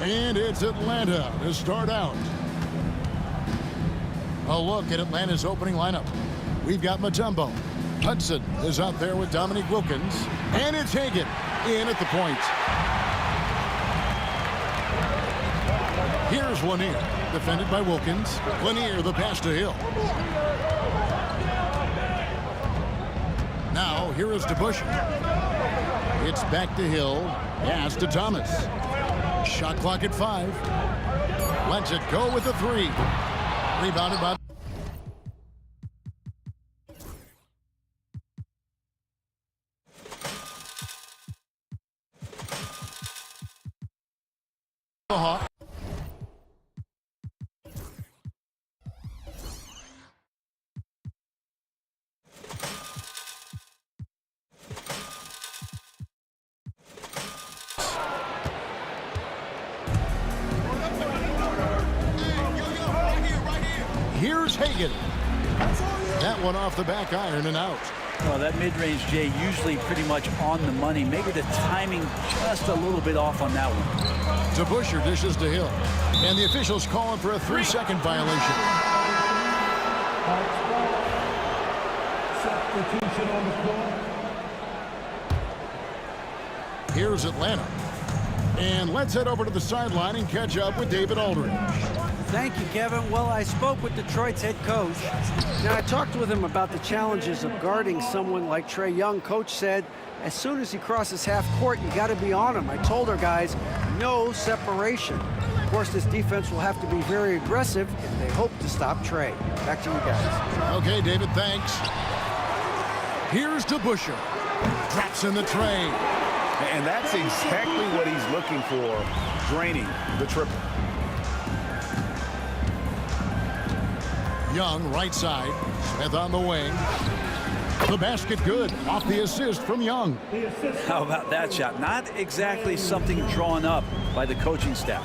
And it's Atlanta to start out. A look at Atlanta's opening lineup. We've got Mutombo, Hudson is out there with Dominique Wilkins. And it's Hagan in at the point. Here's Lanier, defended by Wilkins. Lanier, the pass to Hill. Now, here is DeBusschere. It's back to Hill. Pass to Thomas. Shot clock at 5. Lets it go with a 3. Rebounded by... the Hawk. Here's Hagan. That one off the back iron and out. Well, that mid-range, Jay, usually pretty much on the money. Maybe the timing just a little bit off on that one. DeBusschere dishes to Hill. And the officials calling for a 3-second violation. Substitution on the floor. Here's Atlanta. And let's head over to the sideline and catch up with David Aldridge. Thank you, Kevin. Well, I spoke with Detroit's head coach. Now, I talked with him about the challenges of guarding someone like Trae Young. Coach said, as soon as he crosses half court, you got to be on him. I told our guys, no separation. Of course, this defense will have to be very aggressive if they hope to stop Trae. Back to you guys. Okay, David, thanks. Here's DeBusschere. Drops in the tray. And that's exactly what he's looking for, draining the triple. Young, right side. Smith on the wing. The basket good. Off the assist from Young. How about that shot? Not exactly something drawn up by the coaching staff.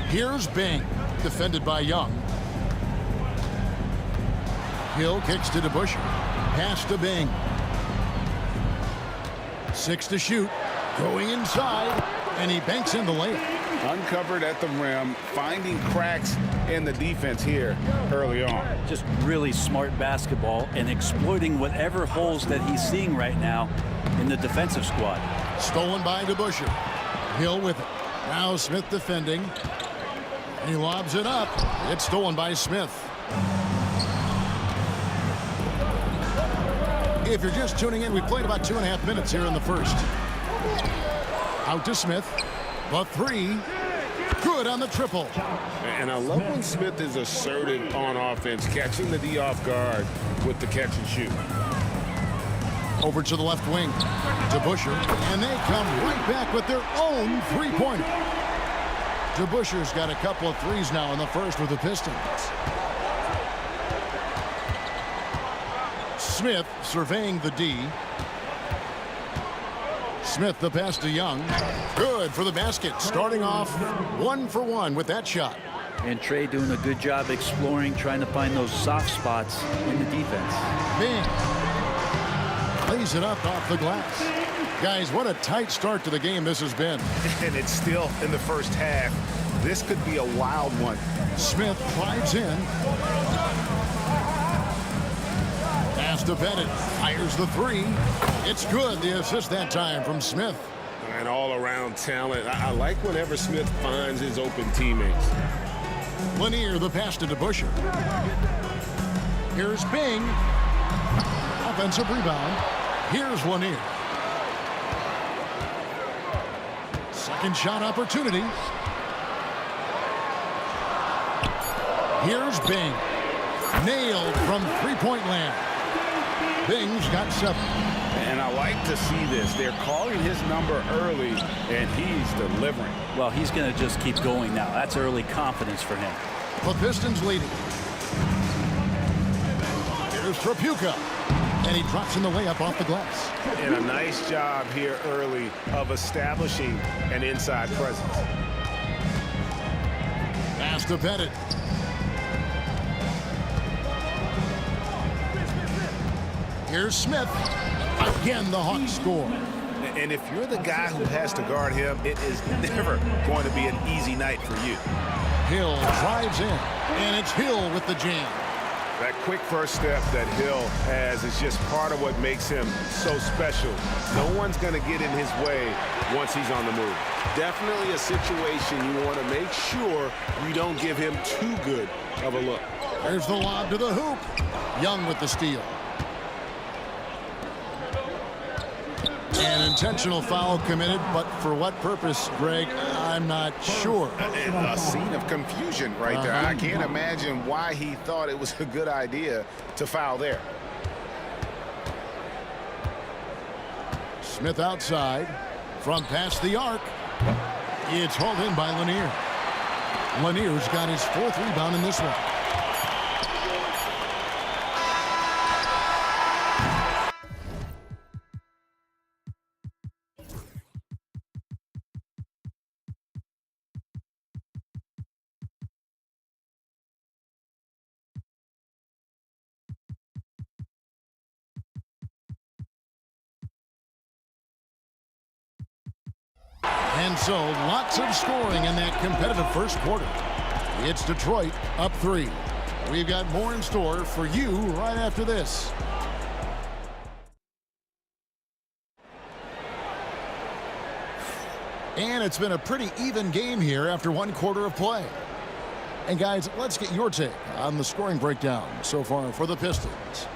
Here's Bing, defended by Young. Hill kicks to DeBusschere. Pass to Bing. 6 to shoot. Going inside. And he banks in the layup. Uncovered at the rim, finding cracks in the defense here early on. Just really smart basketball and exploiting whatever holes that he's seeing right now in the defensive squad. Stolen by DeBusschere. Hill with it. Now Smith defending. He lobs it up. It's stolen by Smith. If you're just tuning in, we played about 2.5 minutes here in the first. Out to Smith. The 3. Good on the triple. And I love when Smith is assertive on offense, catching the D off guard with the catch and shoot. Over to the left wing. DeBusschere. And they come right back with their own three-pointer. DeBusschere's got a couple of threes now in the first with the Pistons. Smith surveying the D. Smith the pass to Young. Good for the basket. Starting off 1 for 1 with that shot. And Trae doing a good job exploring, trying to find those soft spots in the defense. Bing lays it up off the glass. Guys, what a tight start to the game this has been. And it's still in the first half. This could be a wild one. Smith drives in. Pass to Bennett. Fires the 3. It's good. The assist that time from Smith. And all-around talent. I like whenever Smith finds his open teammates. Lanier, the pass to DeBusschere. Here's Bing. Offensive rebound. Here's Lanier. Second shot opportunity. Here's Bing. Nailed from three-point land. Bing's got 7. And I like to see this. They're calling his number early, and he's delivering. Well, he's going to just keep going now. That's early confidence for him. The Pistons leading. Here's Trapuka. And he drops in the layup off the glass. And a nice job here early of establishing an inside presence. Pass to Bennett. Here's Smith. Again, the Hawks score. And if you're the guy who has to guard him, it is never going to be an easy night for you. Hill drives in, and it's Hill with the jam. That quick first step that Hill has is just part of what makes him so special. No one's going to get in his way once he's on the move. Definitely a situation you want to make sure you don't give him too good of a look. There's the lob to the hoop. Young with the steal. An intentional foul committed, but for what purpose, Greg, I'm not sure. A scene of confusion right there. I can't imagine why he thought it was a good idea to foul there. Smith outside from past the arc. It's hauled in by Lanier. Lanier's got his 4th rebound in this one. And so, lots of scoring in that competitive first quarter. It's Detroit up 3. We've got more in store for you right after this. And it's been a pretty even game here after 1 quarter of play. And guys, let's get your take on the scoring breakdown so far for the Pistons.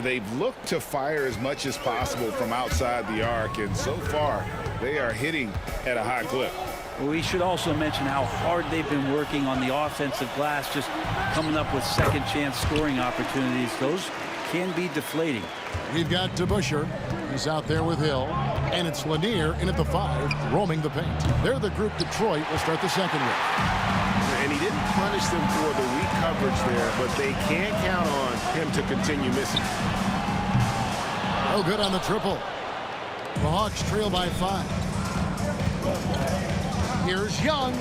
They've looked to fire as much as possible from outside the arc, and so far they are hitting at a high clip. We should also mention how hard they've been working on the offensive glass, just coming up with second chance scoring opportunities. Those can be deflating. We've got DeBusschere. He's out there with Hill. And it's Lanier in at the 5, roaming the paint. They're the group Detroit will start the second with. And he didn't punish them for the weak coverage there, but they can't count on him to continue missing. No good on the triple. The Hawks trail by 5. Here's Young.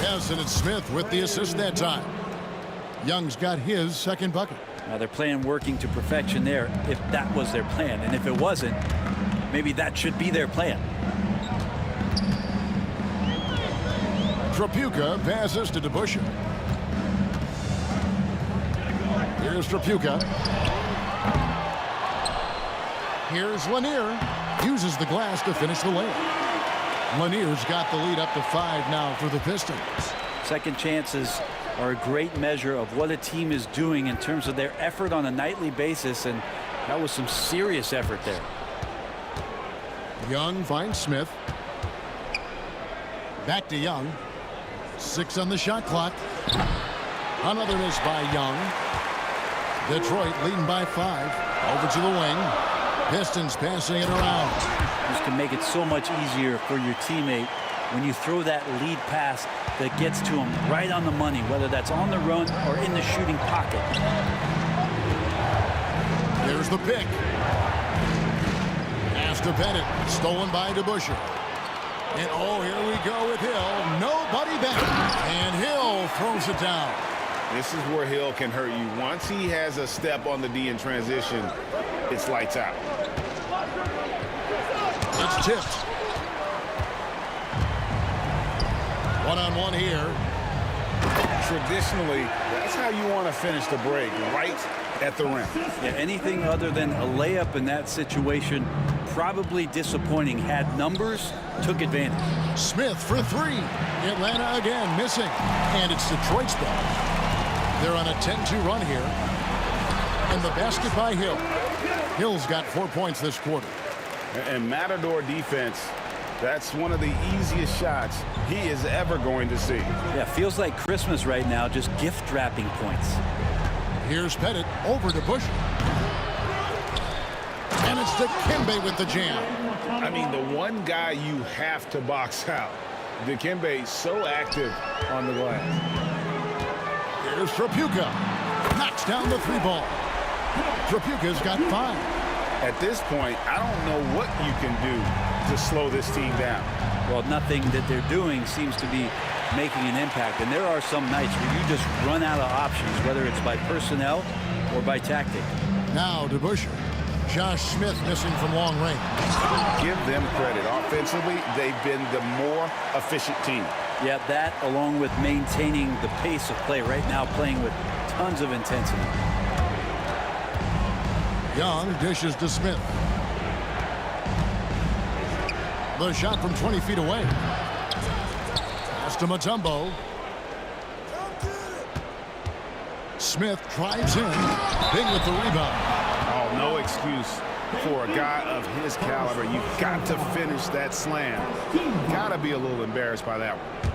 Yes, and it's Smith with the assist that time. Young's got his second bucket. Now they're playing working to perfection there, if that was their plan. And if it wasn't, maybe that should be their plan. Trapuka passes to DeBusschere. Here's Trapuka. Here's Lanier. Uses the glass to finish the layup. Lanier's got the lead up to 5 now for the Pistons. Second chances are a great measure of what a team is doing in terms of their effort on a nightly basis, and that was some serious effort there. Young finds Smith. Back to Young. 6 on the shot clock. Another miss by Young. Detroit leading by 5. Over to the wing. Pistons passing it around. This can make it so much easier for your teammate when you throw that lead pass that gets to him right on the money, whether that's on the run or in the shooting pocket. There's the pick. Pass to Bennett. Stolen by DeBusschere. And oh, here we go with Hill. Nobody back. And Hill throws it down. This is where Hill can hurt you. Once he has a step on the D in transition, it's lights out. It's tipped. One-on-one here. Traditionally, that's how you want to finish the break, right at the rim. Yeah, anything other than a layup in that situation, probably disappointing. Had numbers, took advantage. Smith for 3. Atlanta again missing. And it's Detroit's ball. They're on a 10-2 run here. And the basket by Hill. Hill's got 4 points this quarter. And Matador defense, that's one of the easiest shots he is ever going to see. Yeah, feels like Christmas right now, just gift wrapping points. Here's Pettit over to Bush. And it's Dikembe with the jam. I mean, the one guy you have to box out. Dikembe so active on the glass. Here's Trapuka. Knocks down the 3 ball. Trapuka's got 5. At this point, I don't know what you can do to slow this team down. Well, nothing that they're doing seems to be making an impact. And there are some nights where you just run out of options, whether it's by personnel or by tactic. Now to Busher. Josh Smith missing from long range. Give them credit. Offensively, they've been the more efficient team. Yeah, that along with maintaining the pace of play right now, playing with tons of intensity. Young dishes to Smith. The shot from 20 feet away. Pass to Mutombo. Smith drives in. Bing with the rebound. Oh, no excuse for a guy of his caliber. You've got to finish that slam. Got to be a little embarrassed by that one.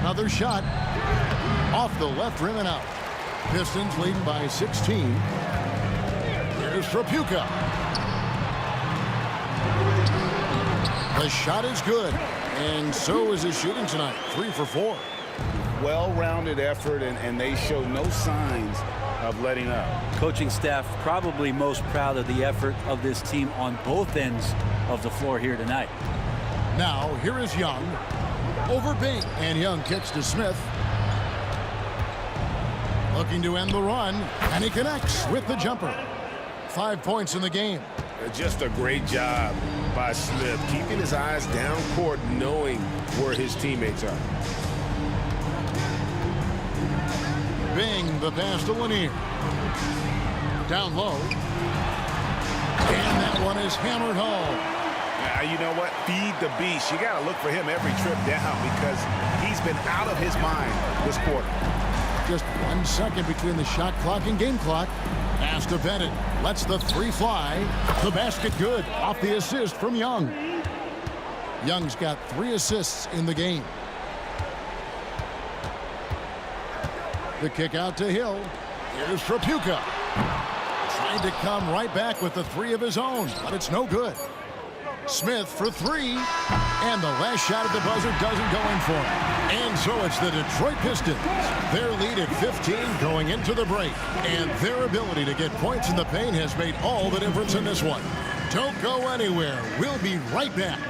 Another shot off the left rim and out. Pistons leading by 16. Here's Trapuka. The shot is good, and so is his shooting tonight. 3 for 4. Well-rounded effort, and they show no signs of letting up. Coaching staff probably most proud of the effort of this team on both ends of the floor here tonight. Now, here is Young. Over Bing, and Young kicks to Smith. Looking to end the run, and he connects with the jumper. 5 points in the game. Just a great job by Smith, keeping his eyes down court, knowing where his teammates are. Bing, the pass to Lanier. Down low. And that one is hammered home. You know what? Feed the beast. You got to look for him every trip down because he's been out of his mind this quarter. Just 1 second between the shot clock and game clock. Pass to Bennett. Lets the 3 fly. The basket good. Off the assist from Young. Young's got 3 assists in the game. The kick out to Hill. Here's Trapuka. Trying to come right back with the 3 of his own, but it's no good. Smith for 3, and the last shot at the buzzer doesn't go in for him. And so it's the Detroit Pistons. Their lead at 15 going into the break, and their ability to get points in the paint has made all the difference in this one. Don't go anywhere. We'll be right back.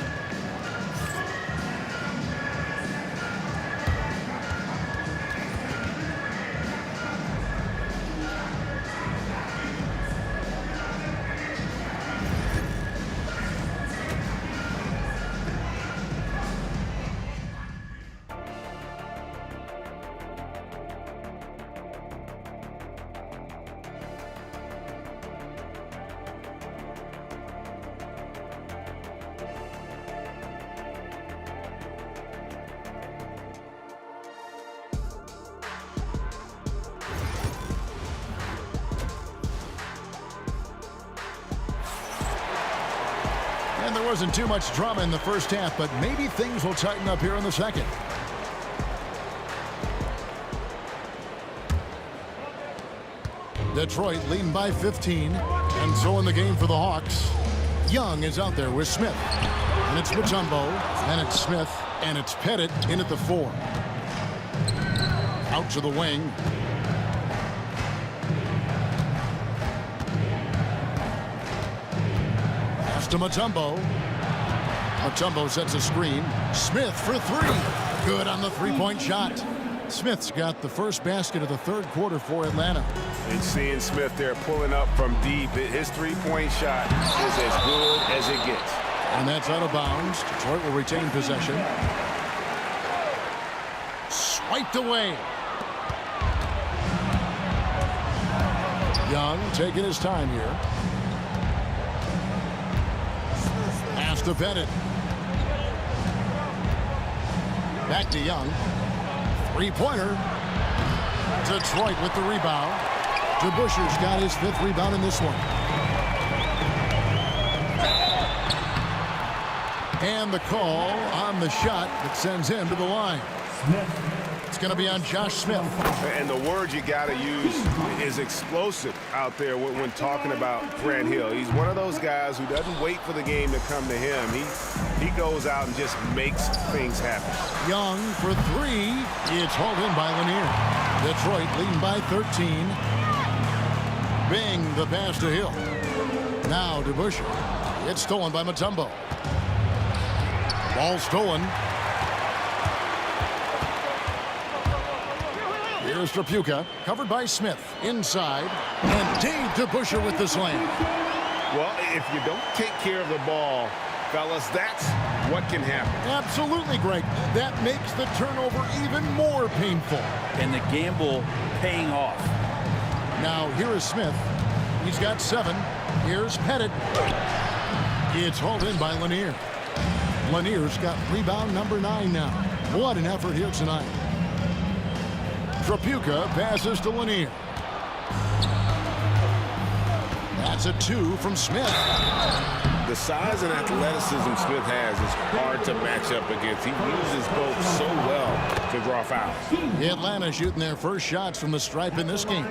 And there wasn't too much drama in the first half, but maybe things will tighten up here in the second. Detroit leading by 15, and so in the game for the Hawks. Young is out there with Smith, and it's Mutombo, and it's Smith, and it's Pettit in at the 4. Out to the wing. To Mutombo. Mutombo sets a screen. Smith for 3. Good on the 3-point shot. Smith's got the first basket of the 3rd quarter for Atlanta. And seeing Smith there pulling up from deep, his 3-point shot is as good as it gets. And that's out of bounds. Detroit will retain possession. Swiped away. Young taking his time here. To Bennett. Back to Young. 3-pointer. Detroit with the rebound. DeBuscher's got his 5th rebound in this one. And the call on the shot that sends him to the line. It's going to be on Josh Smith. And the word you got to use is explosive out there when talking about Grant Hill. He's one of those guys who doesn't wait for the game to come to him. He goes out and just makes things happen. Young for 3. It's hauled in by Lanier. Detroit leading by 13. Bing the pass to Hill. Now DeBuscher. It's stolen by Mutombo. Ball stolen. Here's Trapuka, covered by Smith, inside, and Dave DeBuscher with the slam. Well, if you don't take care of the ball, fellas, that's what can happen. Absolutely, Greg. That makes the turnover even more painful. And the gamble paying off. Now here is Smith. He's got 7. Here's Pettit. It's hauled in by Lanier. Lanier's got rebound number 9 now. What an effort here tonight. Trapuka passes to Lanier. That's a 2 from Smith. The size and athleticism Smith has is hard to match up against. He uses both so well to draw fouls. Atlanta shooting their first shots from the stripe in this game.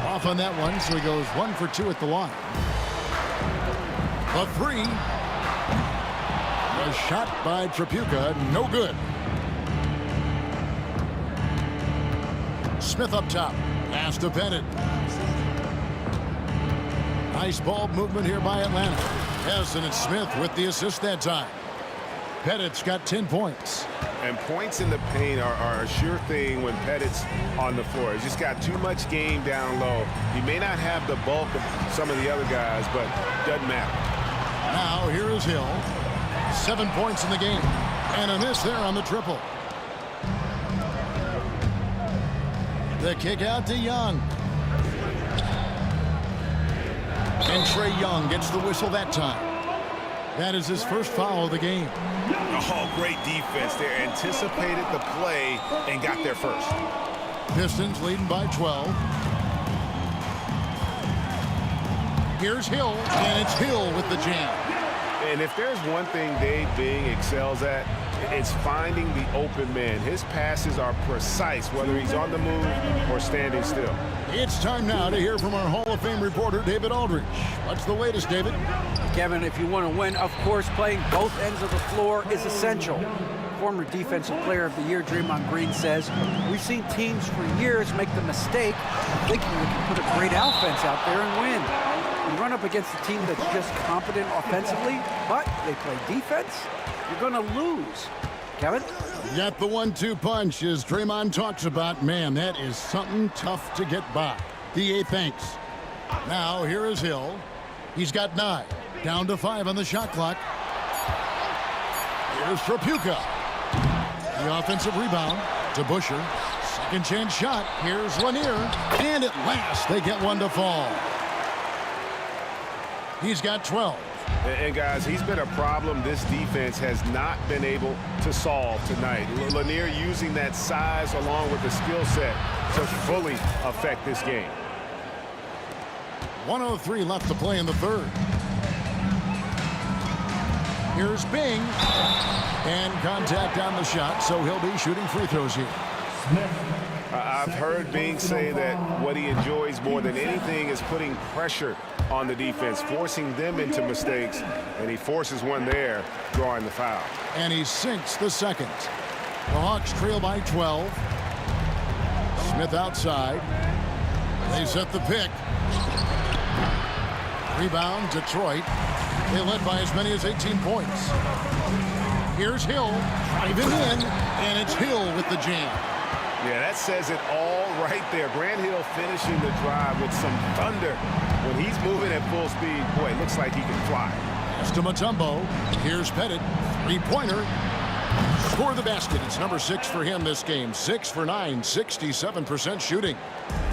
Off on that one, so he goes 1 for 2 at the line. A 3. A shot by Trapuka, no good. Smith up top, pass to Pettit. Nice ball movement here by Atlanta. Yes, and it's Smith with the assist that time. Pettit's got 10 points. And points in the paint are a sure thing when Pettit's on the floor. He's just got too much game down low. He may not have the bulk of some of the other guys, but doesn't matter. Now here is Hill. 7 points in the game. And a miss there on the triple. The kick out to Young. And Trae Young gets the whistle that time. That is his first foul of the game. Oh, great defense there. Anticipated the play and got there first. Pistons leading by 12. Here's Hill, and it's Hill with the jam. And if there's one thing Dave Bing excels at, it's finding the open man. His passes are precise, whether he's on the move or standing still. It's time now to hear from our Hall of Fame reporter, David Aldridge. What's the latest, David? Kevin, if you want to win, of course, playing both ends of the floor is essential. Former Defensive Player of the Year, Draymond Green, says, we've seen teams for years make the mistake of thinking they can put a great offense out there and win. You run up against a team that's just competent offensively, but they play defense, you're going to lose. Kevin? Got the 1-2 punch as Draymond talks about. Man, that is something tough to get by. DA thanks. Now here is Hill. He's got 9. Down to 5 on the shot clock. Here's Trapuka. The offensive rebound to Busher. Second chance shot. Here's Lanier. And at last they get one to fall. He's got 12. And guys, he's been a problem this defense has not been able to solve tonight. Lanier using that size along with the skill set to fully affect this game. 1:03 left to play in the third. Here's Bing. And contact on the shot, so he'll be shooting free throws here. I've heard Bing say that what he enjoys more than anything is putting pressure on the defense, forcing them into mistakes, and he forces one there, drawing the foul. And he sinks the second. The Hawks trail by 12. Smith outside. They set the pick. Rebound, Detroit. They led by as many as 18 points. Here's Hill, driving in, and it's Hill with the jam. Yeah, that says it all right there. Grant Hill finishing the drive with some thunder. When he's moving at full speed, boy, it looks like he can fly. Pass to Mutombo. Here's Pettit. Three-pointer. Score the basket. It's number 6 for him this game. 6 for 9, 67% shooting.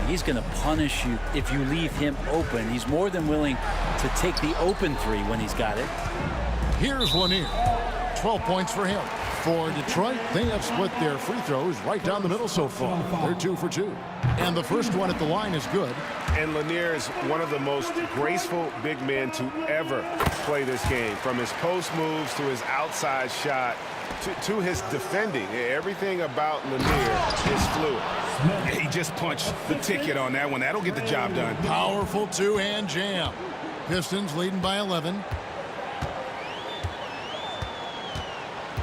He's going to punish you if you leave him open. He's more than willing to take the open 3 when he's got it. Here's Lanier. 12 points for him. For Detroit, they have split their free throws right down the middle so far. They're 2 for 2. And the first one at the line is good. And Lanier is one of the most graceful big men to ever play this game. From his post moves to his outside shot to his defending. Everything about Lanier is fluid. He just punched the ticket on that one. That'll get the job done. Powerful two-hand jam. Pistons leading by 11.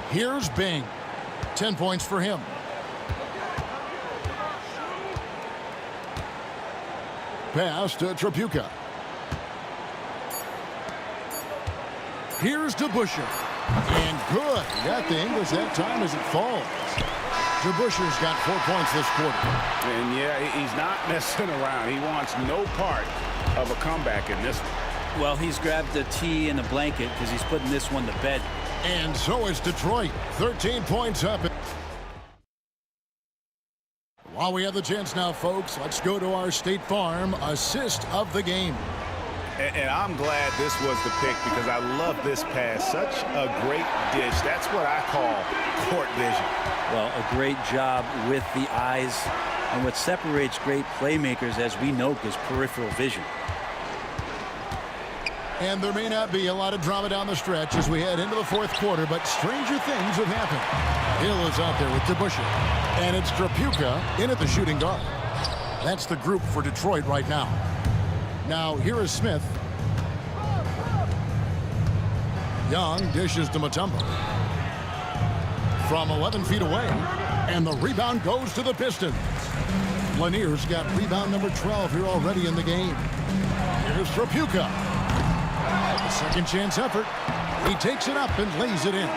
Here's Bing. 10 points for him. Pass to Trapuka. Here's to Busher. And good. He got the English that time as it falls. DeBuscher's got 4 points this quarter. And yeah, he's not messing around. He wants no part of a comeback in this one. Well, he's grabbed a tee and a blanket because he's putting this one to bed. And so is Detroit. 13 points up. While we have the chance now, folks, let's go to our State Farm assist of the game. And I'm glad this was the pick because I love this pass. Such a great dish. That's what I call court vision. Well, a great job with the eyes. And what separates great playmakers, as we know, is peripheral vision. And there may not be a lot of drama down the stretch as we head into the fourth quarter, but stranger things have happened. Hill is out there with DeBusschere, and it's Trapuka in at the shooting guard. That's the group for Detroit right now. Now, here is Smith. Young dishes to Mutombo. From 11 feet away, and the rebound goes to the Pistons. Lanier's got rebound number 12 here already in the game. Here's Trapuka. A second chance effort. He takes it up and lays it in.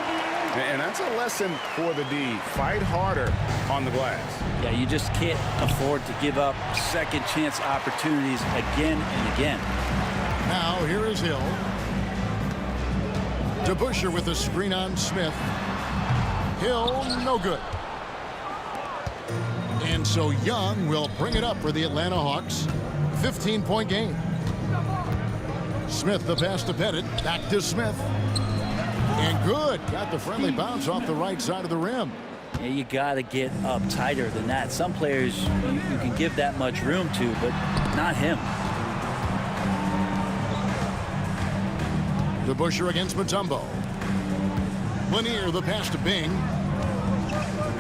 And that's a lesson for the D. Fight harder on the glass. Yeah, you just can't afford to give up second chance opportunities again and again. Now here is Hill. DeBusschere with a screen on Smith. Hill, no good. And so Young will bring it up for the Atlanta Hawks. 15-point game. Smith the pass to Pettit. Back to Smith. And good. Got the friendly bounce off the right side of the rim. Yeah, you got to get up tighter than that. Some players you can give that much room to, but not him. DeBusschere against Mutombo. Lanier the pass to Bing.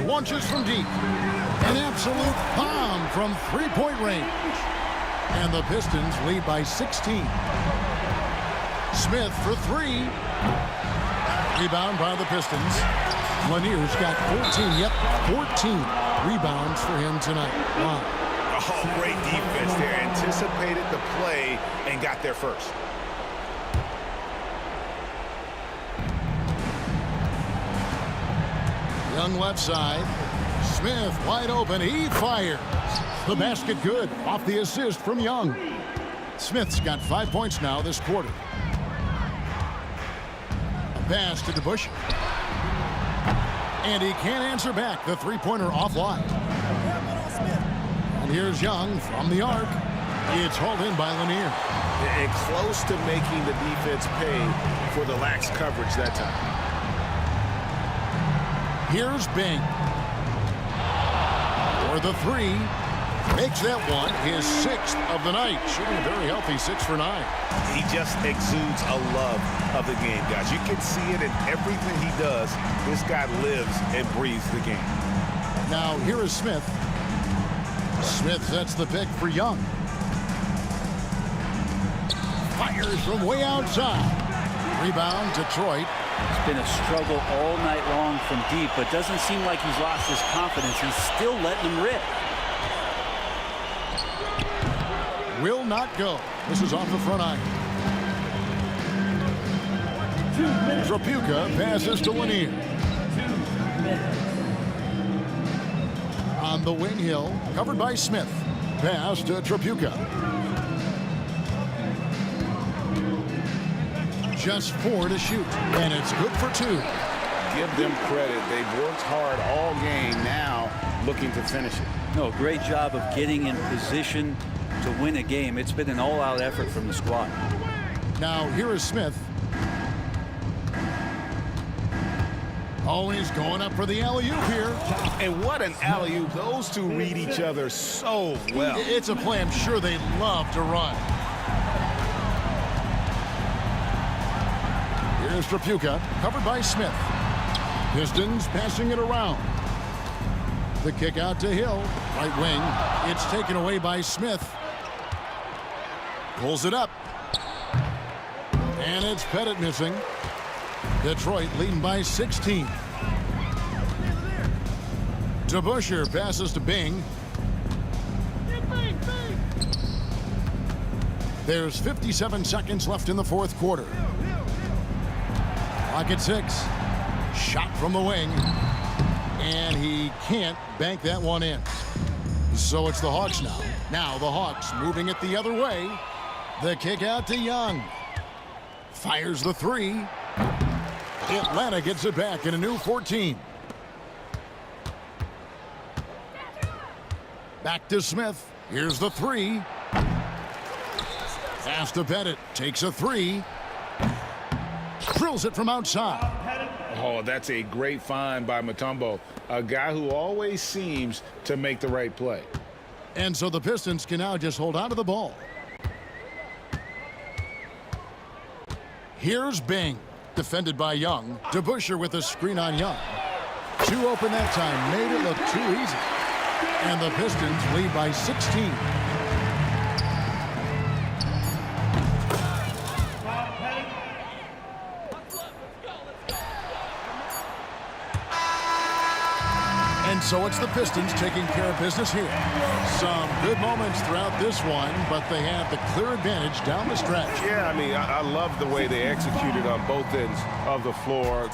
Launches from deep. An absolute bomb from three-point range. And the Pistons lead by 16. Smith for three. Rebound by the Pistons. Lanier's got 14. Yep, 14 rebounds for him tonight. Wow. Oh, great defense there. Anticipated the play and got there first. Young left side. Smith wide open. He fires. The basket good off the assist from Young. Smith's got 5 points now this quarter. A pass to DeBusschere. And he can't answer back. The three-pointer offline. And here's Young from the arc. It's hauled in by Lanier. And close to making the defense pay for the lax coverage that time. Here's Bing. For the three. Makes that one his sixth of the night. Shooting a very healthy 6 for 9. He just exudes a love of the game, guys. You can see it in everything he does. This guy lives and breathes the game. Now here is Smith. Smith sets the pick for Young. Fires from way outside. Rebound Detroit. It's been a struggle all night long from deep, but doesn't seem like he's lost his confidence. He's still letting them rip. Will not go. This is off the front iron. Trapuka passes to Lanier. On the wing, Hill, covered by Smith. Pass to Trapuka. Just 4 to shoot, and it's good for 2. Give them credit. They've worked hard all game, now looking to finish it. No, great job of getting in position to win a game. It's been an all-out effort from the squad. Now here is Smith. Always going up for the alley-oop here. And what an alley-oop. Those two read each other so well. It's a play I'm sure they love to run. Here's Trapuka, covered by Smith. Pistons passing it around. The kick out to Hill, right wing. It's taken away by Smith. Pulls it up. And it's Pettit missing. Detroit leading by 16. DeBusschere passes to Bing. There's 57 seconds left in the fourth quarter. Clock at 6. Shot from the wing. And he can't bank that one in. So it's the Hawks now. Now the Hawks moving it the other way. The kick out to Young. Fires the 3. Atlanta gets it back in a new 14. Back to Smith. Here's the three. Pass to Pettit. Takes a three. Drills it from outside. Oh, that's a great find by Mutombo, a guy who always seems to make the right play. And so the Pistons can now just hold on to the ball. Here's Bing, defended by Young. DeBusschere with a screen on Young. Two open that time, made it look too easy. And the Pistons lead by 16. And so it's the Pistons taking care of business here. Some good moments throughout this one, but they have the clear advantage down the stretch. Yeah, I mean, I love the way they executed on both ends of the floor.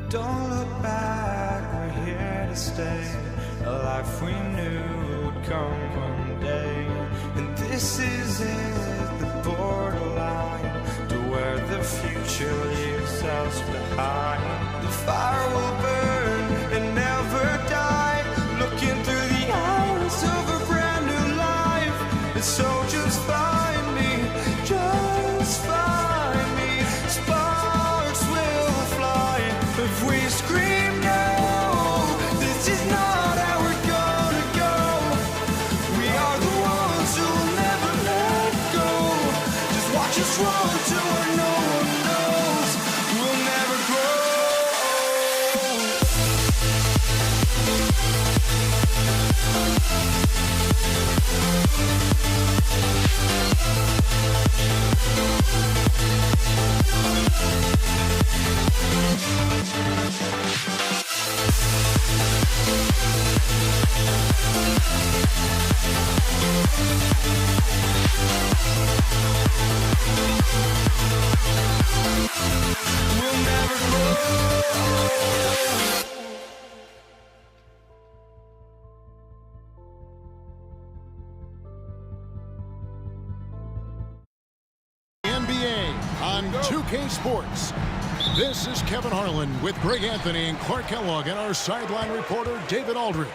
Don't look back, we're here to stay. A life we knew would come one day. And this is it, the borderline to where the future leaves us behind. The fire will burn and never die, looking through the eyes of a brand new life. And so just find me, just find me. Sparks will fly if we scream no. This is not how we're gonna go. We are the ones who will never let go. Just watch us run to where no one knows. We'll never grow. We'll never grow. NBA on 2K Sports. This is Kevin Harlan with Greg Anthony and Clark Kellogg and our sideline reporter David Aldridge.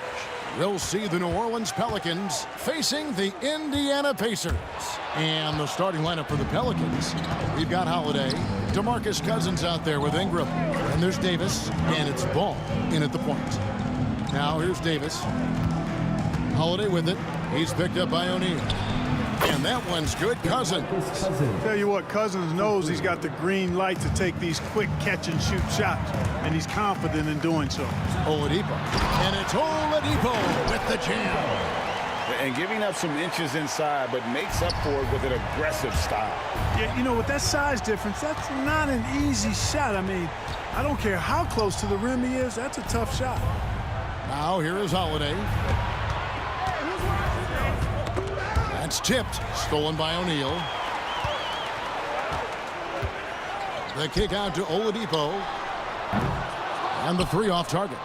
We'll see the New Orleans Pelicans facing the Indiana Pacers. And the starting lineup for the Pelicans, we've got Holiday, DeMarcus Cousins out there with Ingram. And there's Davis, and it's Ball in at the point. Now here's Davis. Holiday with it. He's picked up by O'Neal. And that one's good. Cousins. Tell you what, Cousins knows he's got the green light to take these quick catch-and-shoot shots, and he's confident in doing so. Oladipo. And it's Oladipo with the jam. And giving up some inches inside, but makes up for it with an aggressive style. Yeah, you know, with that size difference, that's not an easy shot. I mean, I don't care how close to the rim he is, that's a tough shot. Now here is Holiday. That's tipped. Stolen by O'Neal. The kick out to Oladipo. And the three off target.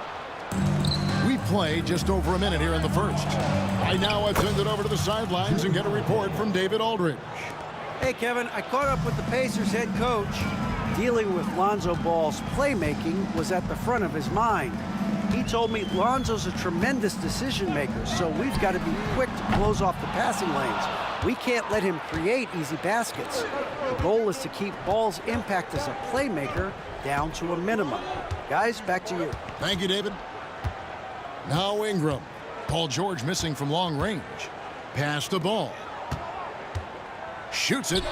We play just over a minute here in the first. Right now, I've turned it over to the sidelines and get a report from David Aldridge. Hey, Kevin, I caught up with the Pacers head coach. Dealing with Lonzo Ball's playmaking was at the front of his mind. He told me Lonzo's a tremendous decision maker, so we've got to be quick to close off the passing lanes. We can't let him create easy baskets. The goal is to keep Ball's impact as a playmaker down to a minimum. Guys, back to you. Thank you, David. Now Ingram. Paul George missing from long range. Pass the ball. Shoots it.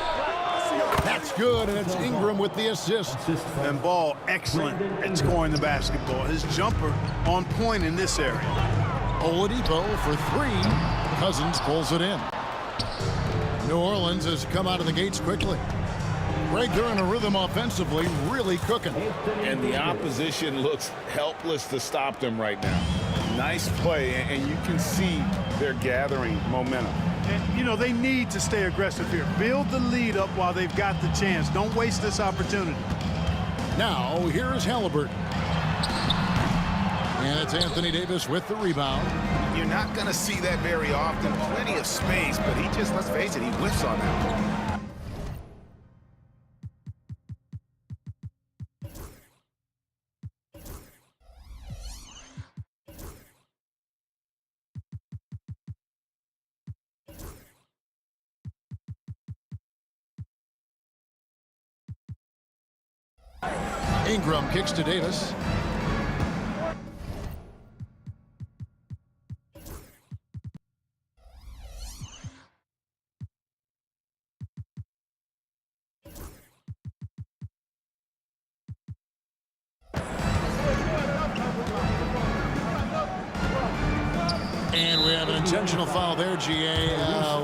That's good, and it's Ingram with the assist. And Ball, excellent at scoring the basketball. His jumper on point in this area. Oladipo for three. Cousins pulls it in. New Orleans has come out of the gates quickly. Greg, they're in a rhythm offensively, really cooking. And the opposition looks helpless to stop them right now. Nice play, and you can see they're gathering momentum. And, you know, they need to stay aggressive here. Build the lead up while they've got the chance. Don't waste this opportunity. Now, here's Halliburton. And it's Anthony Davis with the rebound. You're not going to see that very often. Plenty of space, but he just, let's face it, he whiffs on that. Ingram kicks to Davis. And we have an intentional foul there, GA.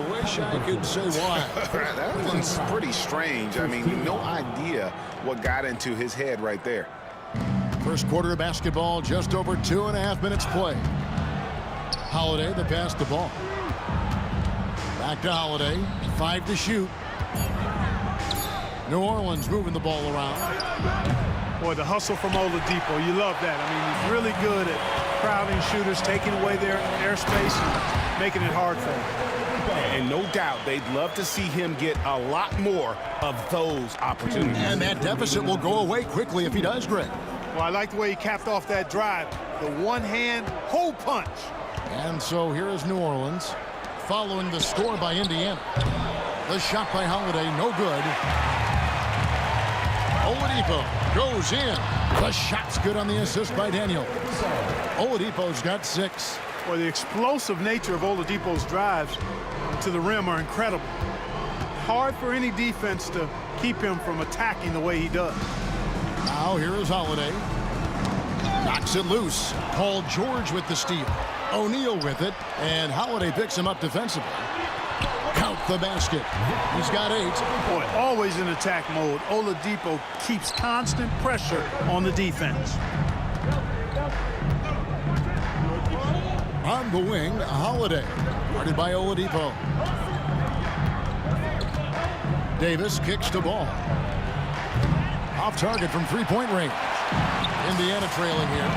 Wish I could say why. That one's pretty strange. I mean, no idea what got into his head right there. First quarter of basketball, just over 2.5 minutes play. Holiday to pass the ball. Back to Holiday. 5 to shoot. New Orleans moving the ball around. Boy, the hustle from Oladipo, you love that. I mean, he's really good at crowding shooters, taking away their airspace and making it hard for them. And no doubt they'd love to see him get a lot more of those opportunities. And that deficit will go away quickly if he does, Greg. Well, I like the way he capped off that drive. The one-hand hole punch. And so here is New Orleans following the score by Indiana. The shot by Holiday, no good. Oladipo goes in. The shot's good on the assist by Daniel. Oladipo's got 6. Well, the explosive nature of Oladipo's drives to the rim are incredible. Hard for any defense to keep him from attacking the way he does. Now here is Holiday. Knocks it loose. Paul George with the steal. O'Neal with it. And Holiday picks him up defensively. Count the basket. He's got 8. Boy, always in attack mode. Oladipo keeps constant pressure on the defense. On the wing, Holiday. Guarded by Oladipo. Davis kicks the ball. Off target from three-point range. Indiana trailing here.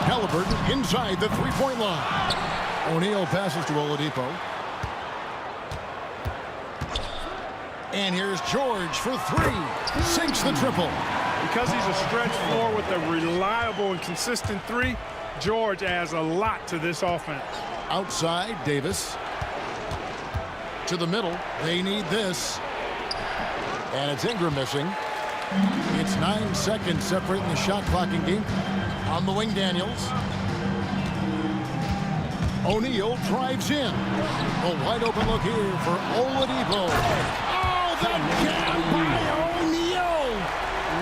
Halliburton inside the three-point line. O'Neal passes to Oladipo. And here's George for 3. Sinks the triple. Because he's a stretch floor with a reliable and consistent 3, George adds a lot to this offense. Outside, Davis. To the middle. They need this. And it's Ingram missing. It's 9 seconds separating the shot clock and game. On the wing, Daniels. O'Neal drives in. A wide open look here for Oladipo. Oh, the jam by O'Neal.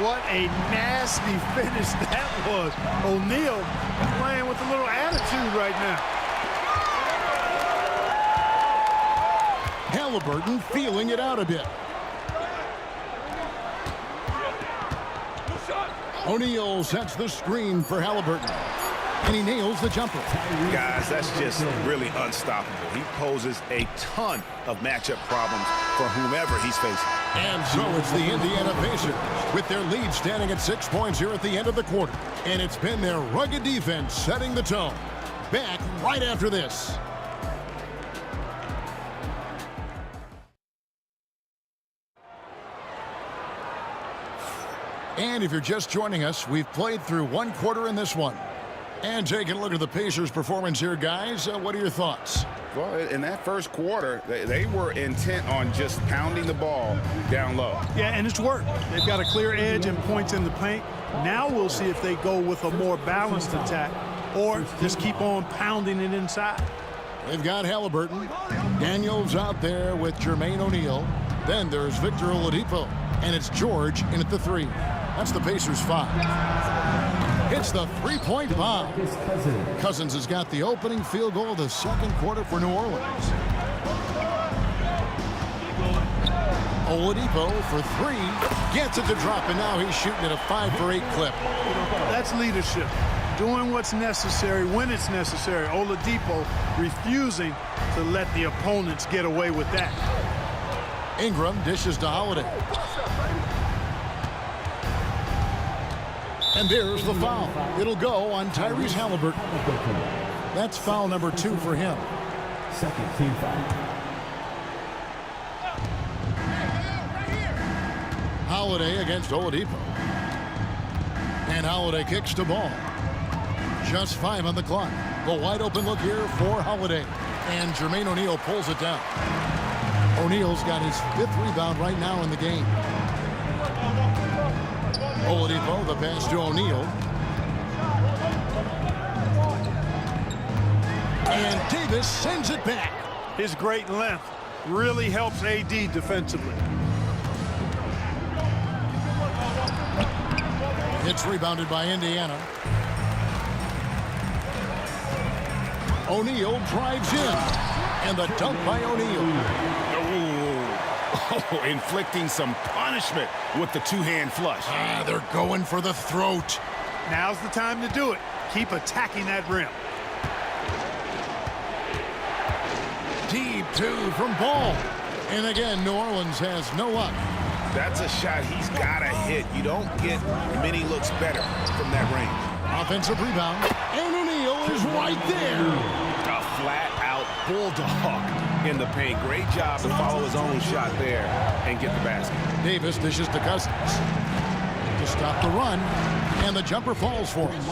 What a nasty finish that was. O'Neal playing with a little attitude right now. Halliburton feeling it out a bit. O'Neal sets the screen for Halliburton. And he nails the jumper. Guys, that's just really unstoppable. He poses a ton of matchup problems for whomever he's facing. And so it's the Indiana Pacers with their lead standing at 6 points here at the end of the quarter. And it's been their rugged defense setting the tone. Back right after this. And if you're just joining us, we've played through 1 quarter in this one. And taking a look at the Pacers' performance here, guys, what are your thoughts? Well, in that first quarter, they were intent on just pounding the ball down low. Yeah, and it's worked. They've got a clear edge and points in the paint. Now we'll see if they go with a more balanced attack or just keep on pounding it inside. They've got Halliburton. Daniels out there with Jermaine O'Neal. Then there's Victor Oladipo. And it's George in at the 3. That's the Pacers' 5. It's the three-point bomb. Cousins has got the opening field goal of the second quarter for New Orleans. Oladipo for 3. Gets it to drop, and now he's shooting at a 5-for-8 clip. That's leadership. Doing what's necessary when it's necessary. Oladipo refusing to let the opponents get away with that. Ingram dishes to Holiday. And there's the foul. It'll go on Tyrese Halliburton. That's foul number 2 for him. Second team foul. Holiday against Oladipo. And Holiday kicks the ball. Just 5 on the clock. The wide open look here for Holiday. And Jermaine O'Neal pulls it down. O'Neal's got his 5th rebound right now in the game. Oladipo, the pass to O'Neal. And Davis sends it back. His great length really helps AD defensively. It's rebounded by Indiana. O'Neal drives in. And the dunk by O'Neal. Oh, inflicting some punishment with the 2-hand flush. They're going for the throat. Now's the time to do it. Keep attacking that rim. Deep 2 from Ball. And again, New Orleans has no luck. That's a shot he's got to hit. You don't get many looks better from that range. Offensive rebound. And O'Neal is right there. A flat-out bulldog in the paint. Great job to follow his own shot there and get the basket. Davis dishes to Cousins to stop the run, and the jumper falls for him.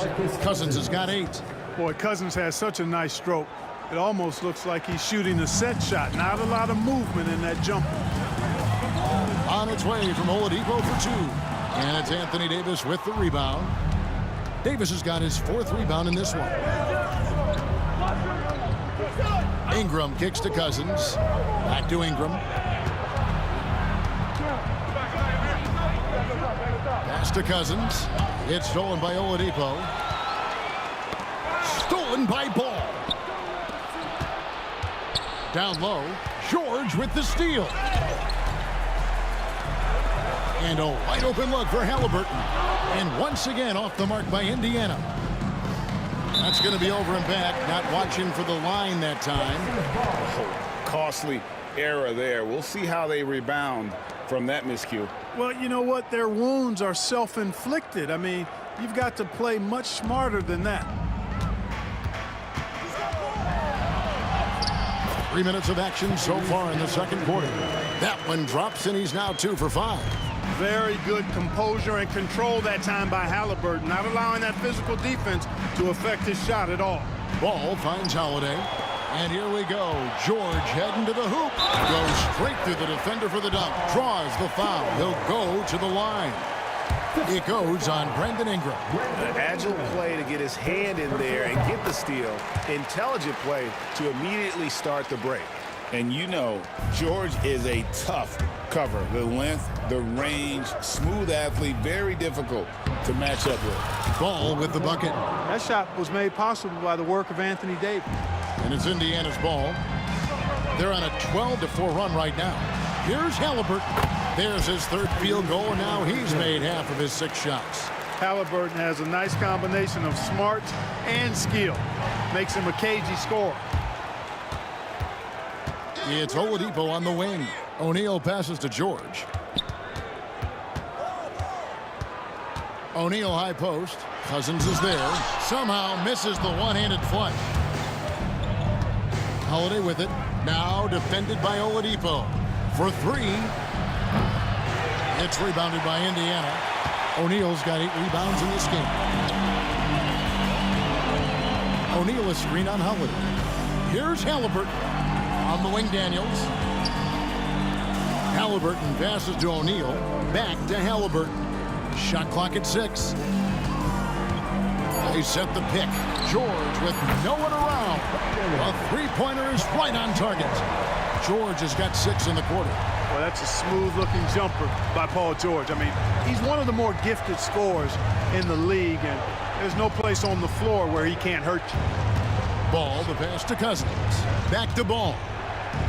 Cousins has got 8. Boy, Cousins has such a nice stroke. It almost looks like he's shooting a set shot. Not a lot of movement in that jumper. On its way from Oladipo for 2. And it's Anthony Davis with the rebound. Davis has got his 4th rebound in this one. Ingram kicks to Cousins. Back to Ingram. Pass to Cousins. It's stolen by Oladipo. Stolen by Ball. Down low. George with the steal. And a wide open look for Halliburton. And once again off the mark by Indiana. That's going to be over and back. Not watching for the line that time. Oh, costly error there. We'll see how they rebound from that miscue. Well, you know what? Their wounds are self-inflicted. I mean, you've got to play much smarter than that. 3 minutes of action so far in the second quarter. That one drops, and he's now 2 for 5. Very good composure and control that time by Halliburton, not allowing that physical defense to affect his shot at all. Ball finds Holiday. And here we go. George heading to the hoop. Goes straight through the defender for the dunk. Draws the foul. He'll go to the line. It goes on Brandon Ingram. An agile play to get his hand in there and get the steal. Intelligent play to immediately start the break. And you know, George is a tough cover. The length, the range, smooth athlete, very difficult to match up with. Ball with the bucket. That shot was made possible by the work of Anthony Davis. And it's Indiana's ball. They're on a 12-4 run right now. Here's Halliburton. There's his 3rd field goal, and now he's made half of his 6 shots. Halliburton has a nice combination of smarts and skill. Makes him a cagey scorer. It's Oladipo on the wing. O'Neal passes to George. O'Neal high post. Cousins is there. Somehow misses the one-handed flush. Holiday with it. Now defended by Oladipo. For 3. It's rebounded by Indiana. O'Neal's got 8 rebounds in this game. O'Neal is screen on Holiday. Here's Halliburton. On the wing, Daniels. Halliburton passes to O'Neal. Back to Halliburton. Shot clock at 6. They set the pick. George with no one around. A 3-pointer is right on target. George has got 6 in the quarter. Well, that's a smooth-looking jumper by Paul George. I mean, he's one of the more gifted scorers in the league, and there's no place on the floor where he can't hurt you. Ball, the pass to Cousins. Back to Ball.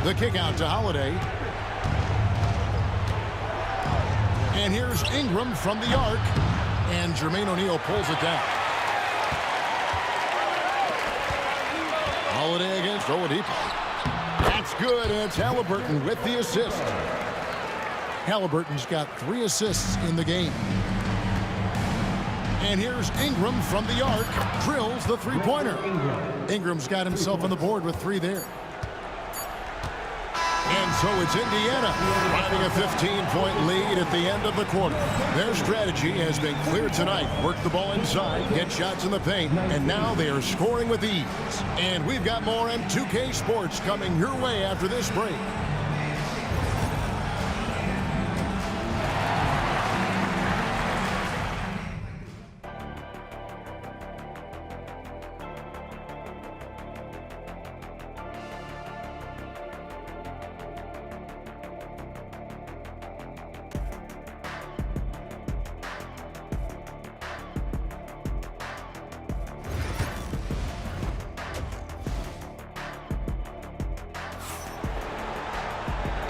The kick out to Holiday. And here's Ingram from the arc. And Jermaine O'Neal pulls it down. Holiday against Oladipo. That's good, and it's Halliburton with the assist. Halliburton's got 3 assists in the game. And here's Ingram from the arc. Drills the 3-pointer. Ingram's got himself on the board with 3 there. And so it's Indiana riding a 15-point lead at the end of the quarter. Their strategy has been clear tonight. Work the ball inside, get shots in the paint, and now they are scoring with ease. And we've got more M2K Sports coming your way after this break.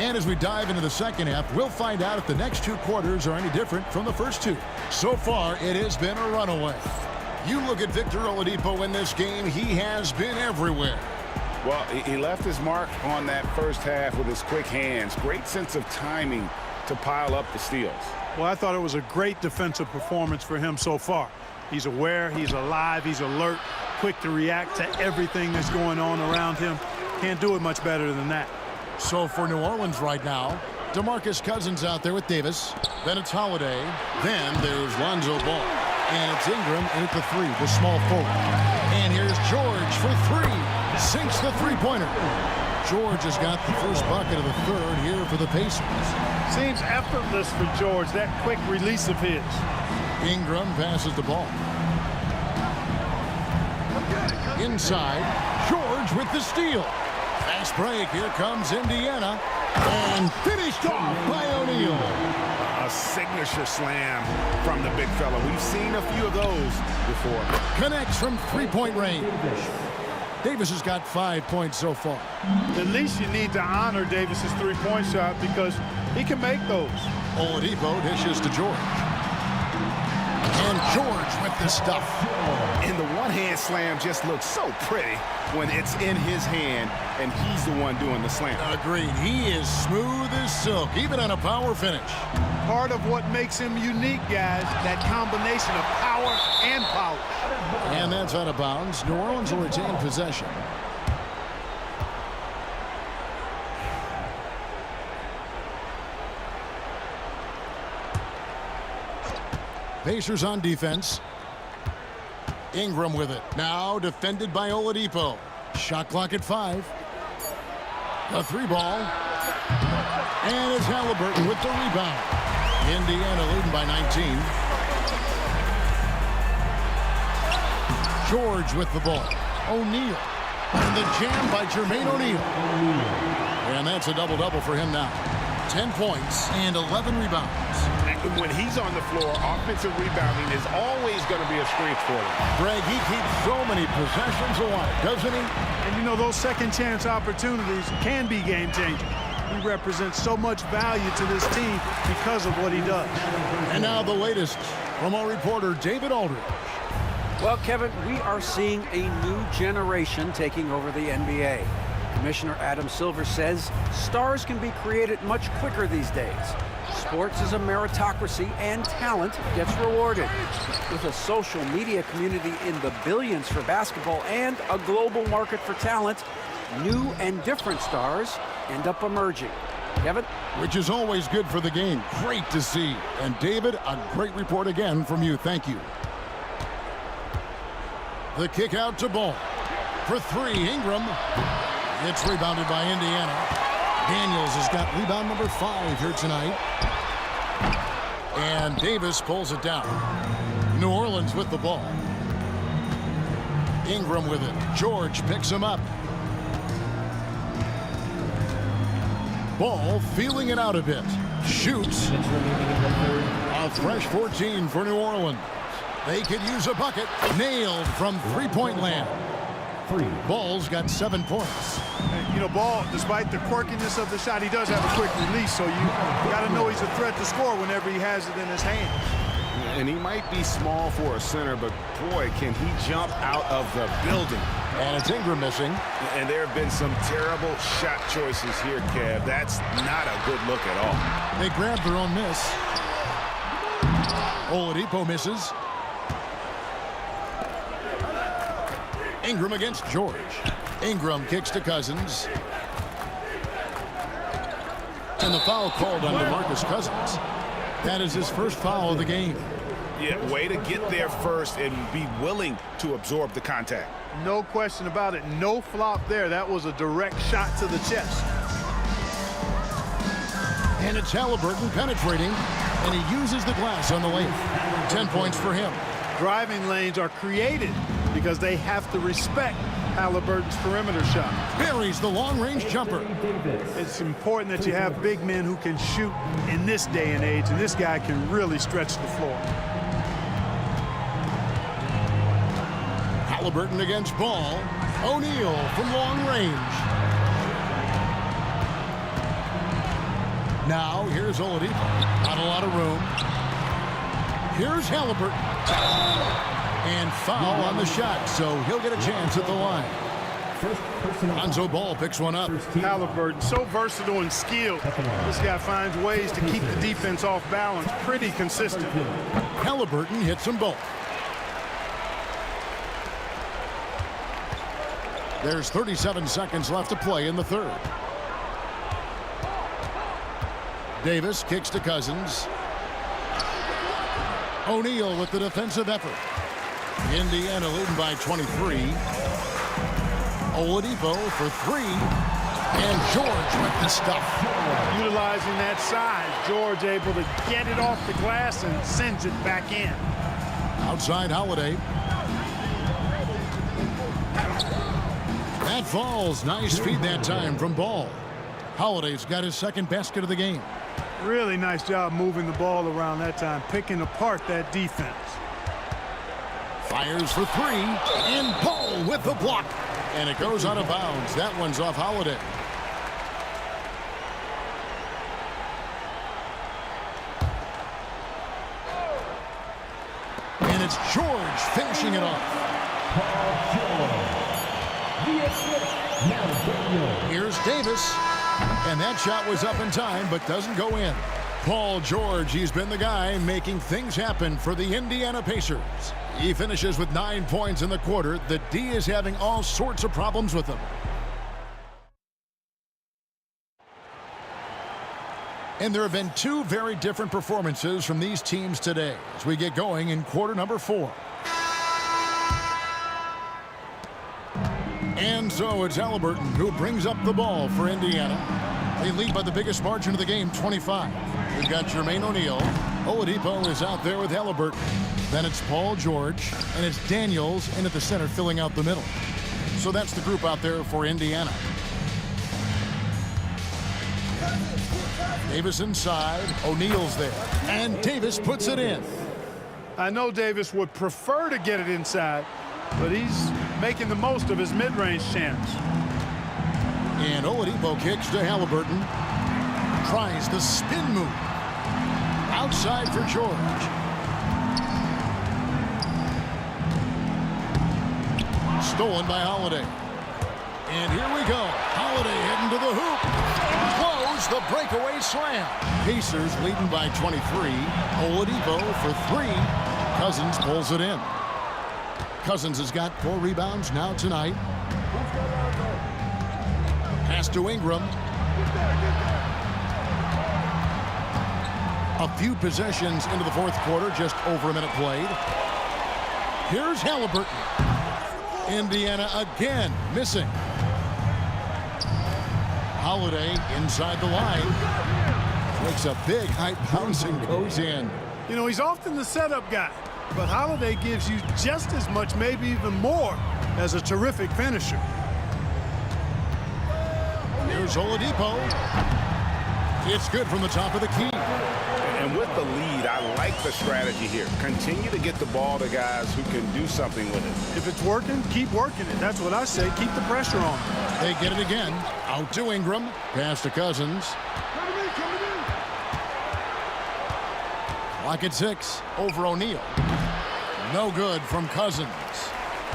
And as we dive into the second half, we'll find out if the next 2 quarters are any different from the first 2. So far, it has been a runaway. You look at Victor Oladipo in this game, he has been everywhere. Well, he left his mark on that first half with his quick hands. Great sense of timing to pile up the steals. Well, I thought it was a great defensive performance for him so far. He's aware, he's alive, he's alert, quick to react to everything that's going on around him. Can't do it much better than that. So for New Orleans right now, DeMarcus Cousins out there with Davis. Then it's Holiday. Then there's Lonzo Ball. And it's Ingram in at the three, the small forward. And here's George for three. Sinks the three-pointer. George has got the first bucket of the third here for the Pacers. Seems effortless for George, that quick release of his. Ingram passes the ball. Inside, George with the steal. Fast break, here comes Indiana. And finished off by O'Neal. A signature slam from the big fella. We've seen a few of those before. Connects from three-point range. Davis has got 5 points so far. At least you need to honor Davis's three-point shot because he can make those. Oladipo dishes to George. And George with the stuff. And the one-hand slam just looks so pretty when it's in his hand and he's the one doing the slam. Agreed. He is smooth as silk, even on a power finish. Part of what makes him unique, guys, that combination of power and polish. And that's out of bounds. New Orleans will retain possession. Pacers on defense. Ingram with it. Now defended by Oladipo. Shot clock at 5. A three ball. And it's Halliburton with the rebound. Indiana leading by 19. George with the ball. O'Neal. And the jam by Jermaine O'Neal. And that's a double-double for him now. 10 points and 11 rebounds. When he's on the floor, offensive rebounding is always going to be a strength for him. Greg, he keeps so many possessions alive, doesn't he? And you know, those second chance opportunities can be game-changing. He represents so much value to this team because of what he does. And now the latest from our reporter, David Aldridge. Well, Kevin, we are seeing a new generation taking over the NBA. Commissioner Adam Silver says stars can be created much quicker these days. Sports is a meritocracy and talent gets rewarded. With a social media community in the billions for basketball and a global market for talent, new and different stars end up emerging. Kevin? Which is always good for the game. Great to see. And David, a great report again from you. Thank you. The kick out to Ball. For three, Ingram. It's rebounded by Indiana. Daniels has got rebound number 5 here tonight. And Davis pulls it down. New Orleans with the ball. Ingram with it. George picks him up. Ball feeling it out a bit. Shoots. A fresh 14 for New Orleans. They could use a bucket. Nailed from three-point land. Ball's got 7 points. You know, Ball, despite the quirkiness of the shot, he does have a quick release, so you got to know he's a threat to score whenever he has it in his hands. And he might be small for a center, but boy, can he jump out of the building. And it's Ingram missing. And there have been some terrible shot choices here, Kev. That's not a good look at all. They grabbed their own miss. Oladipo misses. Ingram against George. Ingram kicks to Cousins. And the foul called on DeMarcus Cousins. That is his first foul of the game. Yeah, way to get there first and be willing to absorb the contact. No question about it. No flop there. That was a direct shot to the chest. And it's Halliburton penetrating, and he uses the glass on the lane. 10 points for him. Driving lanes are created because they have to respect Halliburton's perimeter shot. Buries the long-range jumper. It's important that you have big men who can shoot in this day and age, and this guy can really stretch the floor. Halliburton against Ball. O'Neal from long range. Now, here's Oladipo. Not a lot of room. Here's Halliburton. And foul on the shot, so he'll get a chance at the line. First personal Lonzo foul. Ball picks one up. First team foul. Halliburton, so versatile and skilled. This guy finds ways to keep the defense off balance. Pretty consistent. Halliburton hits them both. There's 37 seconds left to play in the third. Davis kicks to Cousins. O'Neal with the defensive effort. Indiana leading by 23. Oladipo for three. And George with the stuff. Utilizing that size, George able to get it off the glass and sends it back in. Outside Holiday. That falls. Nice feed that time from Ball. Holiday's got his second basket of the game. Really nice job moving the ball around that time, picking apart that defense. Fires for three. And Ball with the block. And it goes out of bounds. That one's off Holiday. And it's George finishing it off. Here's Davis. And that shot was up in time, but doesn't go in. Paul George, he's been the guy making things happen for the Indiana Pacers. He finishes with 9 points in the quarter. The D is having all sorts of problems with him. And there have been two very different performances from these teams today as we get going in quarter number 4. And so it's Halliburton who brings up the ball for Indiana. They lead by the biggest margin of the game, 25. We've got Jermaine O'Neal. Oladipo is out there with Halliburton. Then it's Paul George, and it's Daniels in at the center filling out the middle. So that's the group out there for Indiana. Davis inside. O'Neal's there. And Davis puts it in. I know Davis would prefer to get it inside, but he's making the most of his mid-range chance. And Oladipo kicks to Halliburton. Tries the spin move. Outside for George. Stolen by Holiday. And here we go. Holiday heading to the hoop. Close the breakaway slam. Pacers leading by 23. Oladipo for three. Cousins pulls it in. Cousins has got 4 rebounds now tonight. Pass to Ingram. A few possessions into the fourth quarter, just over a minute played. Here's Halliburton. Indiana again missing. Holiday inside the line. Makes a big high bounce and goes in. You know, he's often the setup guy, but Holiday gives you just as much, maybe even more, as a terrific finisher. Here's Oladipo. It's good from the top of the key. And with the lead, I like the strategy here. Continue to get the ball to guys who can do something with it. If it's working, keep working it. That's what I say. Keep the pressure on. They get it again. Out to Ingram. Pass to Cousins. Clock at 6. Over O'Neal. No good from Cousins.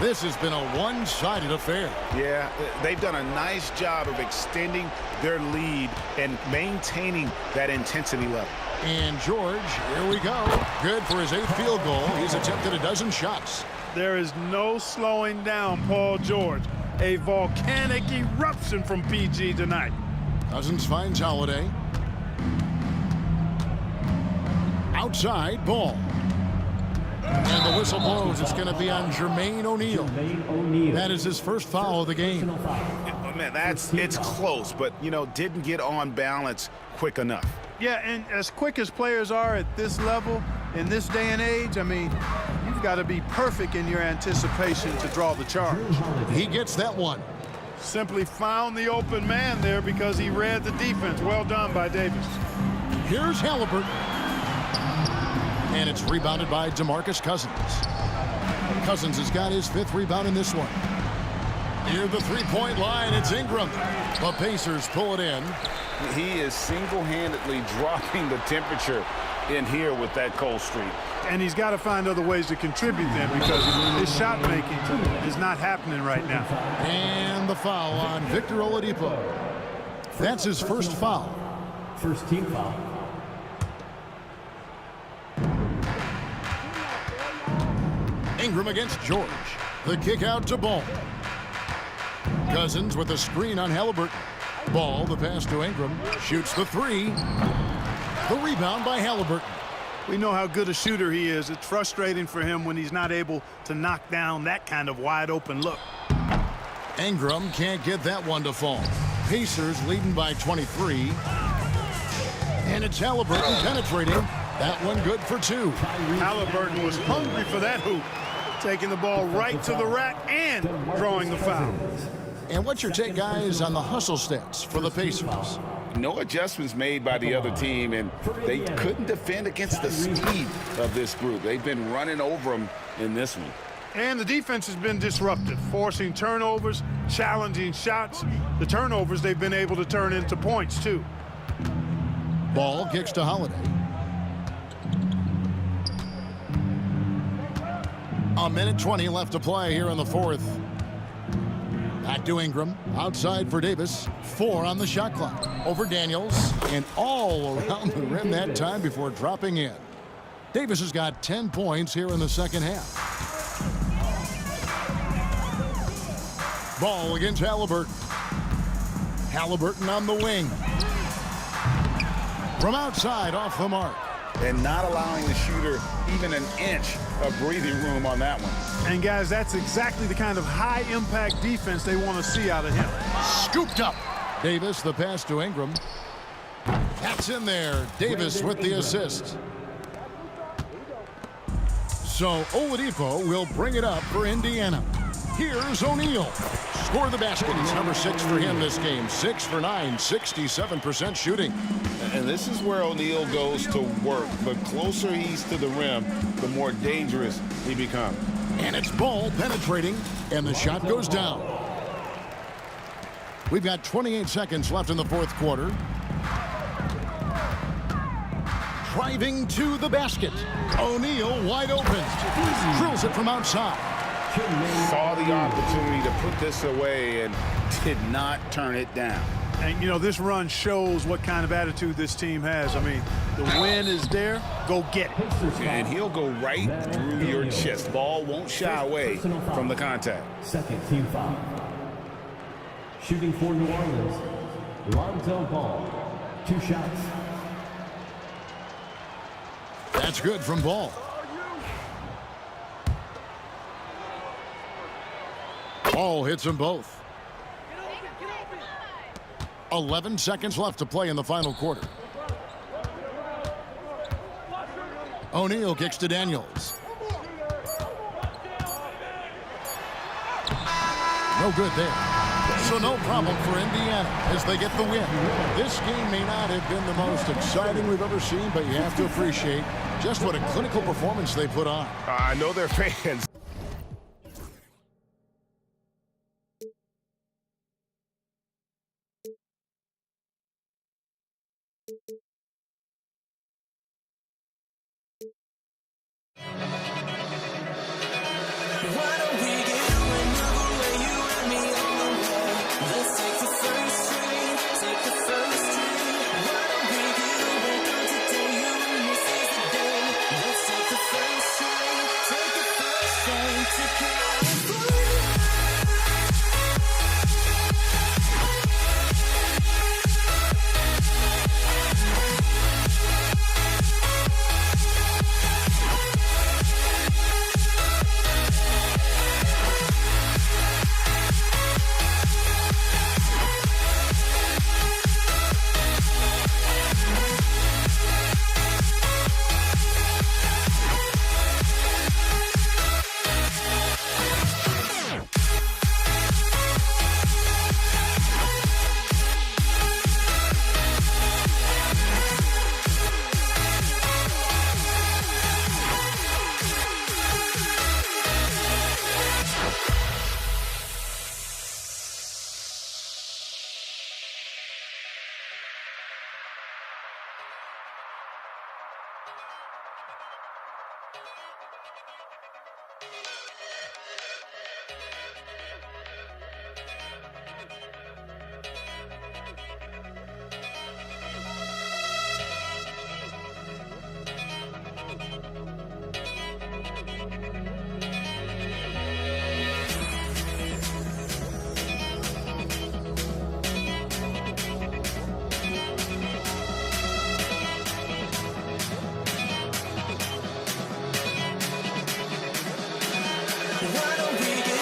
This has been a one-sided affair. Yeah, they've done a nice job of extending their lead and maintaining that intensity level. And George, here we go. Good for his 8th field goal. He's attempted a dozen shots. There is no slowing down Paul George. A volcanic eruption from PG tonight. Cousins finds Holiday. Outside, Ball. And the whistle blows. It's going to be on Jermaine O'Neal. That is his first foul of the game. Man, it's close, but, you know, didn't get on balance quick enough. Yeah, and as quick as players are at this level, in this day and age, I mean, you've got to be perfect in your anticipation to draw the charge. He gets that one. Simply found the open man there because he read the defense. Well done by Davis. Here's Halliburton. And it's rebounded by DeMarcus Cousins. Cousins has got his 5th rebound in this one. Near the three-point line, it's Ingram. The Pacers pull it in. He is single-handedly dropping the temperature in here with that cold streak. And he's got to find other ways to contribute then, because his shot making is not happening right now. And the foul on Victor Oladipo. That's his first foul. First team foul. Ingram against George. The kick out to Ball. Cousins with a screen on Halliburton. Ball, the pass to Ingram. Shoots the three. The rebound by Halliburton. We know how good a shooter he is. It's frustrating for him when he's not able to knock down that kind of wide open look. Ingram can't get that one to fall. Pacers leading by 23. And it's Halliburton penetrating. That one good for two. Halliburton was hungry for that hoop, taking the ball right to the rack and drawing the foul. And what's your take, guys, on the hustle stats for the Pacers? No adjustments made by the other team, and they couldn't defend against the speed of this group. They've been running over them in this one. And the defense has been disruptive, forcing turnovers, challenging shots. The turnovers they've been able to turn into points, too. Ball kicks to Holiday. A minute 20 left to play here in the fourth. Back to Ingram. Outside for Davis. 4 on the shot clock. Over Daniels. And all around the rim that time before dropping in. Davis has got 10 points here in the second half. Ball against Halliburton. Halliburton on the wing. From outside, off the mark. And not allowing the shooter even an inch of breathing room on that one. And, guys, that's exactly the kind of high-impact defense they want to see out of him. Scooped up. Davis, the pass to Ingram. That's in there. Davis with the assist. So Oladipo will bring it up for Indiana. Here's O'Neal. Score the basket. It's number 6 for him this game. 6 for 9, 67% shooting. And this is where O'Neal goes to work. The closer he's to the rim, the more dangerous he becomes. And it's Ball penetrating, and the shot goes down. We've got 28 seconds left in the fourth quarter. Driving to the basket. O'Neal wide open. Drills it from outside. Saw the opportunity to put this away and did not turn it down. And, you know, this run shows what kind of attitude this team has. I mean, the win is there. Go get it. And he'll go right through your chest. Ball won't shy away from the contact. Second team foul. Shooting for New Orleans, Lonzo Ball. 2 shots. That's good from Ball. Ball hits them both. 11 seconds left to play in the final quarter. O'Neal kicks to Daniels. No good there. So no problem for Indiana as they get the win. This game may not have been the most exciting we've ever seen, but you have to appreciate just what a clinical performance they put on. I know they're fans. Why don't we get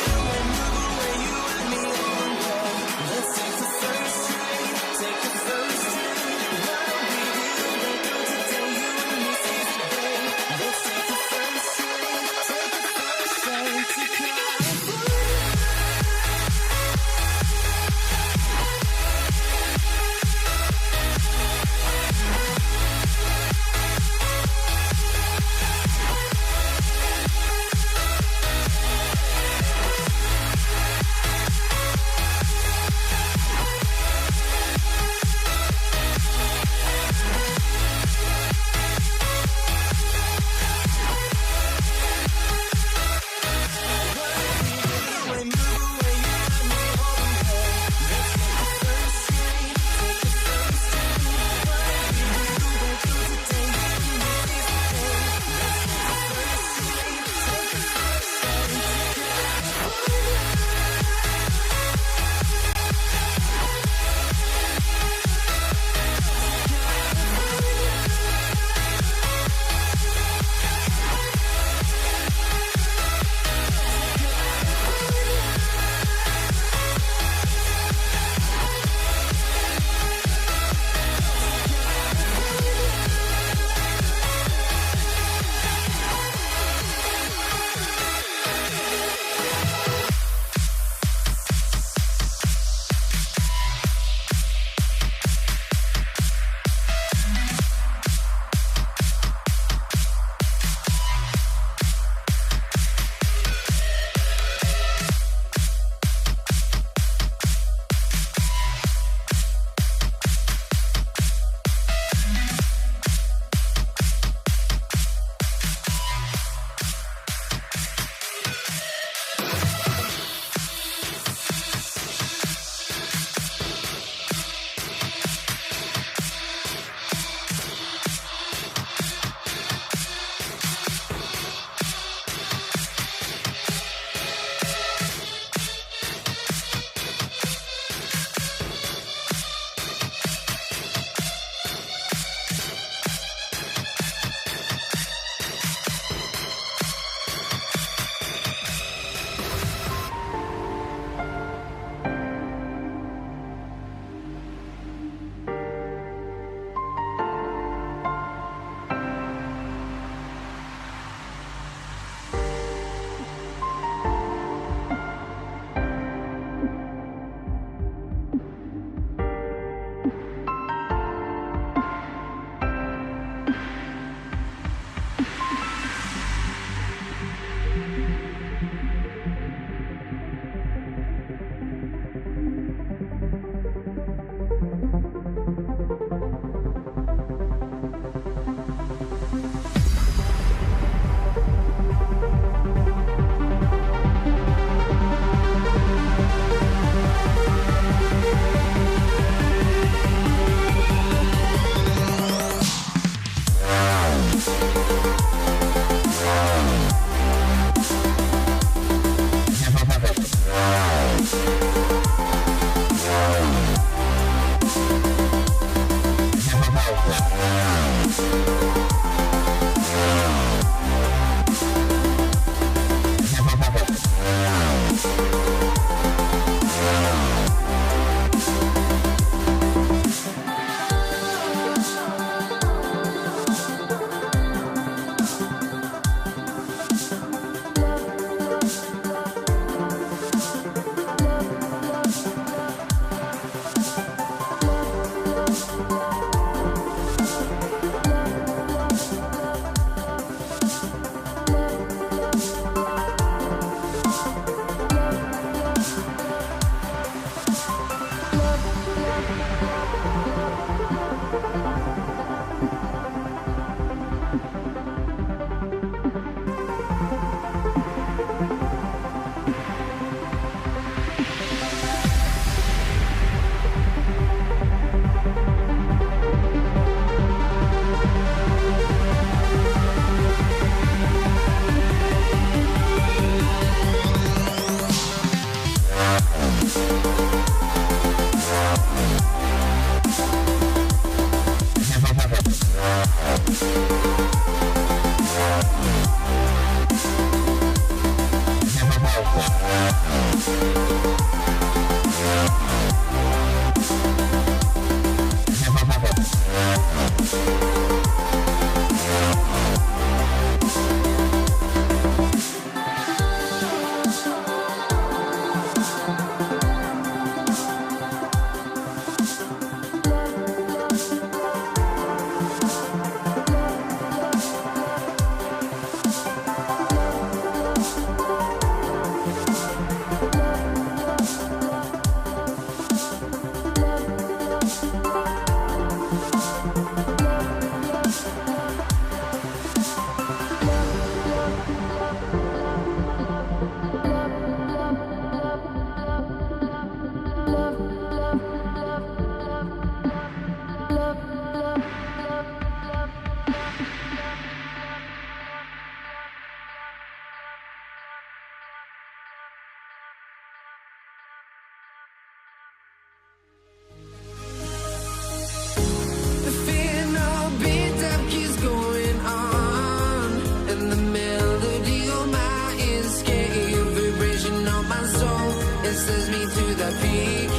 sends me to the peak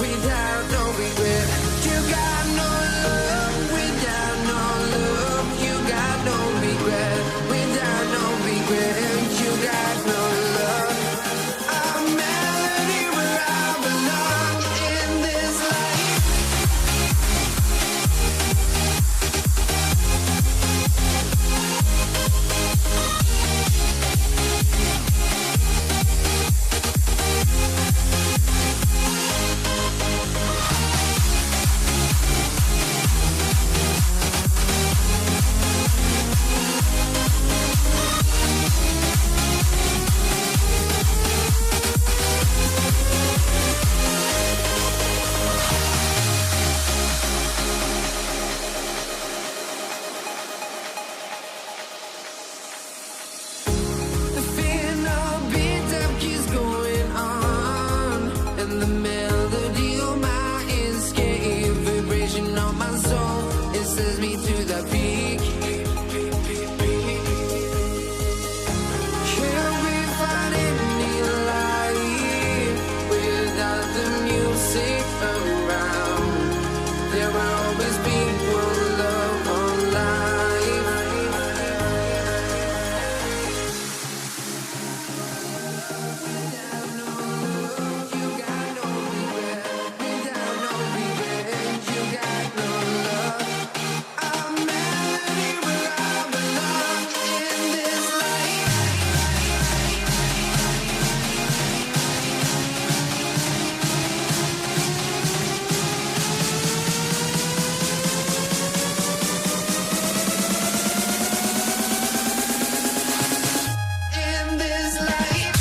without no regret. You got no love without no love. You got no regret without no regret. You got no love. A melody where I belong in this life. The final beat up keeps going on, and the melody on my escape, vibration on my soul, it sends me to the peak. Can't we find any light without the music around? There will always be one love on life. Without no love, you got no regret. Without no regret, you got no love. A melody where I belong in this life. In this life.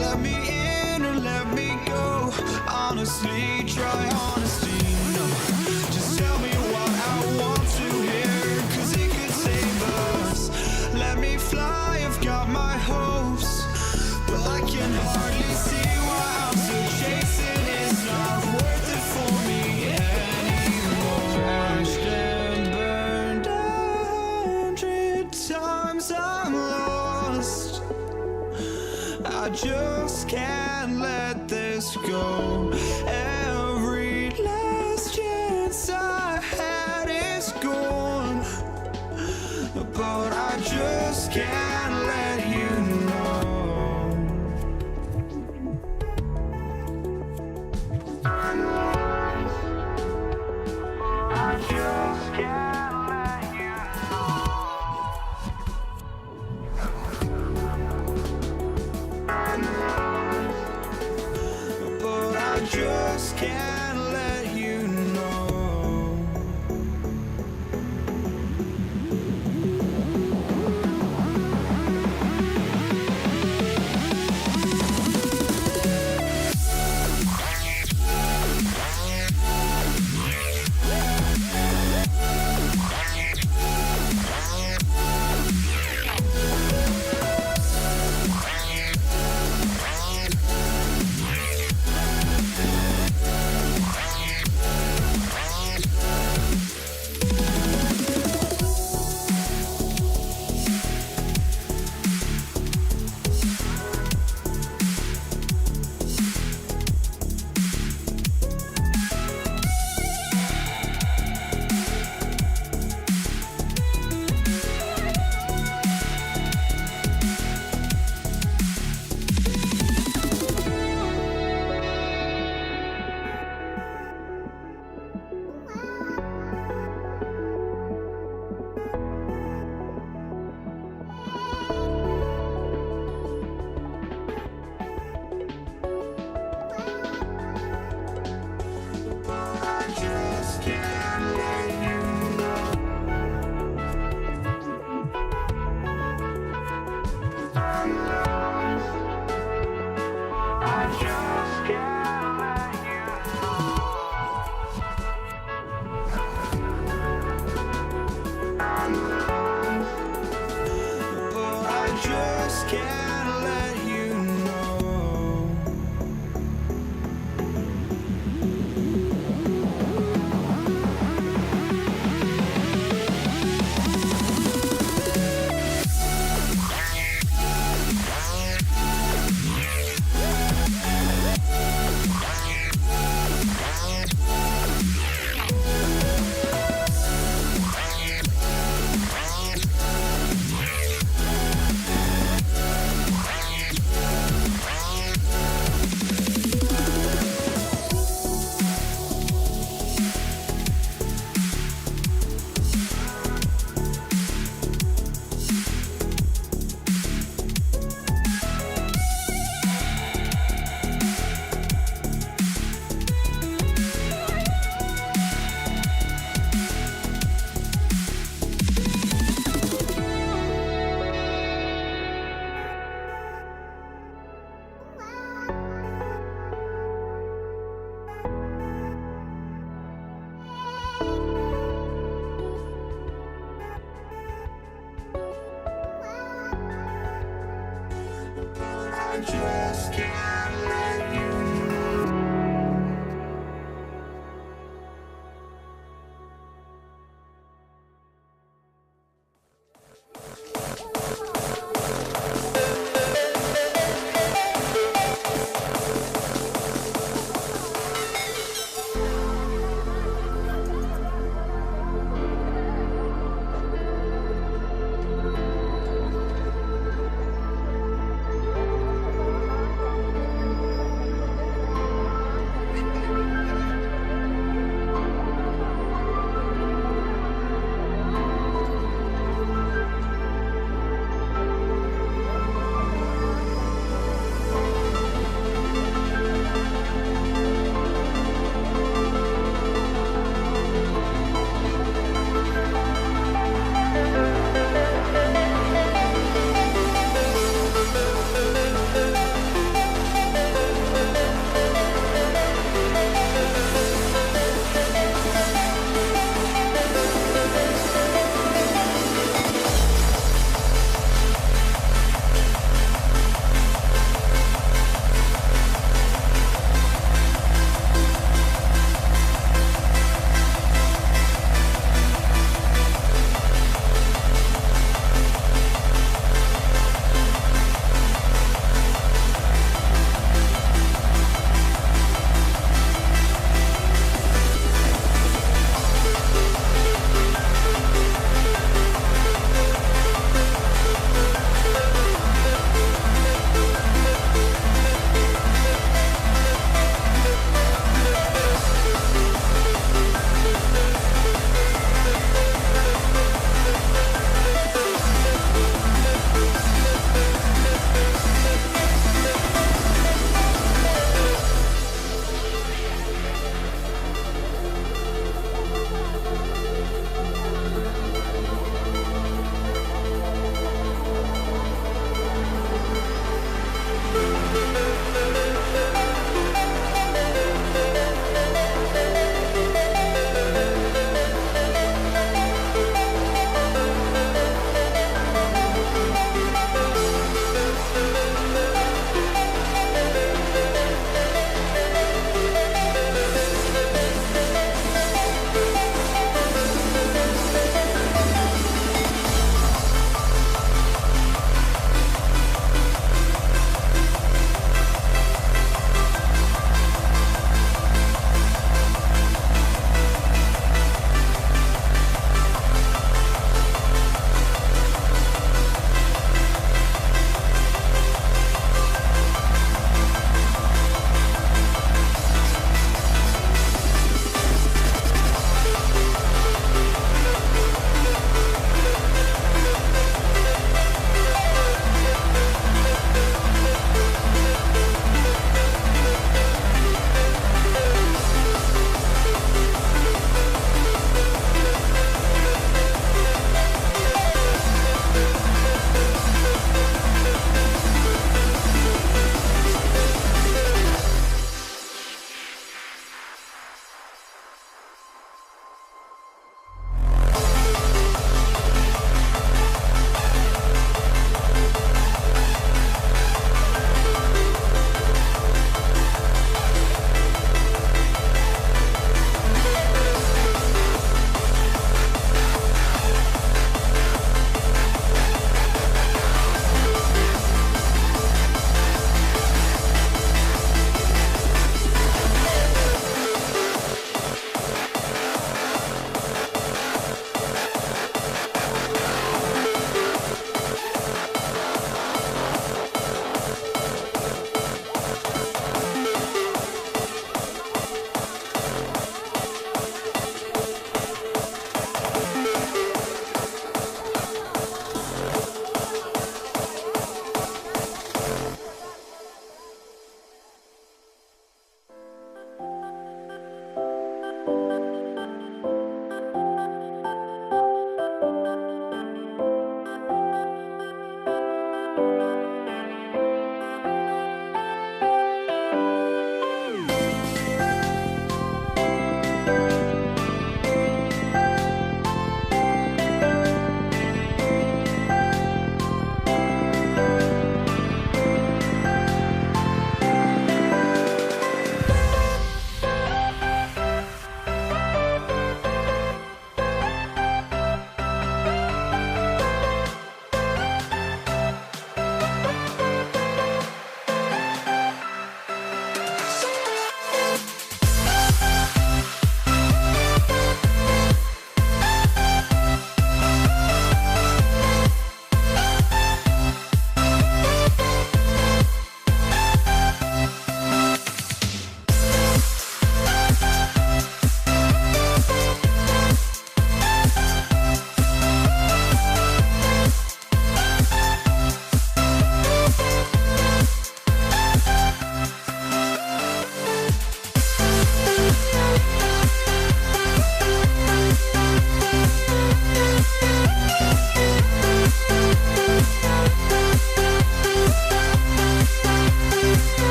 Let me in or let me go. Honestly, try honesty. No, just tell me what I want to hear, 'cause it could save us. Let me fly, I've got my hopes, but I can hardly see why I'm still chasing. It's not worth it for me anymore. Crashed and burned 100 times, I'm lost. I just can't let this go. Every last chance I had is gone, but I just can't let you know. I just can't let you know. But I just can't let you know.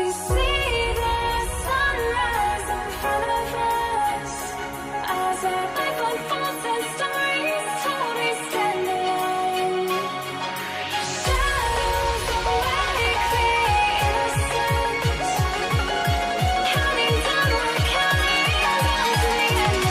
We see the sunrise in front of us as our life unfolds and stories told we stand alone. Shadows awake the innocence, counting down, we're counting down to the end.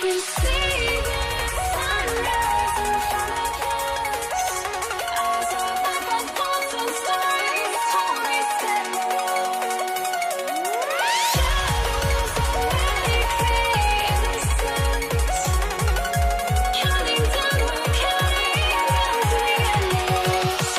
We see the sunrise in front of us as our life unfolds and stories told we stand alone. Shadows awake the innocence, counting down, we're counting down to the endless.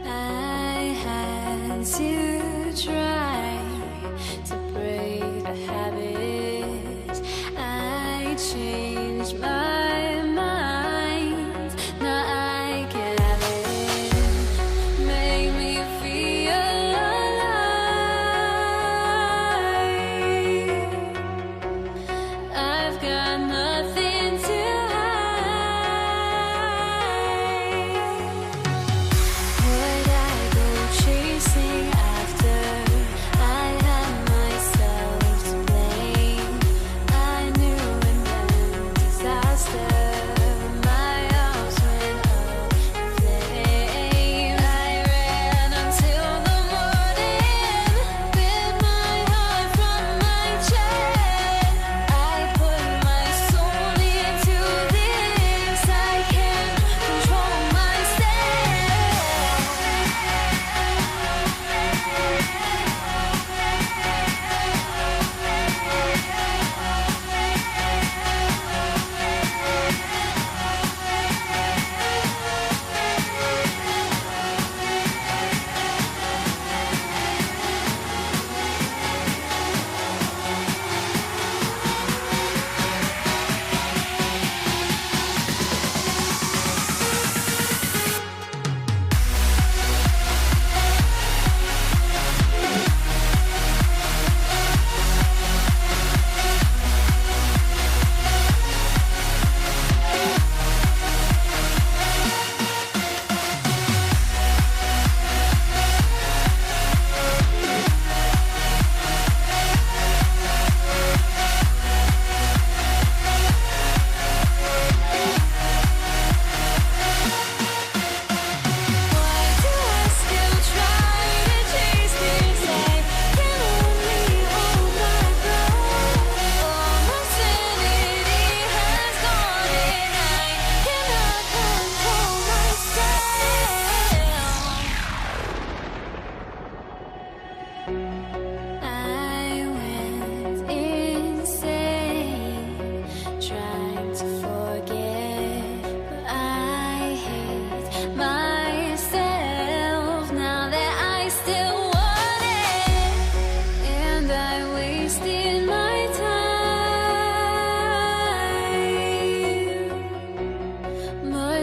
I had to try to break the habit. I changed my mind. Now I can have it. Make me feel alive. I've got nothing to hide.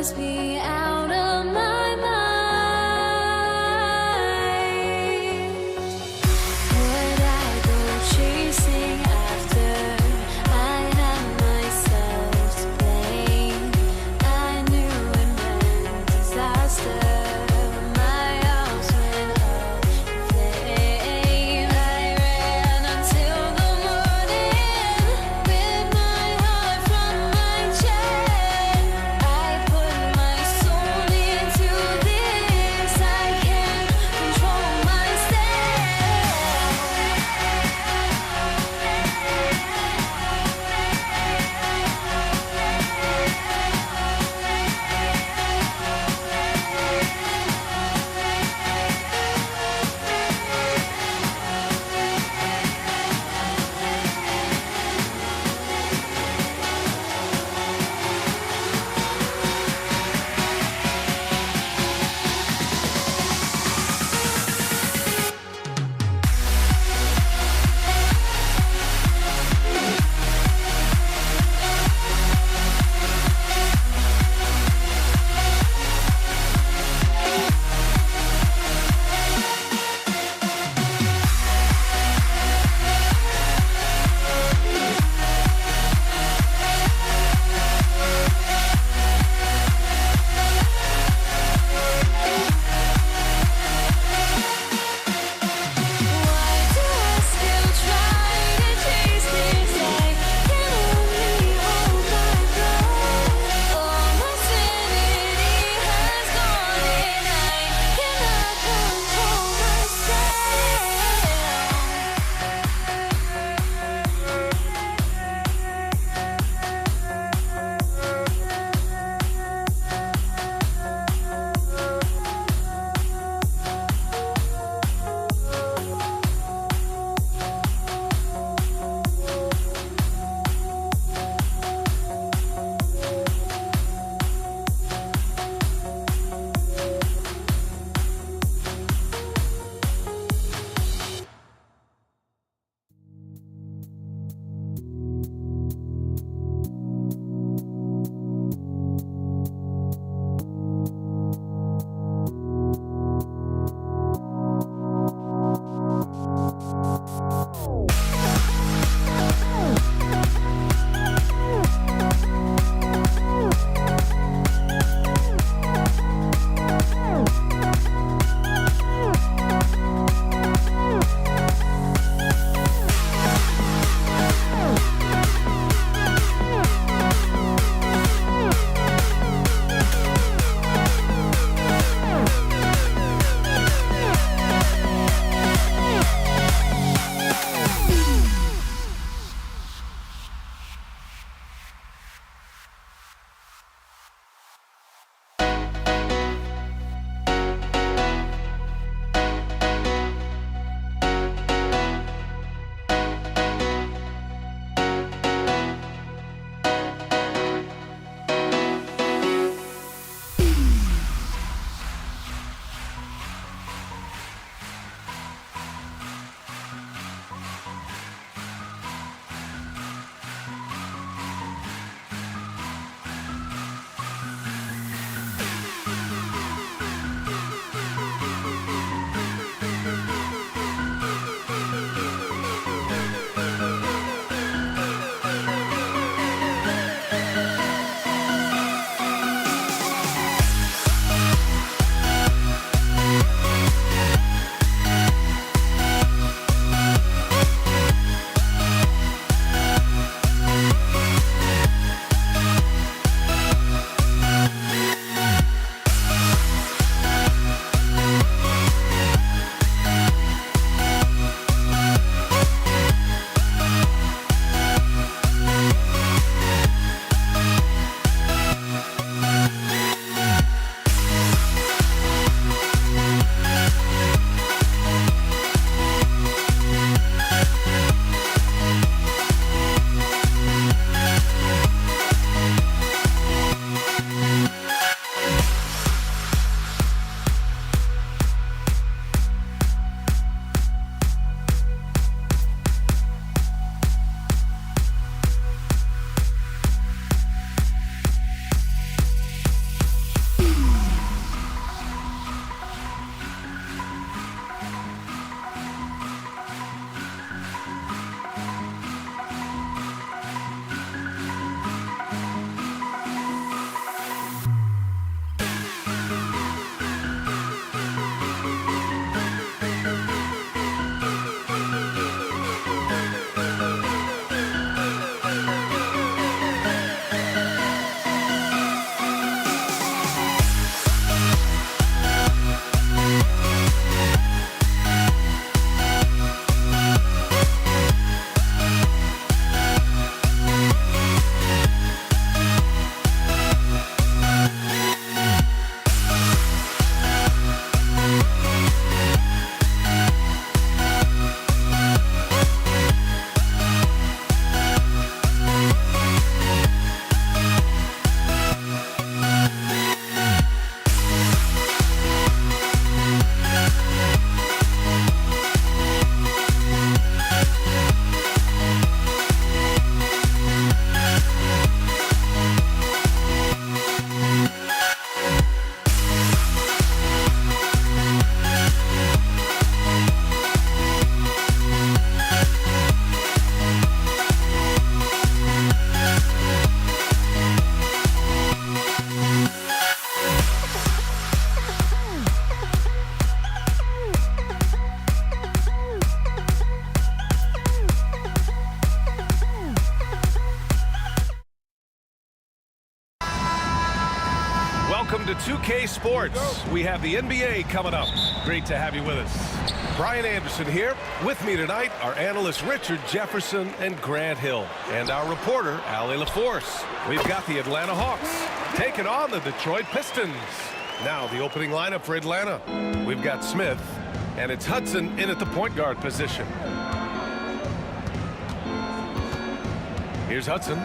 must be out of my mind. Would I go chasing after? I had myself to blame. I knew it meant disaster. My house went up in flames. I ran until the morning with my heart from my chest. I put my soul Welcome to 2K Sports. We have the NBA coming up. Great to have you with us. Brian Anderson here. With me tonight are analysts Richard Jefferson and Grant Hill, and our reporter, Allie LaForce. We've got the Atlanta Hawks taking on the Detroit Pistons. Now the opening lineup for Atlanta. We've got Smith, and it's Hudson in at the point guard position. Here's Hudson.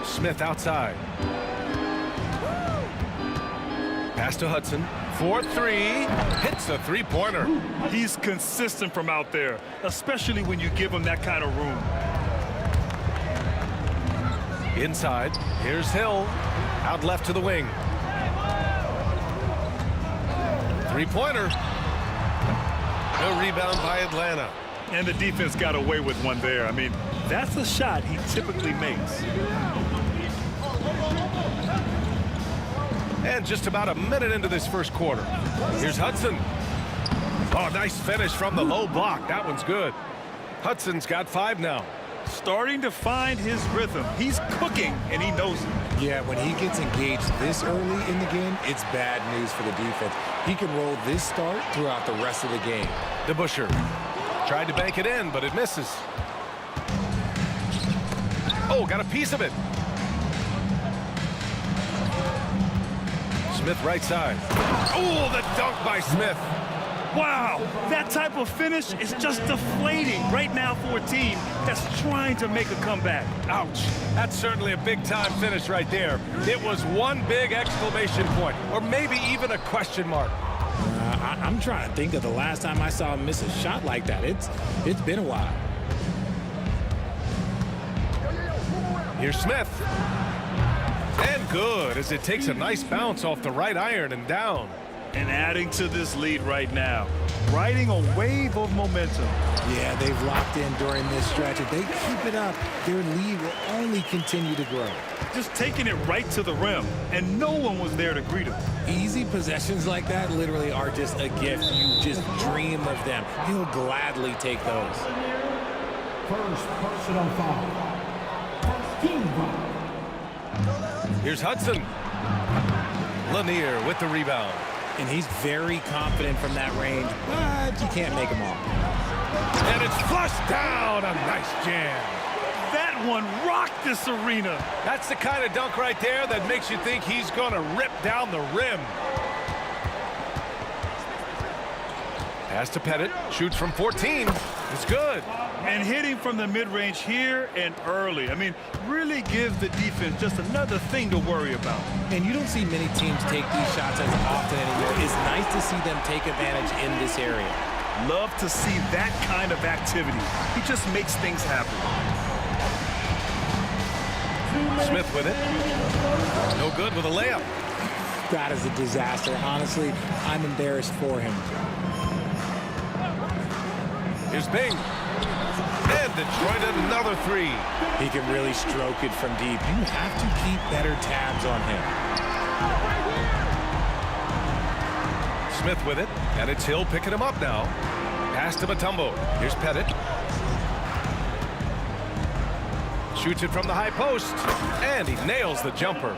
Smith outside. Pass to Hudson. 4-3. Hits a three-pointer. He's consistent from out there, especially when you give him that kind of room. Inside. Here's Hill. Out left to the wing. Three-pointer. No rebound by Atlanta. And the defense got away with one there. I mean, that's a shot he typically makes. And just about a minute into this first quarter. Here's Hudson. Oh, nice finish from the low block. That one's good. Hudson's got 5 now. Starting to find his rhythm. He's cooking, and he knows it. Yeah, when he gets engaged this early in the game, it's bad news for the defense. He can roll this start throughout the rest of the game. DeBusschere tried to bank it in, but it misses. Oh, got a piece of it. Smith right side. Oh, the dunk by Smith. Wow, that type of finish is just deflating right now for a team that's trying to make a comeback. Ouch. That's certainly a big-time finish right there. It was one big exclamation point, or maybe even a question mark. I'm trying to think of the last time I saw him miss a shot like that. It's been a while. Here's Smith. And good, as it takes a nice bounce off the right iron and down. And adding to this lead right now, riding a wave of momentum. Yeah, they've locked in during this stretch. If they keep it up, their lead will only continue to grow. Just taking it right to the rim, and no one was there to greet him. Easy possessions like that literally are just a gift. You just dream of them. He'll gladly take those. First personal foul. First team foul. Here's Hudson. Lanier with the rebound. And he's very confident from that range, but you can't make him all. And it's flushed down. A nice jam. That one rocked this arena. That's the kind of dunk right there that makes you think he's going to rip down the rim. Pass to Pettit. Shoots from 14. It's good. And hitting from the mid-range here and early. I mean, really gives the defense just another thing to worry about. And you don't see many teams take these shots as often anymore. It's nice to see them take advantage in this area. Love to see that kind of activity. He just makes things happen. Smith with it. No good with a layup. That is a disaster. Honestly, I'm embarrassed for him. Here's Bing. And Detroit another 3. He can really stroke it from deep. You have to keep better tabs on him. Smith with it, and it's Hill picking him up now. Pass to Mutombo. Here's Pettit. Shoots it from the high post, and he nails the jumper.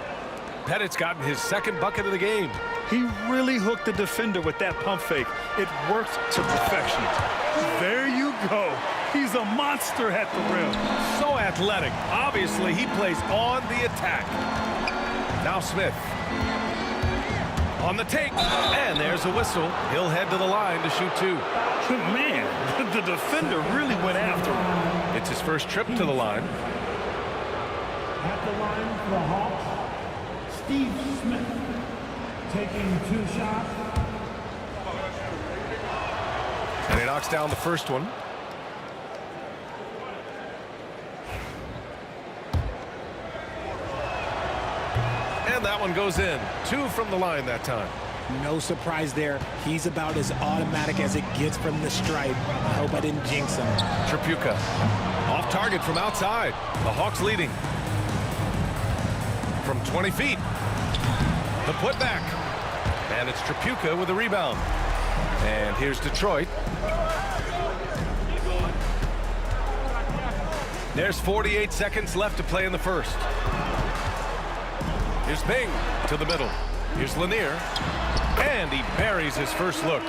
Pettit's gotten his second bucket of the game. He really hooked the defender with that pump fake. It worked to perfection. There you go. He's a monster at the rim. So athletic. Obviously, he plays on the attack. Now Smith. On the take. And there's a whistle. He'll head to the line to shoot 2. Man, the defender really went after him. It's his first trip to the line. At the line for the Hawks, Steve Smith taking 2 shots. And he knocks down the first one. And that one goes in. 2 from the line that time. No surprise there. He's about as automatic as it gets from the stripe. I hope I didn't jinx him. Tripucka off target from outside. The Hawks leading. From 20 feet. The putback. And it's Tripucka with a rebound. And here's Detroit. There's 48 seconds left to play in the first. Here's Bing to the middle. Here's Lanier. And he buries his first look.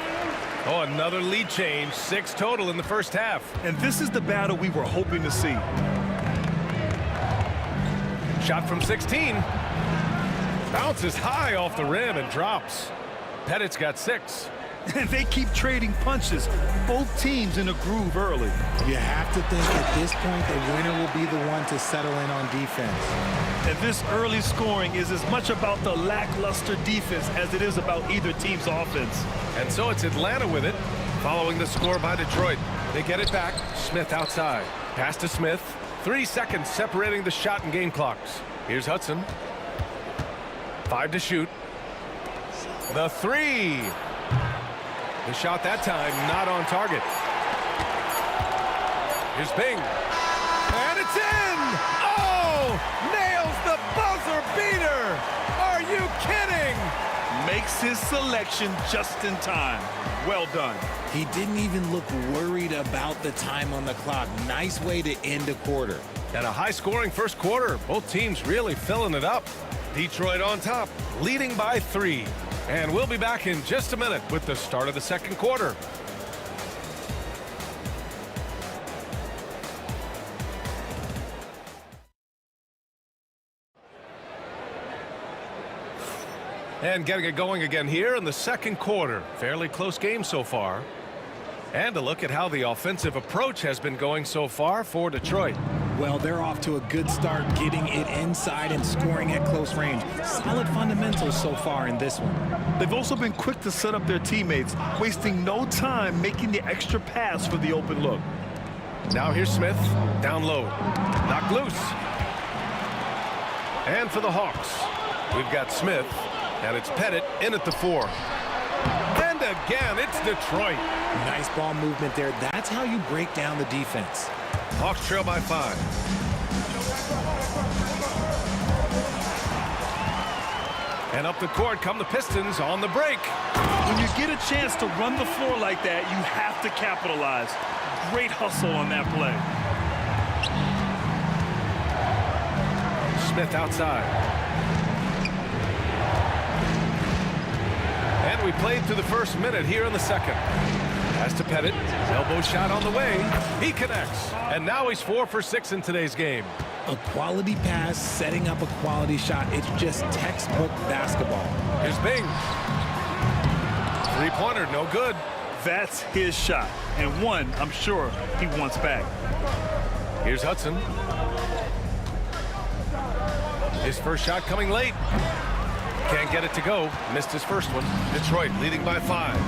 Oh, another lead change. 6 total in the first half. And this is the battle we were hoping to see. Shot from 16. Bounces high off the rim and drops. Pettit's got 6. And they keep trading punches. Both teams in a groove early. You have to think at this point the winner will be the one to settle in on defense. And this early scoring is as much about the lackluster defense as it is about either team's offense. And so it's Atlanta with it, following the score by Detroit. They get it back. Smith outside. Pass to Smith. 3 seconds separating the shot and game clocks. Here's Hudson. 5 to shoot. The 3. The shot that time not on target. Here's Bing. And it's in! Oh! Nails the buzzer beater! Are you kidding? Makes his selection just in time. Well done. He didn't even look worried about the time on the clock. Nice way to end a quarter. And a high-scoring first quarter. Both teams really filling it up. Detroit on top, leading by 3. And we'll be back in just a minute with the start of the second quarter. And getting it going again here in the second quarter. Fairly close game so far. And a look at how the offensive approach has been going so far for Detroit. Well, they're off to a good start getting it inside and scoring at close range. Solid fundamentals so far in this one. They've also been quick to set up their teammates, wasting no time making the extra pass for the open look. Now here's Smith, down low, knocked loose. And for the Hawks, we've got Smith, and it's Pettit in at the 4. And again, it's Detroit. Nice ball movement there. That's how you break down the defense. Hawks trail by 5. And up the court come the Pistons on the break. When you get a chance to run the floor like that, you have to capitalize. Great hustle on that play. Smith outside. And we played through the first minute here in the second. Pass to Pettit. Elbow shot on the way. He connects. And now he's 4 for 6 in today's game. A quality pass, setting up a quality shot. It's just textbook basketball. Here's Bing. 3-pointer, no good. That's his shot. And one, I'm sure, he wants back. Here's Hudson. His first shot coming late. Can't get it to go. Missed his first one. Detroit leading by 5.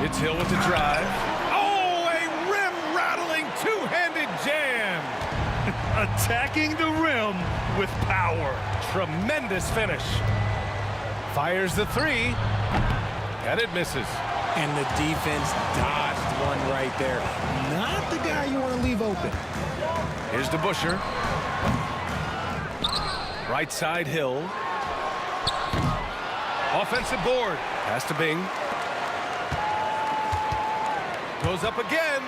It's Hill with the drive. Oh, a rim-rattling two-handed jam. Attacking the rim with power. Tremendous finish. Fires the 3. And it misses. And the defense dodged one right there. Not the guy you want to leave open. Here's DeBuscher. Right side Hill. Offensive board. Pass to Bing. Goes up again.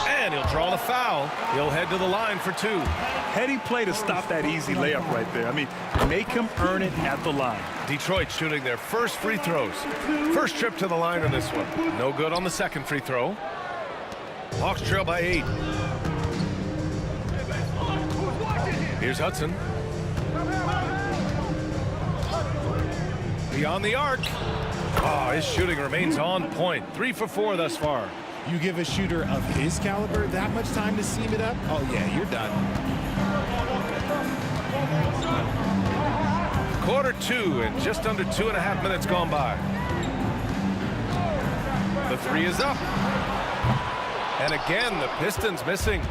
And he'll draw the foul. He'll head to the line for 2. Heady play to stop that easy layup right there. I mean, make him earn it at the line. Detroit shooting their first free throws. First trip to the line on this one. No good on the second free throw. Hawks trail by 8. Here's Hudson. Beyond the arc. Oh, his shooting remains on point. 3 for 4 thus far. You give a shooter of his caliber that much time to seam it up? Oh, yeah, you're done. Quarter 2 and just under 2.5 minutes gone by. The 3 is up. And again, the Pistons missing.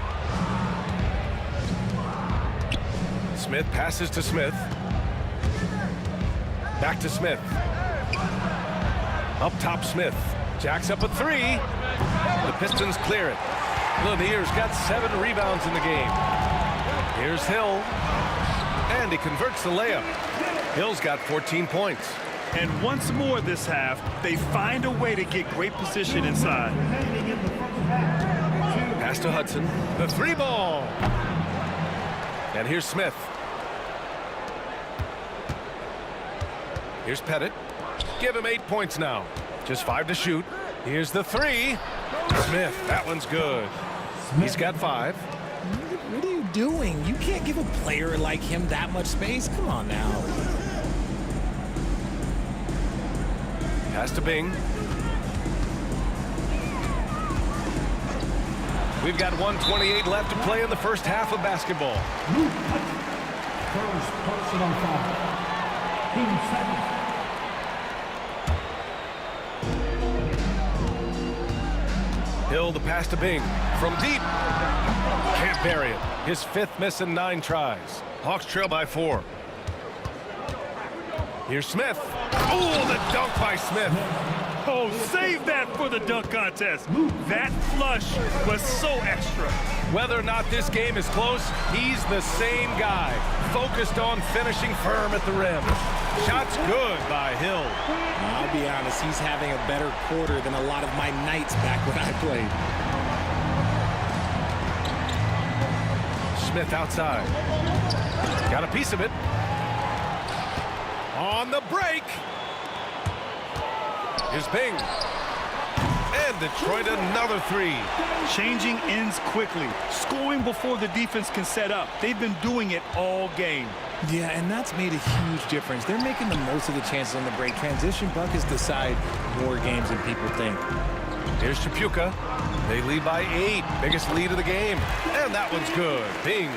Smith passes to Smith. Back to Smith. Up top, Smith. Jacks up a 3. The Pistons clear it. Lanier's got 7 rebounds in the game. Here's Hill. And he converts the layup. Hill's got 14 points. And once more this half, they find a way to get great position inside. Pass to Hudson. The 3 ball. And here's Smith. Here's Pettit. Give him 8 points now. Just 5 to shoot. Here's the 3. Smith, that one's good. He's got 5. What are you doing? You can't give a player like him that much space. Come on now. Pass to Bing. We've got 1:28 left to play in the first half of basketball. First personal foul. Team second. Hill the pass to Bing. From deep. Can't bury it. His 5th miss in 9 tries. Hawks trail by 4. Here's Smith. Oh, the dunk by Smith. Oh, save that for the dunk contest. That flush was so extra. Whether or not this game is close, he's the same guy. Focused on finishing firm at the rim. Shot's good by Hill. I'll be honest, he's having a better quarter than a lot of my nights back when I played. Smith outside. Got a piece of it. On the break. Here's Bing. And Detroit another 3. Changing ends quickly, scoring before the defense can set up. They've been doing it all game. Yeah, and that's made a huge difference. They're making the most of the chances on the break. Transition buckets decide more games than people think. Here's Chapuka. They lead by 8. Biggest lead of the game. And that one's good. Bing.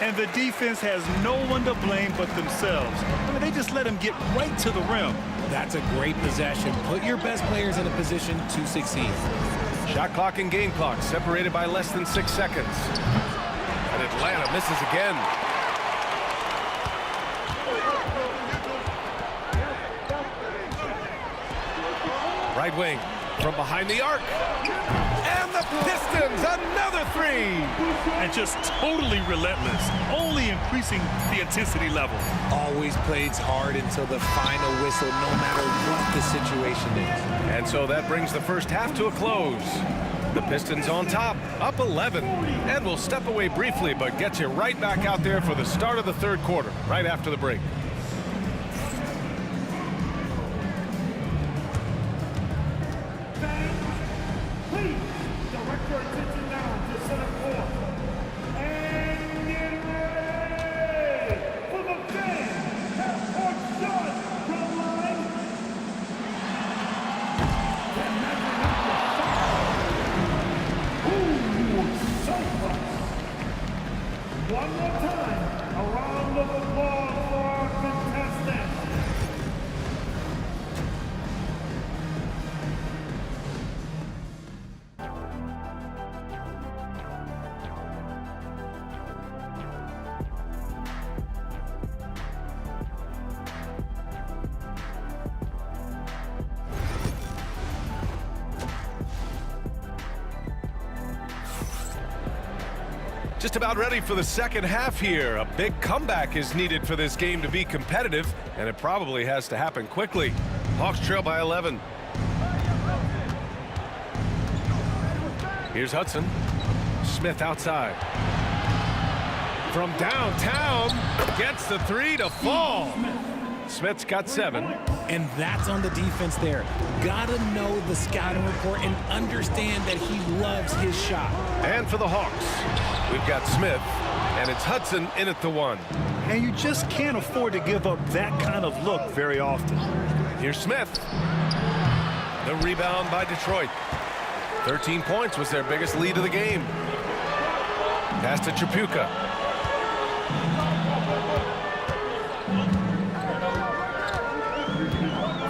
And the defense has no one to blame but themselves. I mean, they just let him get right to the rim. That's a great possession. Put your best players in a position to succeed. Shot clock and game clock separated by less than 6 seconds. And Atlanta misses again. Right wing from behind the arc. And the Pistons, another 3. And just totally relentless, only increasing the intensity level. Always plays hard until the final whistle, no matter what the situation is. And so that brings the first half to a close. The Pistons on top, up 11. And we'll step away briefly, but get you right back out there for the start of the 3rd quarter, right after the break. Please, direct your attention now to center court. And get ready for the fans. Half-court shot from the line. Ooh, you were so close. One more time, a round of applause for our contestants. Just about ready for the second half here. A big comeback is needed for this game to be competitive, and it probably has to happen quickly. Hawks trail by 11. Here's Hudson. Smith outside. From downtown, gets the 3 to fall. Smith's got 7. And that's on the defense there. Gotta know the scouting report and understand that he loves his shot. And for the Hawks, we've got Smith, and it's Hudson in at the 1. And you just can't afford to give up that kind of look very often. Here's Smith. The rebound by Detroit. 13 points was their biggest lead of the game. Pass to Chapuka.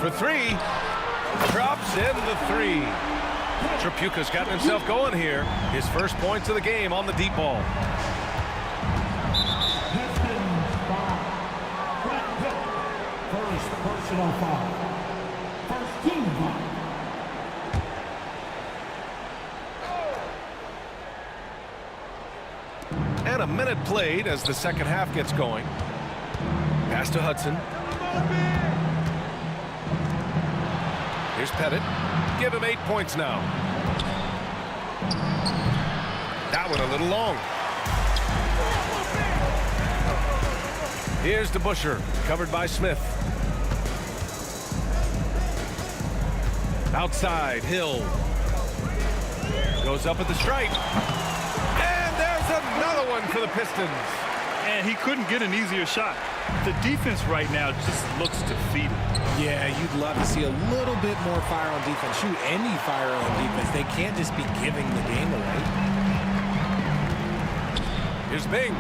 For 3. Drops in the 3. Chapuka's gotten himself going here. His first points of the game on the deep ball. First personal foul. First team foul. And a minute played as the second half gets going. Pass to Hudson. Here's Pettit. Give him 8 points now. That one a little long. Here's DeBusschere, covered by Smith. Outside, Hill. Goes up at the stripe. And there's another one for the Pistons. And he couldn't get an easier shot. The defense right now just looks defeated. Yeah, you'd love to see a little bit more fire on defense. Shoot, any fire on defense. They can't just be giving the game away. Here's Bing.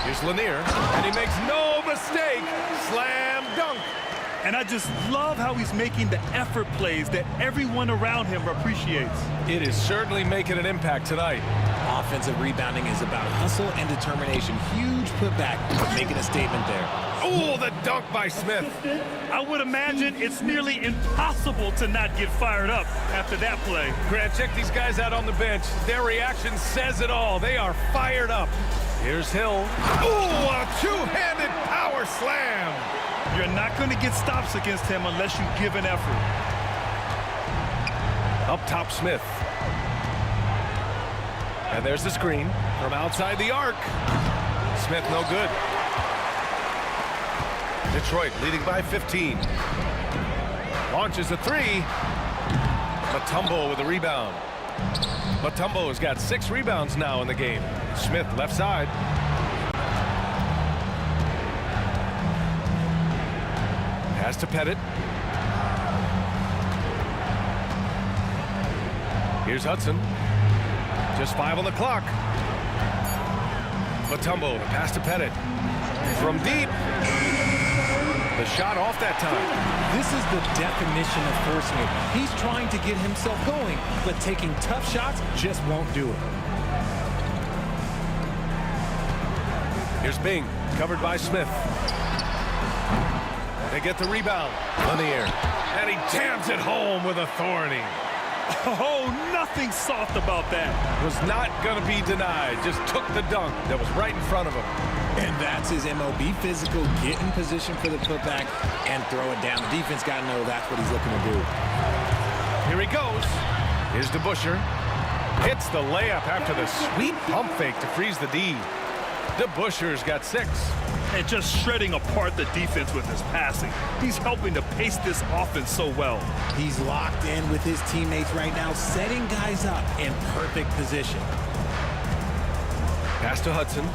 Here's Lanier. And he makes no mistake. Slam dunk. And I just love how he's making the effort plays that everyone around him appreciates. It is certainly making an impact tonight. Offensive rebounding is about hustle and determination. Huge putback, making a statement there. Oh, the dunk by Smith. I would imagine it's nearly impossible to not get fired up after that play. Grant, check these guys out on the bench. Their reaction says it all. They are fired up. Here's Hill. Oh, a two-handed power slam. You're not going to get stops against him unless you give an effort. Up top, Smith. And there's the screen from outside the arc. Smith no good. Detroit leading by 15. Launches a three. Mutombo with a rebound. Mutombo has got 6 rebounds now in the game. Smith left side. Pass to Pettit. Here's Hudson. Just 5 on the clock. Mutombo, the pass to Pettit. From deep. The shot off that time. This is the definition of forcing it. He's trying to get himself going, but taking tough shots just won't do it. Here's Bing, covered by Smith. They get the rebound. Lanier. And he jams it home with authority. Oh, nothing soft about that. Was not going to be denied. Just took the dunk that was right in front of him. And that's his MO. Be physical, get in position for the putback, and throw it down. The defense got to know that's what he's looking to do. Here he goes. Here's DeBusschere. Hits the layup after the sweet pump fake to freeze the D. DeBusschere's got 6. And just shredding apart the defense with his passing. He's helping to pace this offense so well. He's locked in with his teammates right now, setting guys up in perfect position. Pass to Hudson.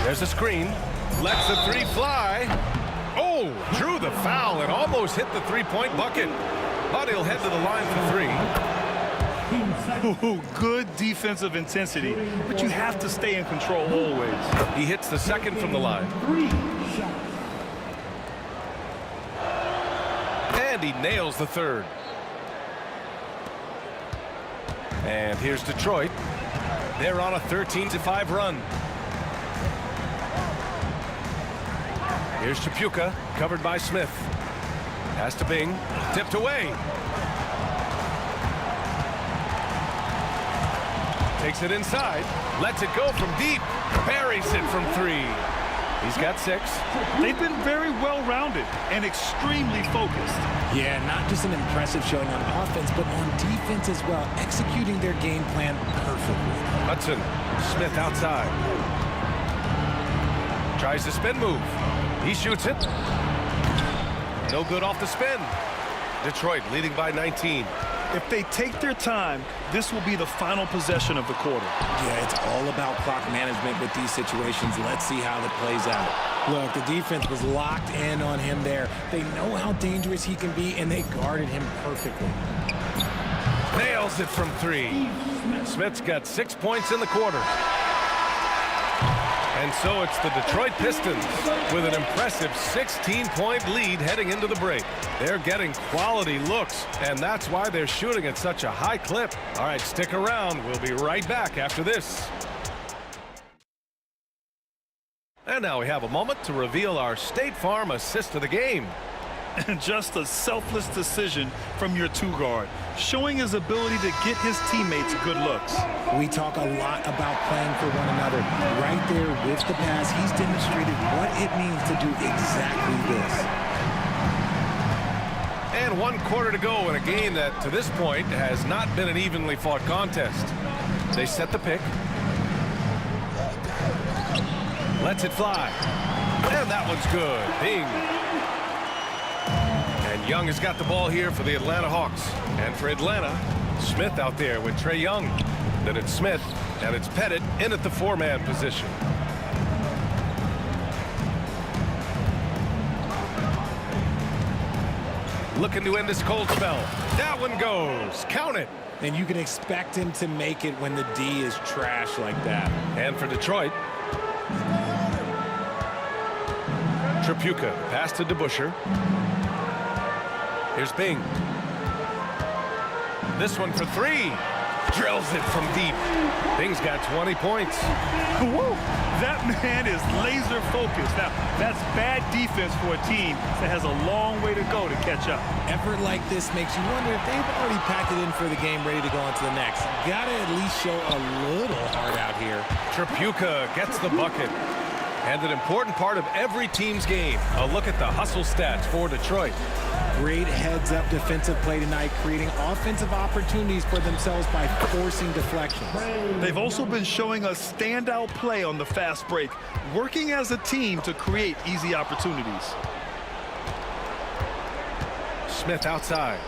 There's a screen. Lets the 3 fly. Oh, drew the foul and almost hit the 3-point bucket. But he'll head to the line for 3. Ooh, good defensive intensity, but you have to stay in control always. He hits the second from the line. And he nails the third. And here's Detroit. They're on a 13-5 run. Here's Chapuka, covered by Smith. Pass to Bing, tipped away. Takes it inside, lets it go from deep, buries it from 3. He's got 6. They've been very well-rounded and extremely focused. Yeah, not just an impressive showing on offense, but on defense as well, executing their game plan perfectly. Hudson, Smith outside. Tries the spin move. He shoots it. No good off the spin. Detroit leading by 19. If they take their time, this will be the final possession of the quarter. Yeah, it's all about clock management with these situations. Let's see how it plays out. Look, the defense was locked in on him there. They know how dangerous he can be, and they guarded him perfectly. Nails it from 3. Smith's got 6 points in the quarter. And so it's the Detroit Pistons with an impressive 16-point lead heading into the break. They're getting quality looks, and that's why they're shooting at such a high clip. All right, stick around. We'll be right back after this. And now we have a moment to reveal our State Farm assist of the game. And just a selfless decision from your 2-guard, showing his ability to get his teammates good looks. We talk a lot about playing for one another. Right there with the pass, he's demonstrated what it means to do exactly this. And 1 quarter to go in a game that, to this point, has not been an evenly fought contest. They set the pick. Lets it fly. And that one's good. Bing. And Young has got the ball here for the Atlanta Hawks. And for Atlanta, Smith out there with Trae Young. Then it's Smith, and it's Pettit in at the four-man position. Looking to end this cold spell. That one goes. Count it. And you can expect him to make it when the D is trash like that. And for Detroit, Tripucka, pass to DeBusschere. Here's Bing. This one for three. Drills it from deep. Bing's got 20 points. Woo! That man is laser focused. Now, that's bad defense for a team that has a long way to go to catch up. Effort like this makes you wonder if they've already packed it in for the game, ready to go on to the next. Gotta at least show a little heart out here. Tripucka gets the bucket. And an important part of every team's game. A look at the hustle stats for Detroit. Great heads-up defensive play tonight, creating offensive opportunities for themselves by forcing deflections. They've also been showing us standout play on the fast break, working as a team to create easy opportunities. Smith outside.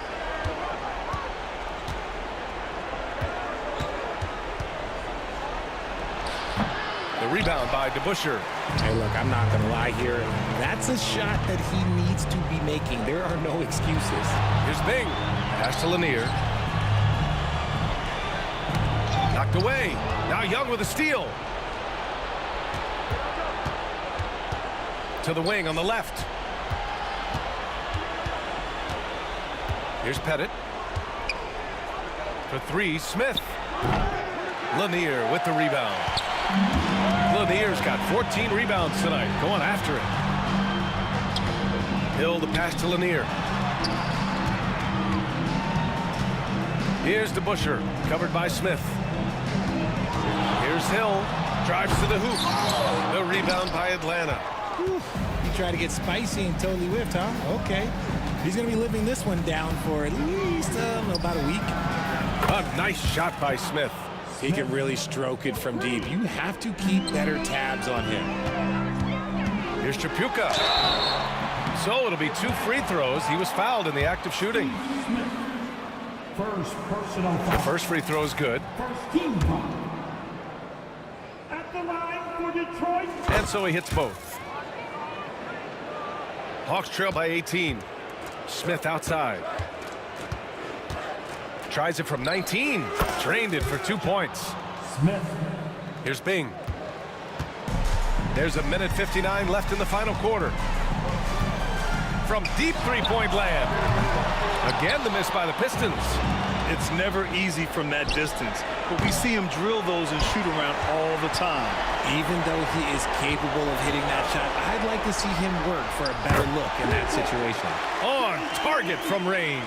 The rebound by DeBusschere. Hey, look, I'm not going to lie here. That's a shot that he needs to be making. There are no excuses. Here's Bing. Pass to Lanier. Knocked away. Now Young with a steal. To the wing on the left. Here's Pettit. For three, Smith. Lanier with the rebound. Lanier's got 14 rebounds tonight. Going after it. Hill the pass to Lanier. Here's DeBusschere, covered by Smith. Here's Hill, drives to the hoop. The rebound by Atlanta. Whew. You try to get spicy and totally whiffed, huh? Okay. He's going to be living this one down for at least, about a week. A nice shot by Smith. He can really stroke it from deep. You have to keep better tabs on him. Here's Tripucka. So it'll be 2 free throws. He was fouled in the act of shooting. First personal foul. First free throw is good. First team foul. At the line for Detroit. And so he hits both. Hawks trail by 18. Smith outside. Tries it from 19. Drained it for 2 points. Smith. Here's Bing. There's a minute 59 left in the final quarter. From deep three-point land. Again, the miss by the Pistons. It's never easy from that distance, but we see him drill those and shoot around all the time. Even though he is capable of hitting that shot, I'd like to see him work for a better look in that situation. On target from range.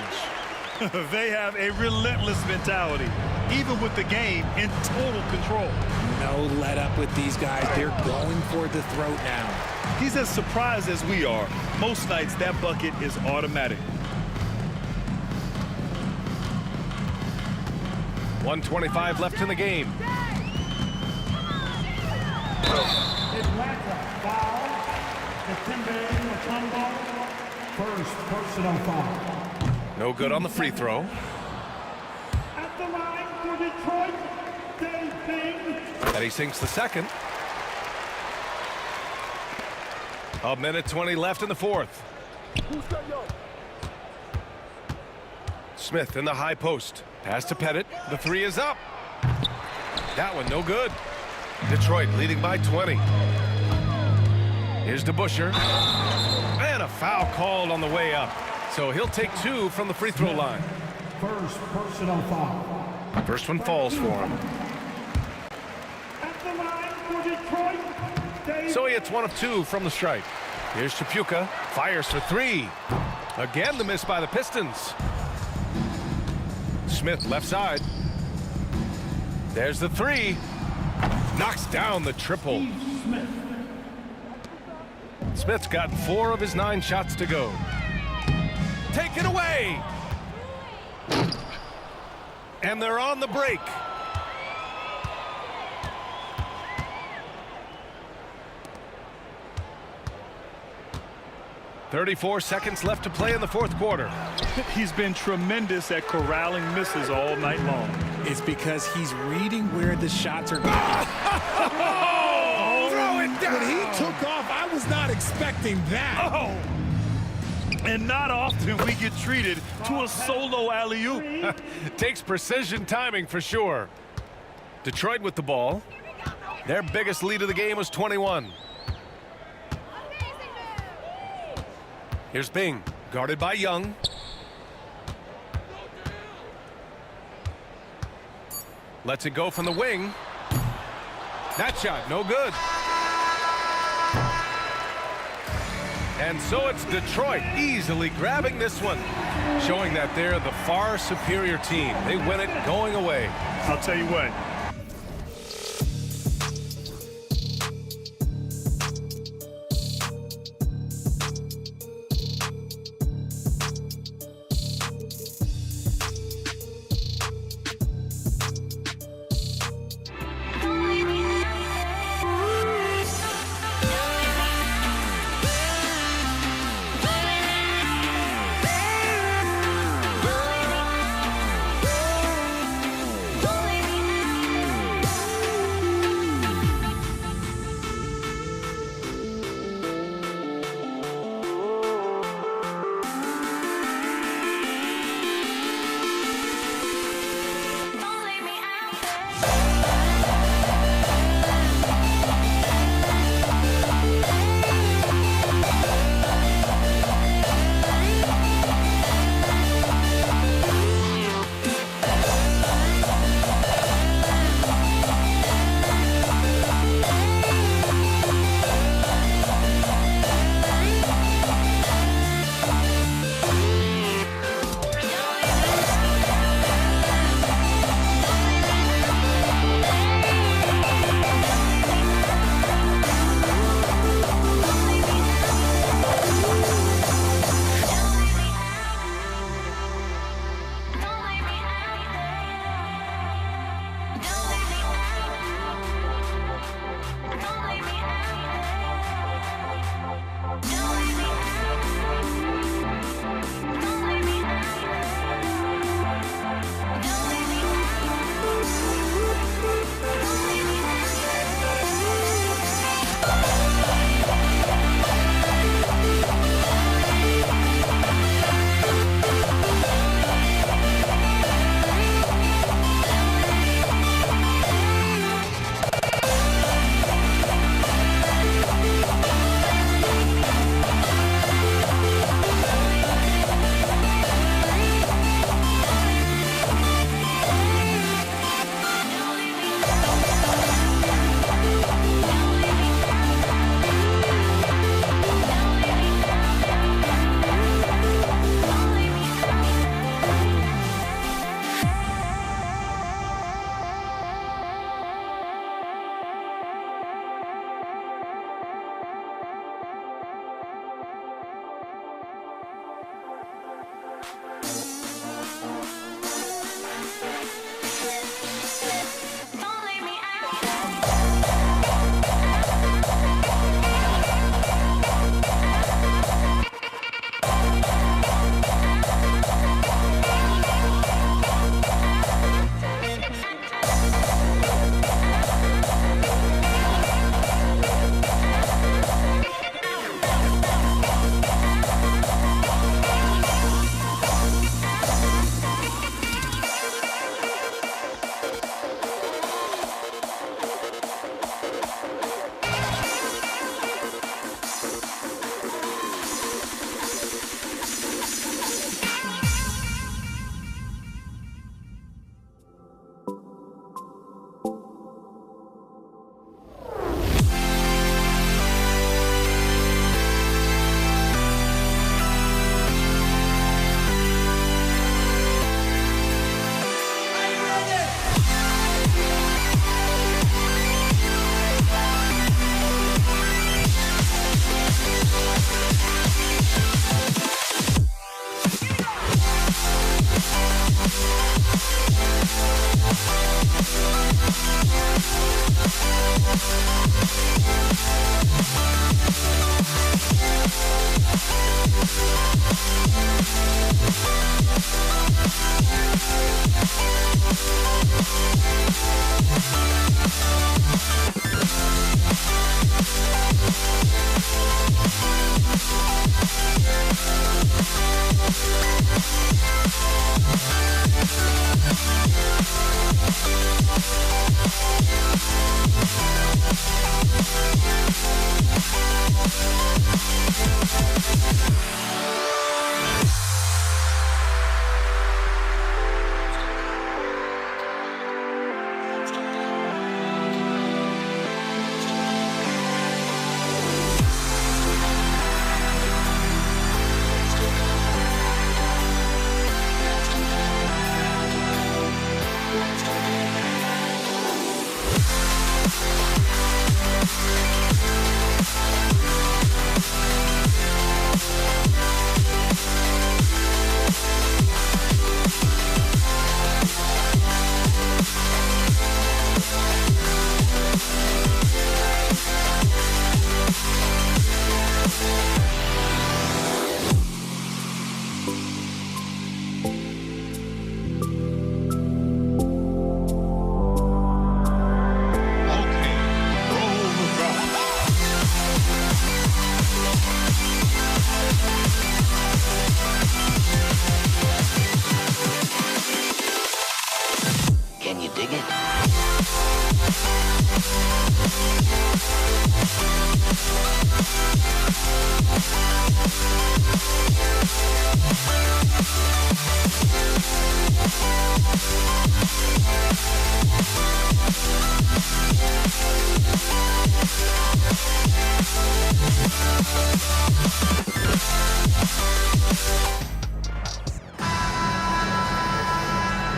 They have a relentless mentality, even with the game in total control. No let up with these guys. They're going for the throat now. He's as surprised as we are. Most nights, that bucket is automatic. 1:25 left in the game. Atlanta foul. Dikembe Mutombo. First personal foul. No good on the free throw. At the line for Detroit, Dave Bing. And he sinks the second. A minute 20 left in the fourth. Smith in the high post. Pass to Pettit. The three is up. That one no good. Detroit leading by 20. Here's DeBusschere. And a foul called on the way up. So he'll take 2 from the free throw line. First personal foul. First one falls for him. At the line for Detroit, Dave. So he hits 1 of 2 from the stripe. Here's Tripucka. Fires for 3. Again, the miss by the Pistons. Smith left side. There's the 3. Knocks down the triple. Smith's got 4 of his 9 shots to go. Taken away. And they're on the break. 34 seconds left to play in the fourth quarter. He's been tremendous at corralling misses all night long. It's because he's reading where the shots are going. Throw it down! When he took off, I was not expecting that. Oh! And not often we get treated to a solo alley-oop. Takes precision timing for sure. Detroit with the ball. Their biggest lead of the game was 21. Here's Bing, guarded by Young. Lets it go from the wing. That shot, no good. And so it's Detroit easily grabbing this one, showing that they're the far superior team. They win it going away. I'll tell you what.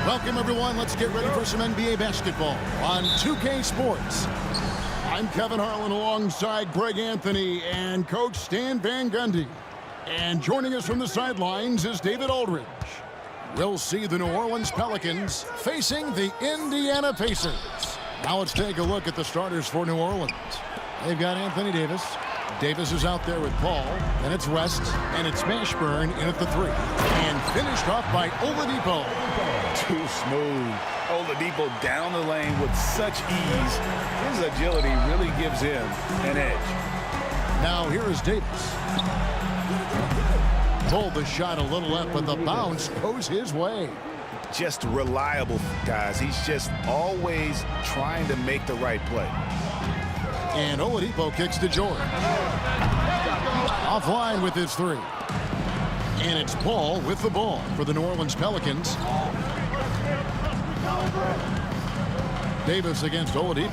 Welcome, everyone. Let's get ready for some NBA basketball on 2K Sports. I'm Kevin Harlan alongside Greg Anthony and Coach Stan Van Gundy. And joining us from the sidelines is David Aldridge. We'll see the New Orleans Pelicans facing the Indiana Pacers. Now let's take a look at the starters for New Orleans. They've got Anthony Davis. Davis is out there with Paul. Then it's West, and it's Mashburn in at the 3. And finished off by Oladipo. Too smooth. Oladipo down the lane with such ease. His agility really gives him an edge. Now here is Davis. Pulled the shot a little left, but the bounce goes his way. Just reliable, guys. He's just always trying to make the right play. And Oladipo kicks to Jordan. Offline with his 3. And it's Paul with the ball for the New Orleans Pelicans. Davis against Oladipo.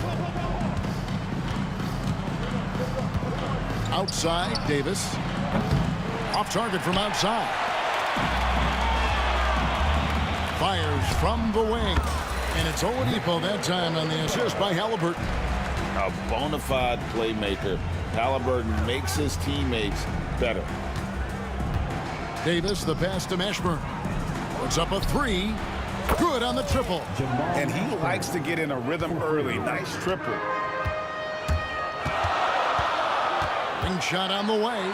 Outside, Davis. Off target from outside. Fires from the wing. And it's Oladipo that time on the assist by Halliburton. A bona fide playmaker. Halliburton makes his teammates better. Davis, the pass to Mashburn. Puts up a 3. Good on the triple. And he likes to get in a rhythm early. Nice triple. Ring shot on the way.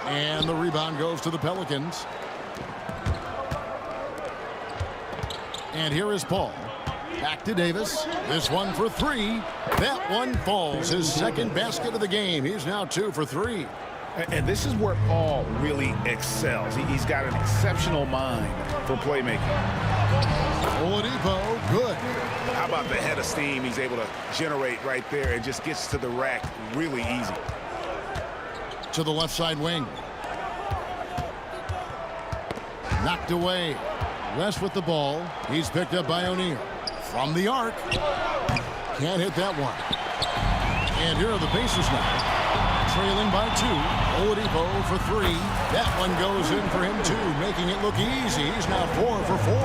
And the rebound goes to the Pelicans. And here is Paul. Back to Davis. This one for 3. That one falls. His second basket of the game. He's now 2 for 3. And this is where Paul really excels. He's got an exceptional mind for playmaking. Oladipo, good. How about the head of steam he's able to generate right there and just gets to the rack really easy. To the left side wing. Knocked away. West with the ball. He's picked up by O'Neal. From the arc. Can't hit that one. And here are the Pacers now. Trailing by 2. Oladipo for 3. That one goes in for him too, making it look easy. He's now 4 for 4.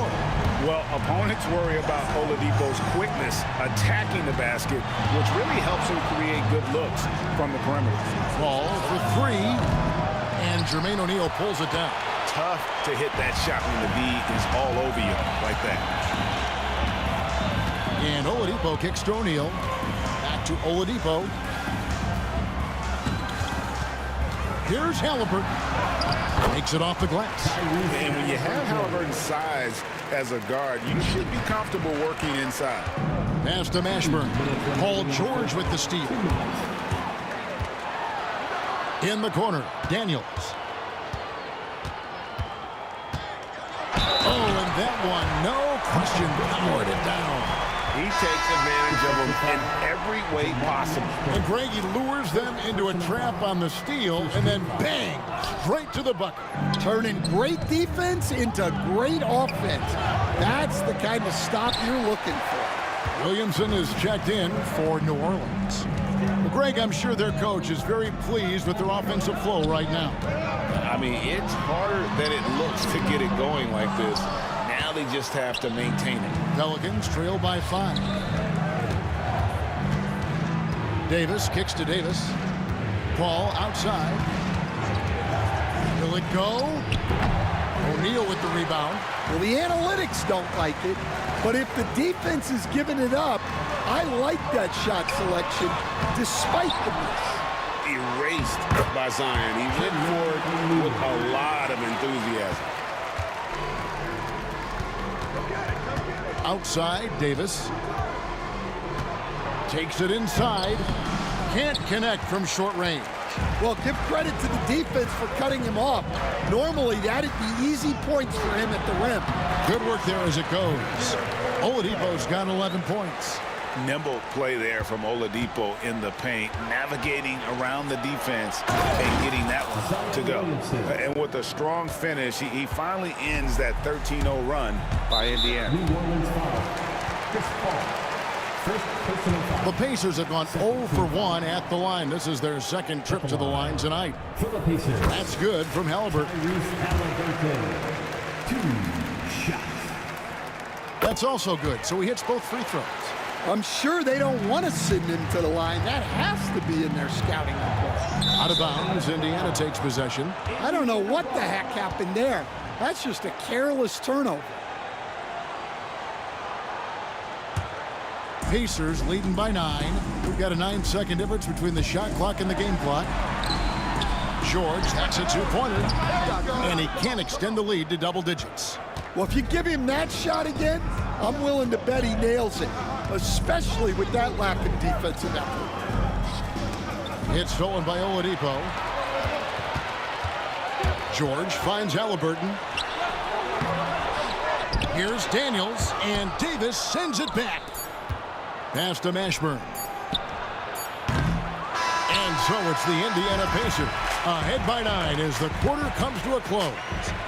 Well, opponents worry about Oladipo's quickness attacking the basket, which really helps him create good looks from the perimeter. Ball for 3. And Jermaine O'Neal pulls it down. Tough to hit that shot when the D is all over you like that. And Oladipo kicks to O'Neal. Back to Oladipo. Here's Halliburton. Makes it off the glass. And when you have Halliburton's size as a guard, you should be comfortable working inside. Pass to Mashburn. Paul George with the steal. In the corner, Daniels. Oh, and that one, no question, powered it down. He takes advantage of them in every way possible. And Greg, he lures them into a trap on the steal, and then bang, straight to the bucket. Turning great defense into great offense. That's the kind of stop you're looking for. Williamson is checked in for New Orleans. Well, Greg, I'm sure their coach is very pleased with their offensive flow right now. I mean, it's harder than it looks to get it going like this. Now they just have to maintain it. Pelicans trail by 5. Davis kicks to Davis. Paul outside. Will it go? O'Neal with the rebound. Well, the analytics don't like it, but if the defense is giving it up, I like that shot selection despite the miss. Erased by Zion. He went for it with a lot of enthusiasm. Outside, Davis. Takes it inside. Can't connect from short range. Well, give credit to the defense for cutting him off. Normally, that'd be easy points for him at the rim. Good work there as it goes. Oladipo's got 11 points. Nimble play there from Oladipo in the paint, navigating around the defense and getting that one to go. And with a strong finish, he finally ends that 13-0 run by Indiana. The Pacers have gone 0 for 1 at the line. This is their second trip to the line tonight. That's good from Halliburton. 2 shots. That's also good, so he hits both free throws. I'm sure they don't want to send him to the line. That has to be in their scouting report. Out of bounds, Indiana takes possession. I don't know what the heck happened there. That's just a careless turnover. Pacers leading by 9. We've got a 9-second difference between the shot clock and the game clock. George hacks a two-pointer, and he can't extend the lead to double digits. Well, if you give him that shot again, I'm willing to bet he nails it, especially with that lack of defensive effort. It's stolen by Oladipo. George finds Halliburton. Here's Daniels, and Davis sends it back. Pass to Mashburn. And so it's the Indiana Pacers ahead by 9 as the quarter comes to a close.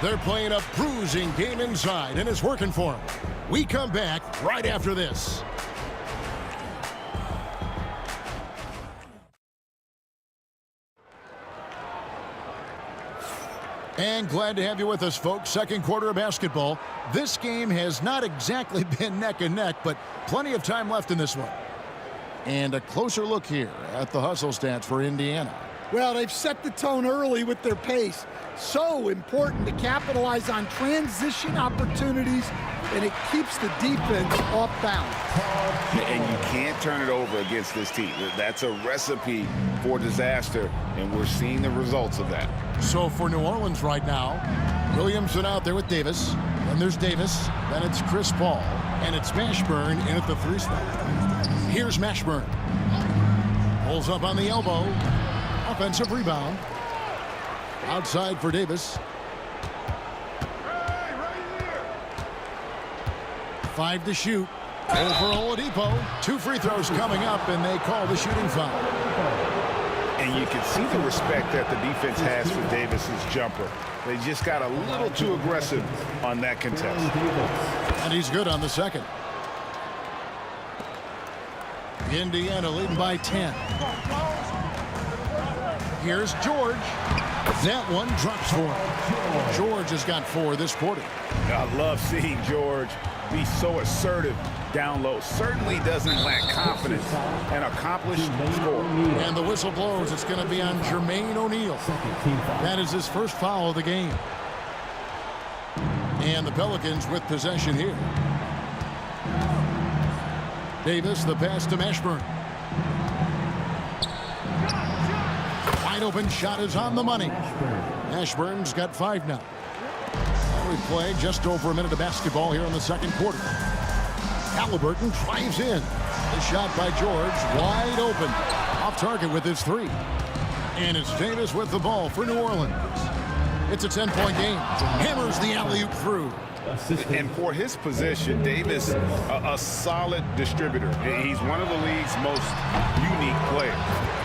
They're playing a bruising game inside, and it's working for them. We come back right after this. And glad to have you with us, folks. Second quarter of basketball. This game has not exactly been neck and neck, but plenty of time left in this one. And a closer look here at the hustle stats for Indiana. Well, they've set the tone early with their pace. So important to capitalize on transition opportunities, and it keeps the defense off balance. And you can't turn it over against this team. That's a recipe for disaster, and we're seeing the results of that. So for New Orleans right now, Williamson out there with Davis. Then there's Davis. Then it's Chris Paul. And it's Mashburn in at the 3 spot. Here's Mashburn. Pulls up on the elbow. Offensive rebound. Outside for Davis. 5 to shoot. Over Oladipo. 2 free throws coming up, and they call the shooting foul. And you can see the respect that the defense has for Davis's jumper. They just got a little too aggressive on that contest. And he's good on the second. Indiana leading by 10. Here's George. That one drops for him. George has got 4 this quarter. I love seeing George be so assertive down low. Certainly doesn't lack confidence. An accomplished scorer. And the whistle blows. It's going to be on Jermaine O'Neal. That is his first foul of the game. And the Pelicans with possession here. Davis, the pass to Mashburn. Wide open shot is on the money. Mashburn's got 5 now. We play just over a minute of basketball here in the second quarter. Halliburton drives in. The shot by George, wide open. Off target with his 3. And it's Davis with the ball for New Orleans. It's a 10-point game. Hammers the alley-oop through. And for his position, Davis, a solid distributor. He's one of the league's most unique players.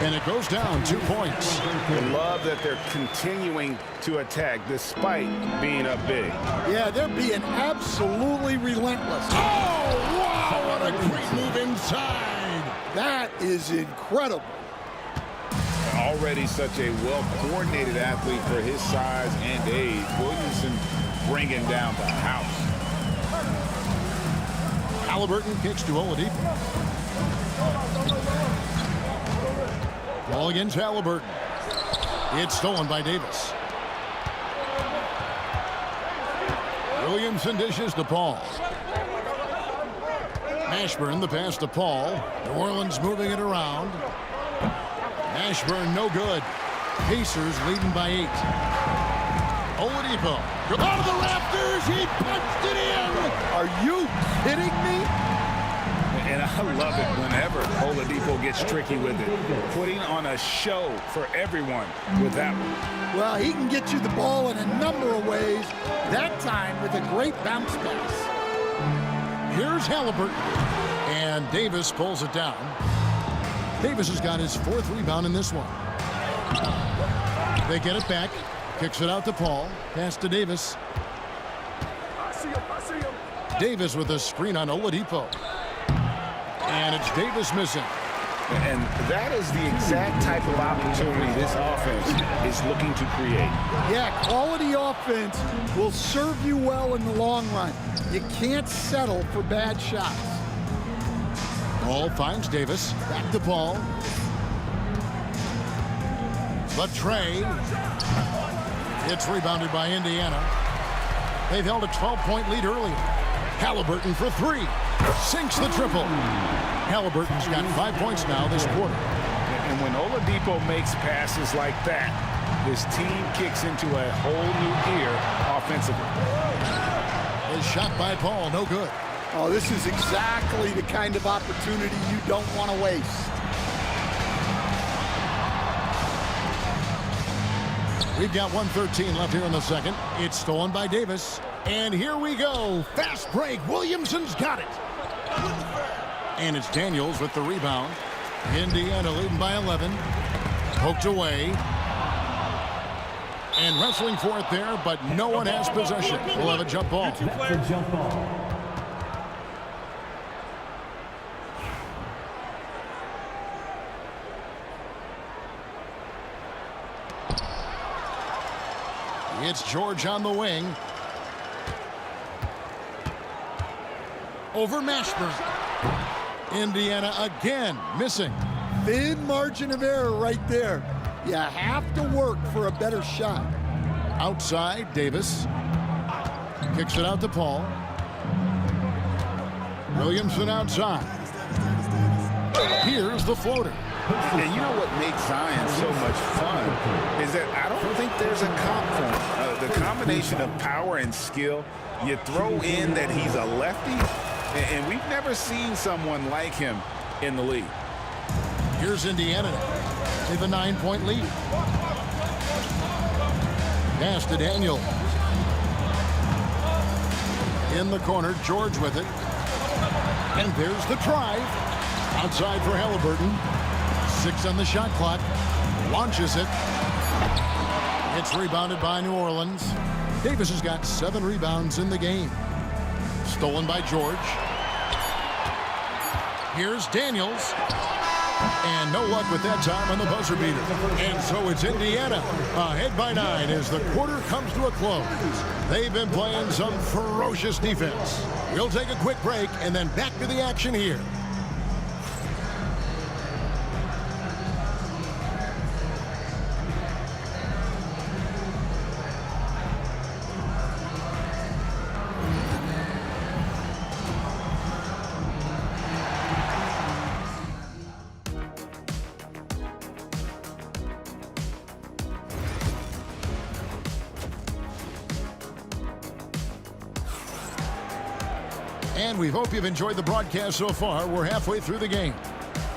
And it goes down 2 points. I love that they're continuing to attack despite being up big. Yeah, they're being absolutely relentless. Oh, wow, what a great move inside. That is incredible. Already such a well-coordinated athlete for his size and age. Williamson bringing down the house. Halliburton kicks to Oladipo. Ball against Halliburton. It's stolen by Davis. Williamson dishes to Paul. Mashburn, the pass to Paul. New Orleans moving it around. Mashburn, no good. Pacers leading by 8. Oladipo. Out of the rafters, he punched it in. Are you kidding me? And I love it whenever Oladipo gets tricky with it. Putting on a show for everyone with that one. Well, he can get you the ball in a number of ways. That time with a great bounce pass. Here's Halliburton. And And Davis pulls it down. Davis has got his 4th rebound in this one. They get it back. Kicks it out to Paul. Pass to Davis. Davis with a screen on Oladipo. And it's Davis missing. And that is the exact type of opportunity this offense is looking to create. Yeah, quality offense will serve you well in the long run. You can't settle for bad shots. Paul finds Davis. Back to Paul. But Trey. It's rebounded by Indiana. They've held a 12-point lead earlier. Halliburton for 3. Sinks the triple. Halliburton's got 5 points now this quarter. And when Oladipo makes passes like that, his team kicks into a whole new gear offensively. His shot by Paul, no good. Oh, this is exactly the kind of opportunity you don't want to waste. We've got 1:13 left here in the second. It's stolen by Davis. And here we go. Fast break. Williamson's got it. And it's Daniels with the rebound. Indiana leading by 11. Poked away. And wrestling for it there, but no one has possession. We'll have a jump ball. It's George on the wing. Over Mashburn. Indiana again missing. Thin margin of error right there. You have to work for a better shot. Outside, Davis. Kicks it out to Paul. Williamson outside. Here's the floater. And you know what makes Zion so much fun is that I don't think there's a comp for him. The combination of power and skill, you throw in that he's a lefty, and we've never seen someone like him in the league. Here's Indiana with a 9-point lead. Pass to Daniel. In the corner, George with it. And there's the drive. Outside for Halliburton. 6 on the shot clock. Launches it. It's rebounded by New Orleans. Davis has got 7 rebounds in the game. Stolen by George. Here's Daniels. And no luck with that time on the buzzer beater. And so it's Indiana ahead by 9 as the quarter comes to a close. They've been playing some ferocious defense. We'll take a quick break and then back to the action here. And we hope you've enjoyed the broadcast so far. We're halfway through the game.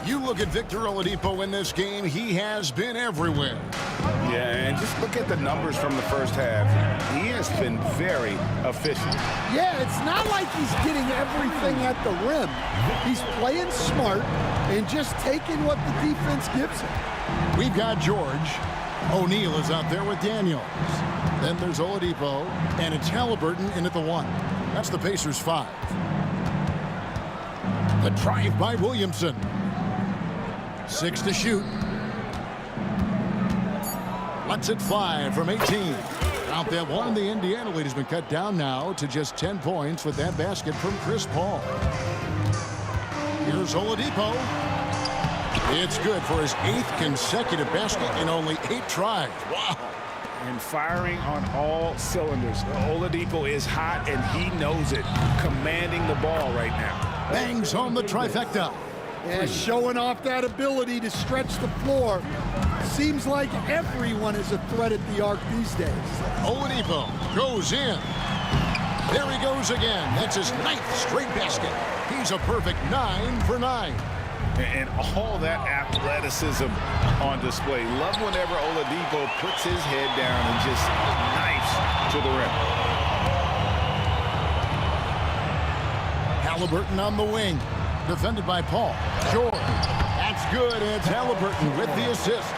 You look at Victor Oladipo in this game, he has been everywhere. Yeah, and just look at the numbers from the first half. He has been very efficient. Yeah, it's not like he's getting everything at the rim. He's playing smart and just taking what the defense gives him. We've got George. O'Neal is out there with Daniels. Then there's Oladipo, and it's Halliburton in at the 1. That's the Pacers' 5. The drive by Williamson. 6 to shoot. Lets it fly from 18. Out that one, the Indiana lead has been cut down now to just 10 points with that basket from Chris Paul. Here's Oladipo. It's good for his 8th consecutive basket in only 8 tries. Wow. And firing on all cylinders. Oladipo is hot, and he knows it. Commanding the ball right now. Bangs home the trifecta. Yeah, showing off that ability to stretch the floor. Seems like everyone is a threat at the arc these days. Oladipo goes in. There he goes again. That's his 9th straight basket. He's a perfect 9 for 9. And all that athleticism on display. Love whenever Oladipo puts his head down and just knifes to the rim. Halliburton on the wing. Defended by Paul. George. That's good. It's Halliburton with the assist.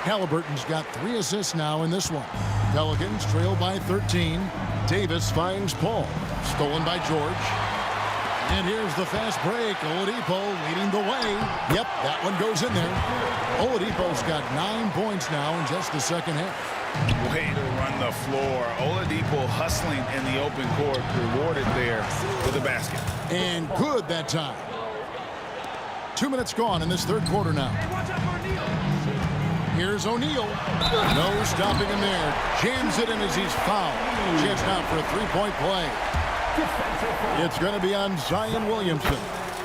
Halliburton's got 3 assists now in this one. Pelicans trail by 13. Davis finds Paul. Stolen by George. And here's the fast break. Oladipo leading the way. Yep, that one goes in there. Oladipo's got 9 points now in just the second half. Way to run the floor. Oladipo hustling in the open court, rewarded there with the basket. And good that time. 2 minutes gone in this third quarter now. Here's O'Neal. No stopping him there. Jams it in as he's fouled. Chance now for a three-point play. It's going to be on Zion Williamson.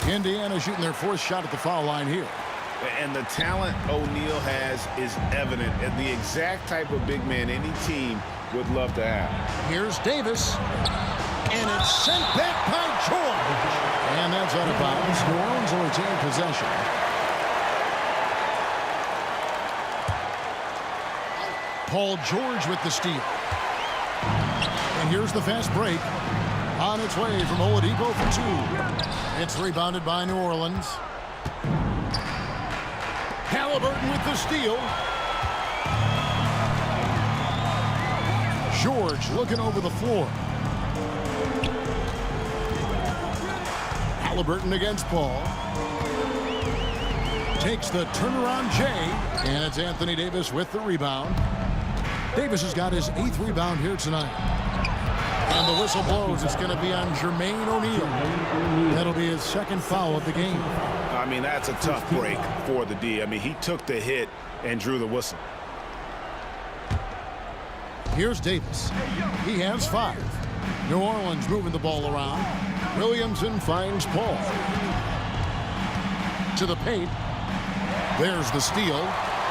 Indiana shooting their 4th shot at the foul line here. And the talent O'Neal has is evident, and the exact type of big man any team would love to have. Here's Davis. And it's sent back by George. And that's out of bounds. New Orleans will retain possession. Paul George with the steal. And here's the fast break. On its way from Oladipo for 2. It's rebounded by New Orleans. Halliburton with the steal. George looking over the floor. Halliburton against Paul. Takes the turnaround J. And it's Anthony Davis with the rebound. Davis has got his 8th rebound here tonight. And the whistle blows. It's going to be on Jermaine O'Neal. That'll be his 2nd foul of the game. I mean, that's a tough break for the D. I mean, he took the hit and drew the whistle. Here's Davis. He has 5. New Orleans moving the ball around. Williamson finds Paul. To the paint. There's the steal.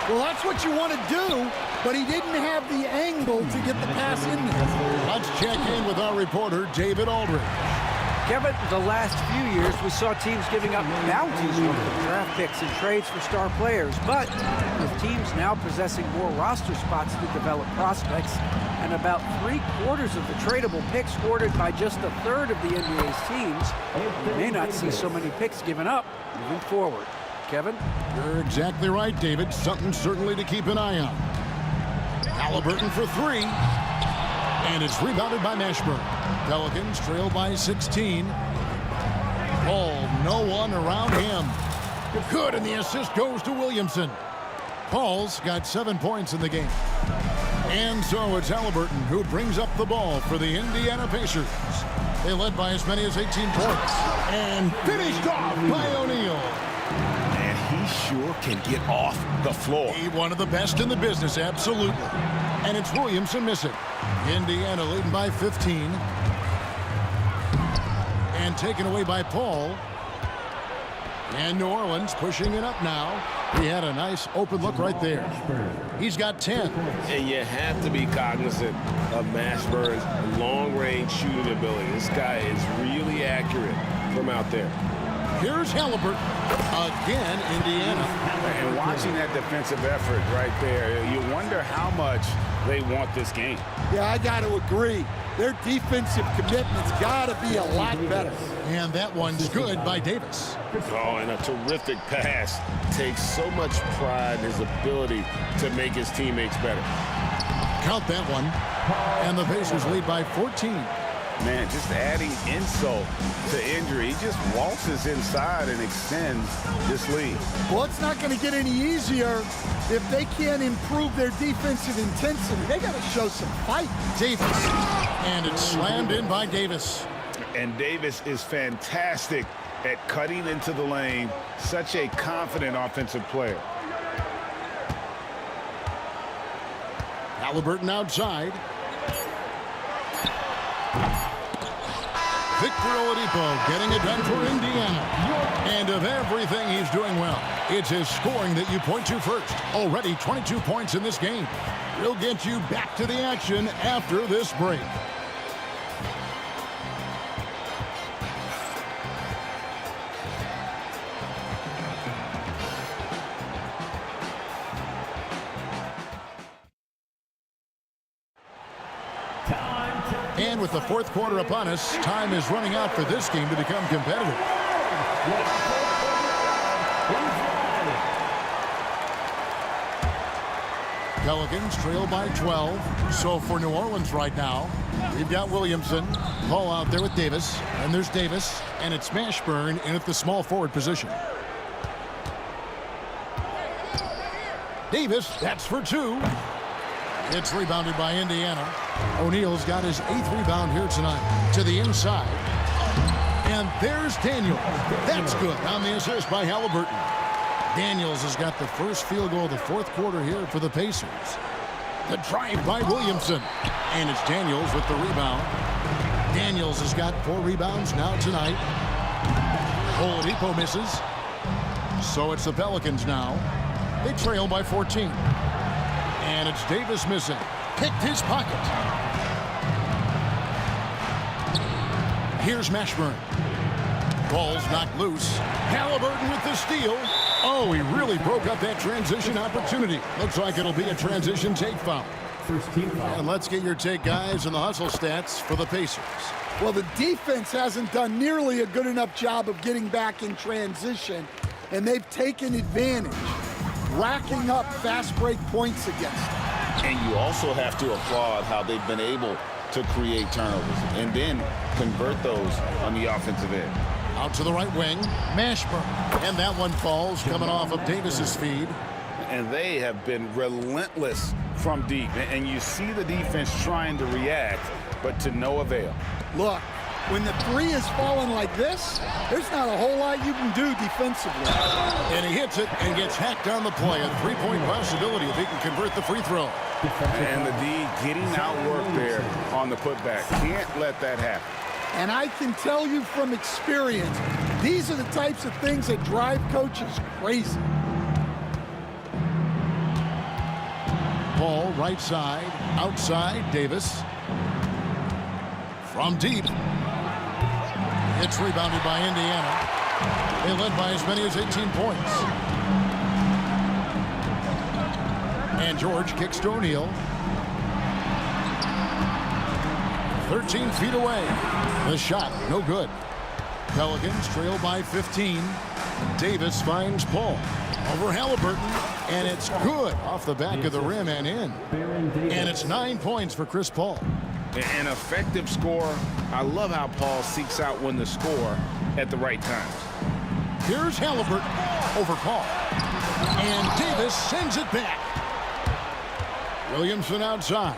Well, that's what you want to do, but he didn't have the angle to get the pass in there. Let's check in with our reporter, David Aldridge. Kevin, the last few years, we saw teams giving up bounties for draft picks and trades for star players. But with teams now possessing more roster spots to develop prospects and about 3/4 of the tradable picks ordered by just 1/3 of the NBA's teams, we may not see so many picks given up moving forward. Kevin? You're exactly right, David. Something certainly to keep an eye on. Halliburton for 3. And it's rebounded by Mashburn. Pelicans trail by 16. Paul, no one around him. Good, and the assist goes to Williamson. Paul's got 7 points in the game. And so it's Halliburton who brings up the ball for the Indiana Pacers. They led by as many as 18 points. And finished off by O'Neal. And he sure can get off the floor. He one of the best in the business, absolutely. And it's Williamson missing. Indiana leading by 15. And taken away by Paul. And New Orleans pushing it up now. He had a nice open look right there. He's got 10. And you have to be cognizant of Mashburn's long-range shooting ability. This guy is really accurate from out there. Here's Halliburton. Again, Indiana. And watching that defensive effort right there, you wonder how much they want this game. Yeah, I got to agree. Their defensive commitment's got to be a lot better. And that one's good by Davis. Oh, and a terrific pass. Takes so much pride in his ability to make his teammates better. Count that one. And the Pacers lead by 14. Man, just adding insult to injury. He just waltzes inside and extends this lead. Well, it's not going to get any easier if they can't improve their defensive intensity. They got to show some fight. Davis. And it's slammed in by Davis. And Davis is fantastic at cutting into the lane. Such a confident offensive player. Halliburton outside. Victor Oladipo getting it done for Indiana. And of everything he's doing well, it's his scoring that you point to first. Already 22 points in this game. We'll get you back to the action after this break. And with the fourth quarter upon us, time is running out for this game to become competitive. Pelicans trail by 12. So for New Orleans right now, we've got Williamson. Paul out there with Davis. And there's Davis. And it's Mashburn in at the small forward position. Davis, that's for 2. It's rebounded by Indiana. O'Neal's got his 8th rebound here tonight. To the inside. And there's Daniels. That's good on the assist by Halliburton. Daniels has got the first field goal of the 4th quarter here for the Pacers. The drive by Williamson. And it's Daniels with the rebound. Daniels has got 4 rebounds now tonight. Oladipo misses. So it's the Pelicans now. They trail by 14. And it's Davis missing. Picked his pocket. Here's Mashburn. Ball's knocked loose. Halliburton with the steal. Oh, he really broke up that transition opportunity. Looks like it'll be a transition take foul. First team foul. And let's get your take, guys, on the hustle stats for the Pacers. Well, the defense hasn't done nearly a good enough job of getting back in transition, and they've taken advantage, racking up fast break points against them. And you also have to applaud how they've been able to create turnovers and then convert those on the offensive end. Out to the right wing, Mashburn. And that one falls coming off of Davis's feed. And they have been relentless from deep. And you see the defense trying to react, but to no avail. Look, when the 3 is falling like this, there's not a whole lot you can do defensively. And he hits it and gets hacked on the play. A 3-point possibility if he can convert the free throw. And the D getting outwork there on the putback. Can't let that happen. And I can tell you from experience, these are the types of things that drive coaches crazy. Ball right side, outside, Davis. From deep. It's rebounded by Indiana. They led by as many as 18 points. And George kicks to O'Neal. 13 feet away. The shot, no good. Pelicans trail by 15. Davis finds Paul. Over Halliburton, and it's good off the back of the rim and in. And it's 9 points for Chris Paul. An effective score. I love how Paul seeks out when to score at the right times. Here's Halliburton over Paul. And Davis sends it back. Williamson outside.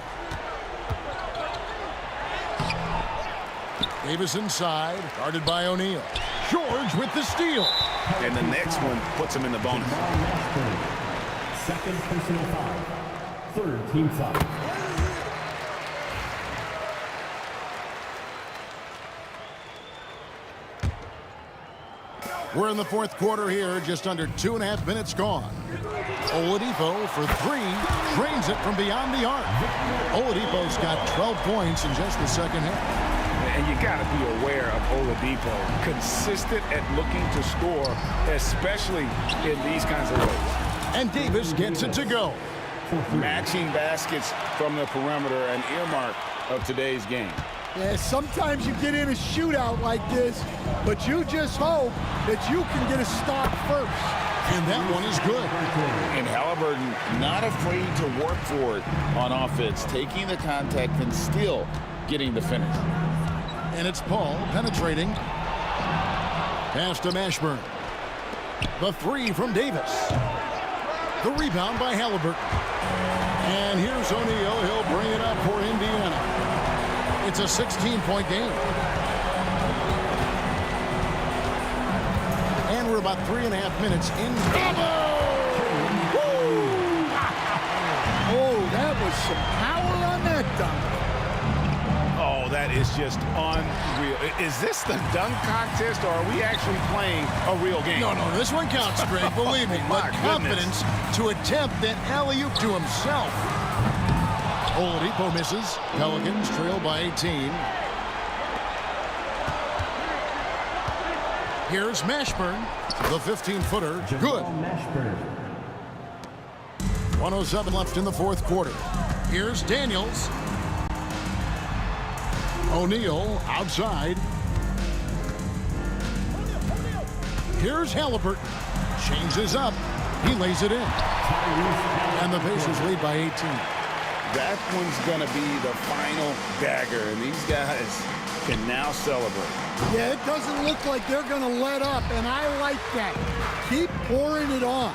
Davis inside, guarded by O'Neal. George with the steal. And the next one puts him in the bonus. Second personal foul. Third team foul. We're in the 4th quarter here, just under 2.5 minutes gone. Oladipo for 3, drains it from beyond the arc. Oladipo's got 12 points in just the second half. And you got to be aware of Oladipo, consistent at looking to score, especially in these kinds of ways. And Davis gets it to go. Matching baskets from the perimeter, an earmark of today's game. Yeah, sometimes you get in a shootout like this, but you just hope that you can get a stop first. And that one is good. And Halliburton not afraid to work for it on offense, taking the contact and still getting the finish. And it's Paul penetrating. Pass to Mashburn. The 3 from Davis. The rebound by Halliburton. And here's O'Neal. He'll bring it up for Indiana. It's a 16-point game. And we're about 3.5 minutes in. Oh, that was some power on that dunk. Oh, that is just unreal. Is this the dunk contest, or are we actually playing a real game? No, this one counts, Greg. Believe me. My But confidence to attempt that alley-oop to himself. Oladipo misses. Pelicans trail by 18. Here's Mashburn. The 15-footer. Good. 1:07 left in the 4th quarter. Here's Daniels. O'Neal outside. Here's Halliburton. Changes up. He lays it in. And the Pacers lead by 18. That one's going to be the final dagger, and these guys can now celebrate. Yeah, it doesn't look like they're going to let up, and I like that. Keep pouring it on.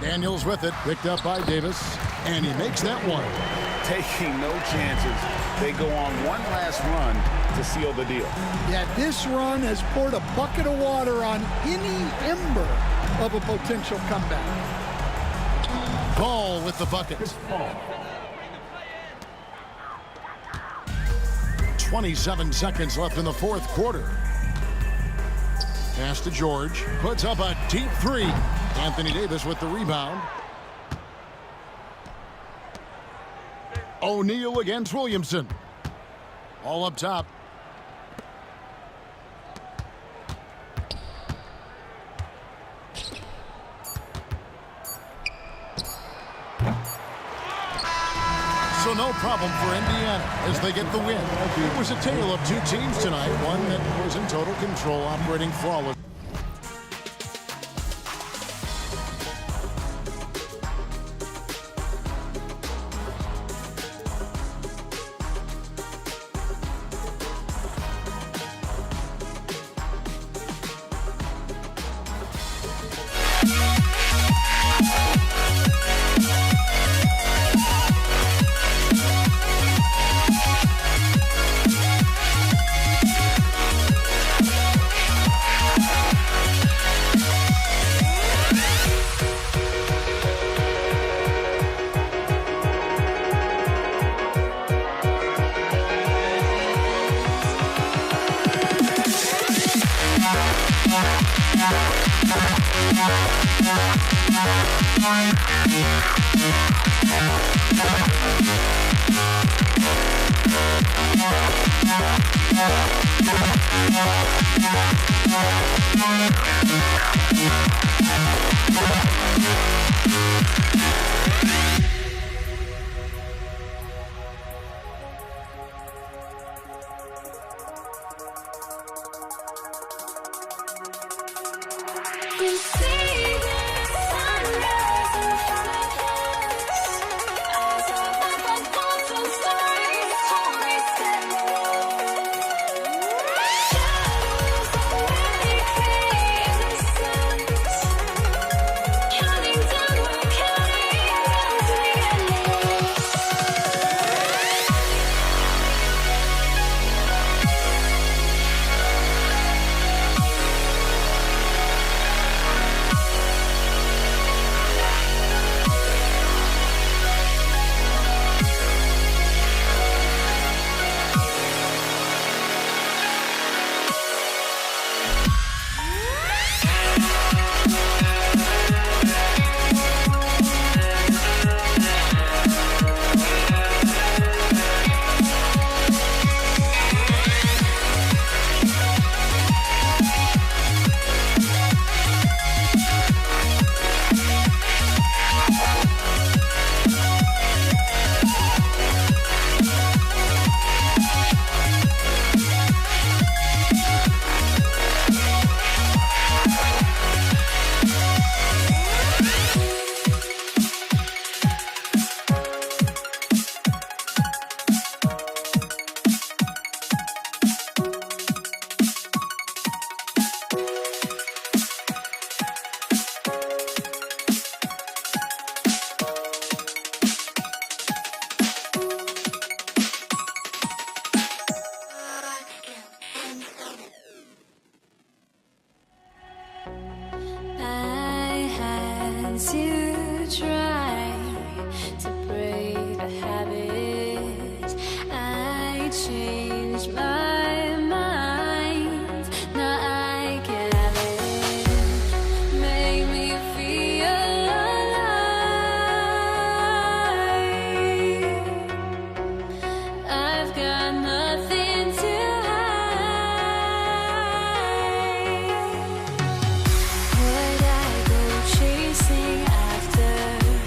Daniels with it, picked up by Davis, and he makes that one. Taking no chances. They go on one last run to seal the deal. Yeah, this run has poured a bucket of water on any ember of a potential comeback. Ball with the bucket. 27 seconds left in the fourth quarter. Pass to George. Puts up a deep three. Anthony Davis with the rebound. O'Neal against Williamson. All up top. So no problem for Indiana as they get the win. It was a tale of two teams tonight, one that was in total control, operating flawless. Would I go chasing after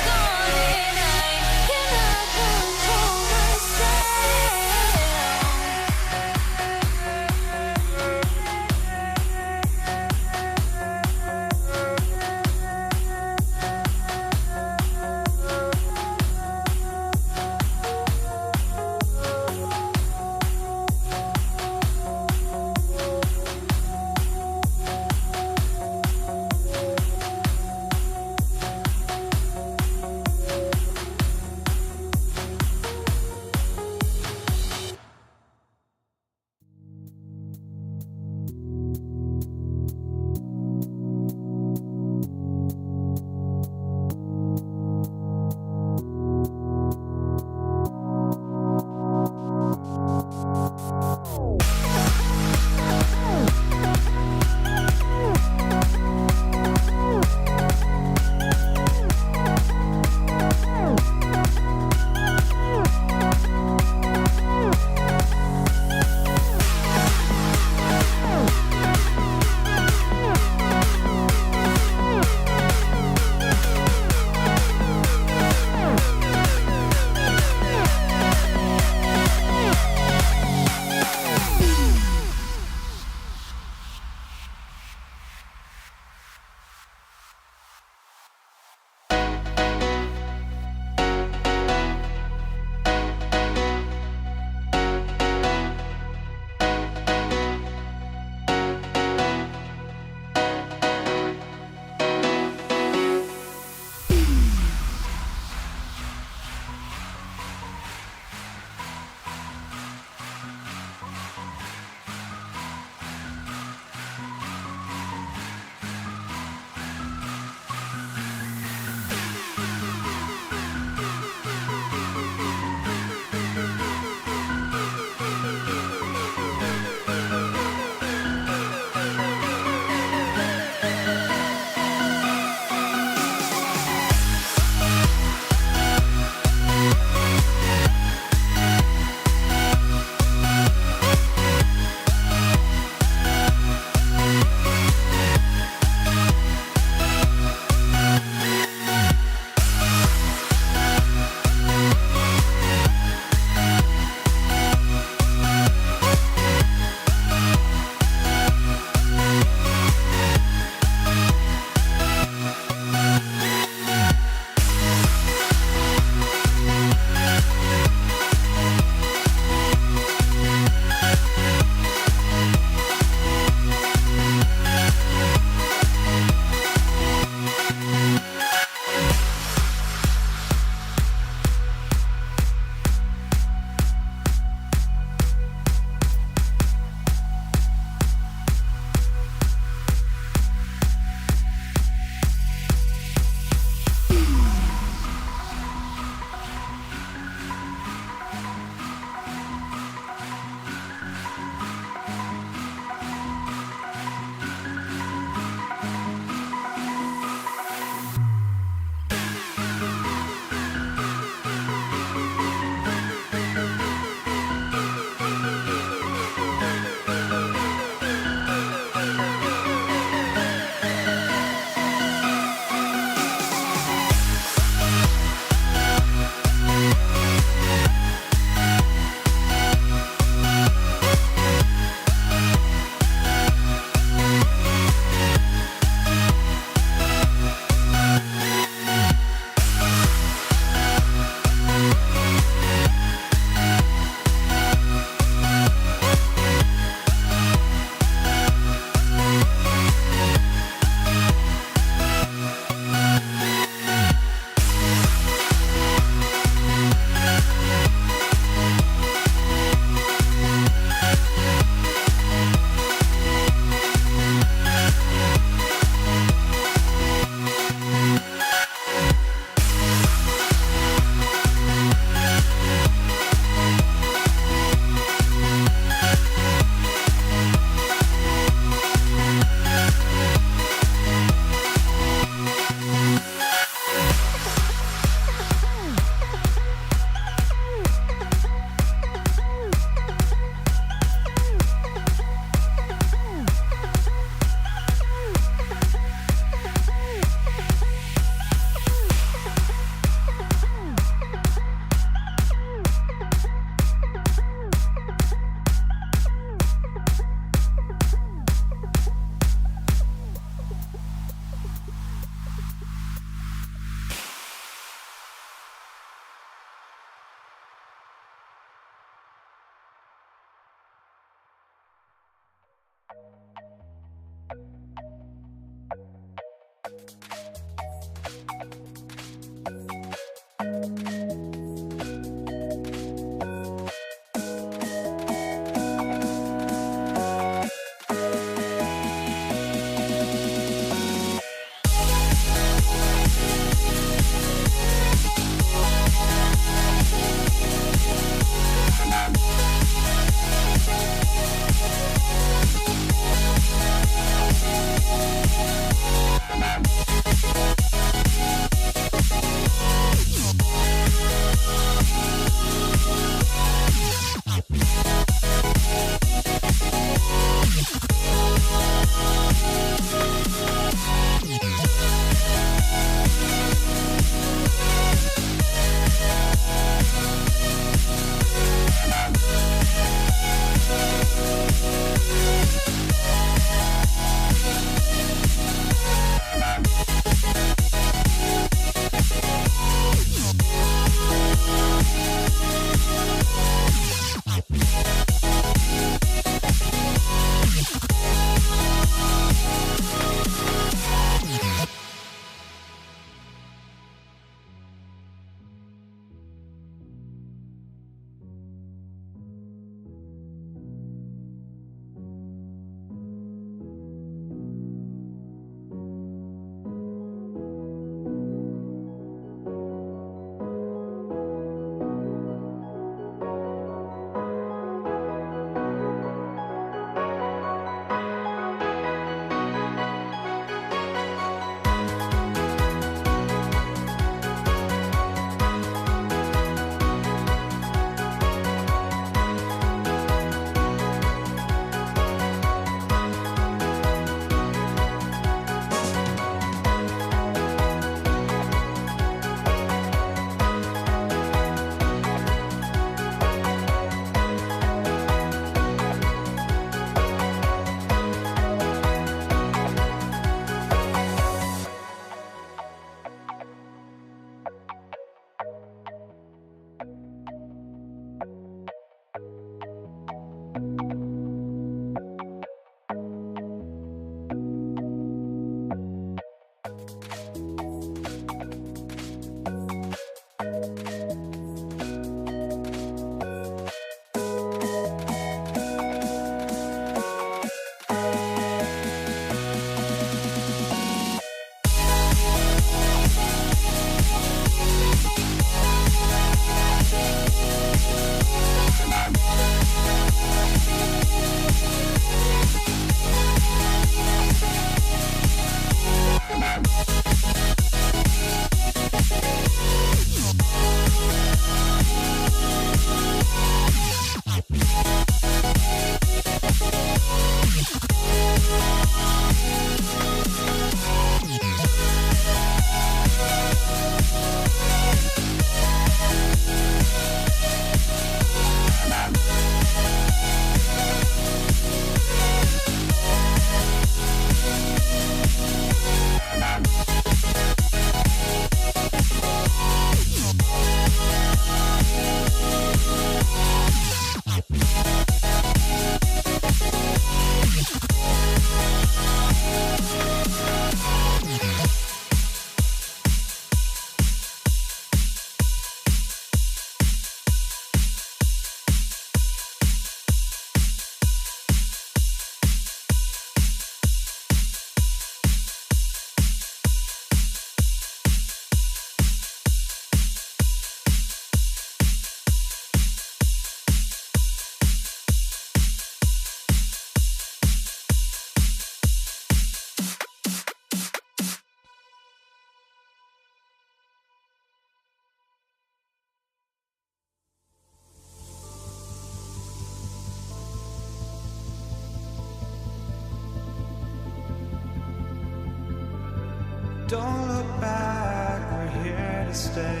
Don't look back, we're here to stay.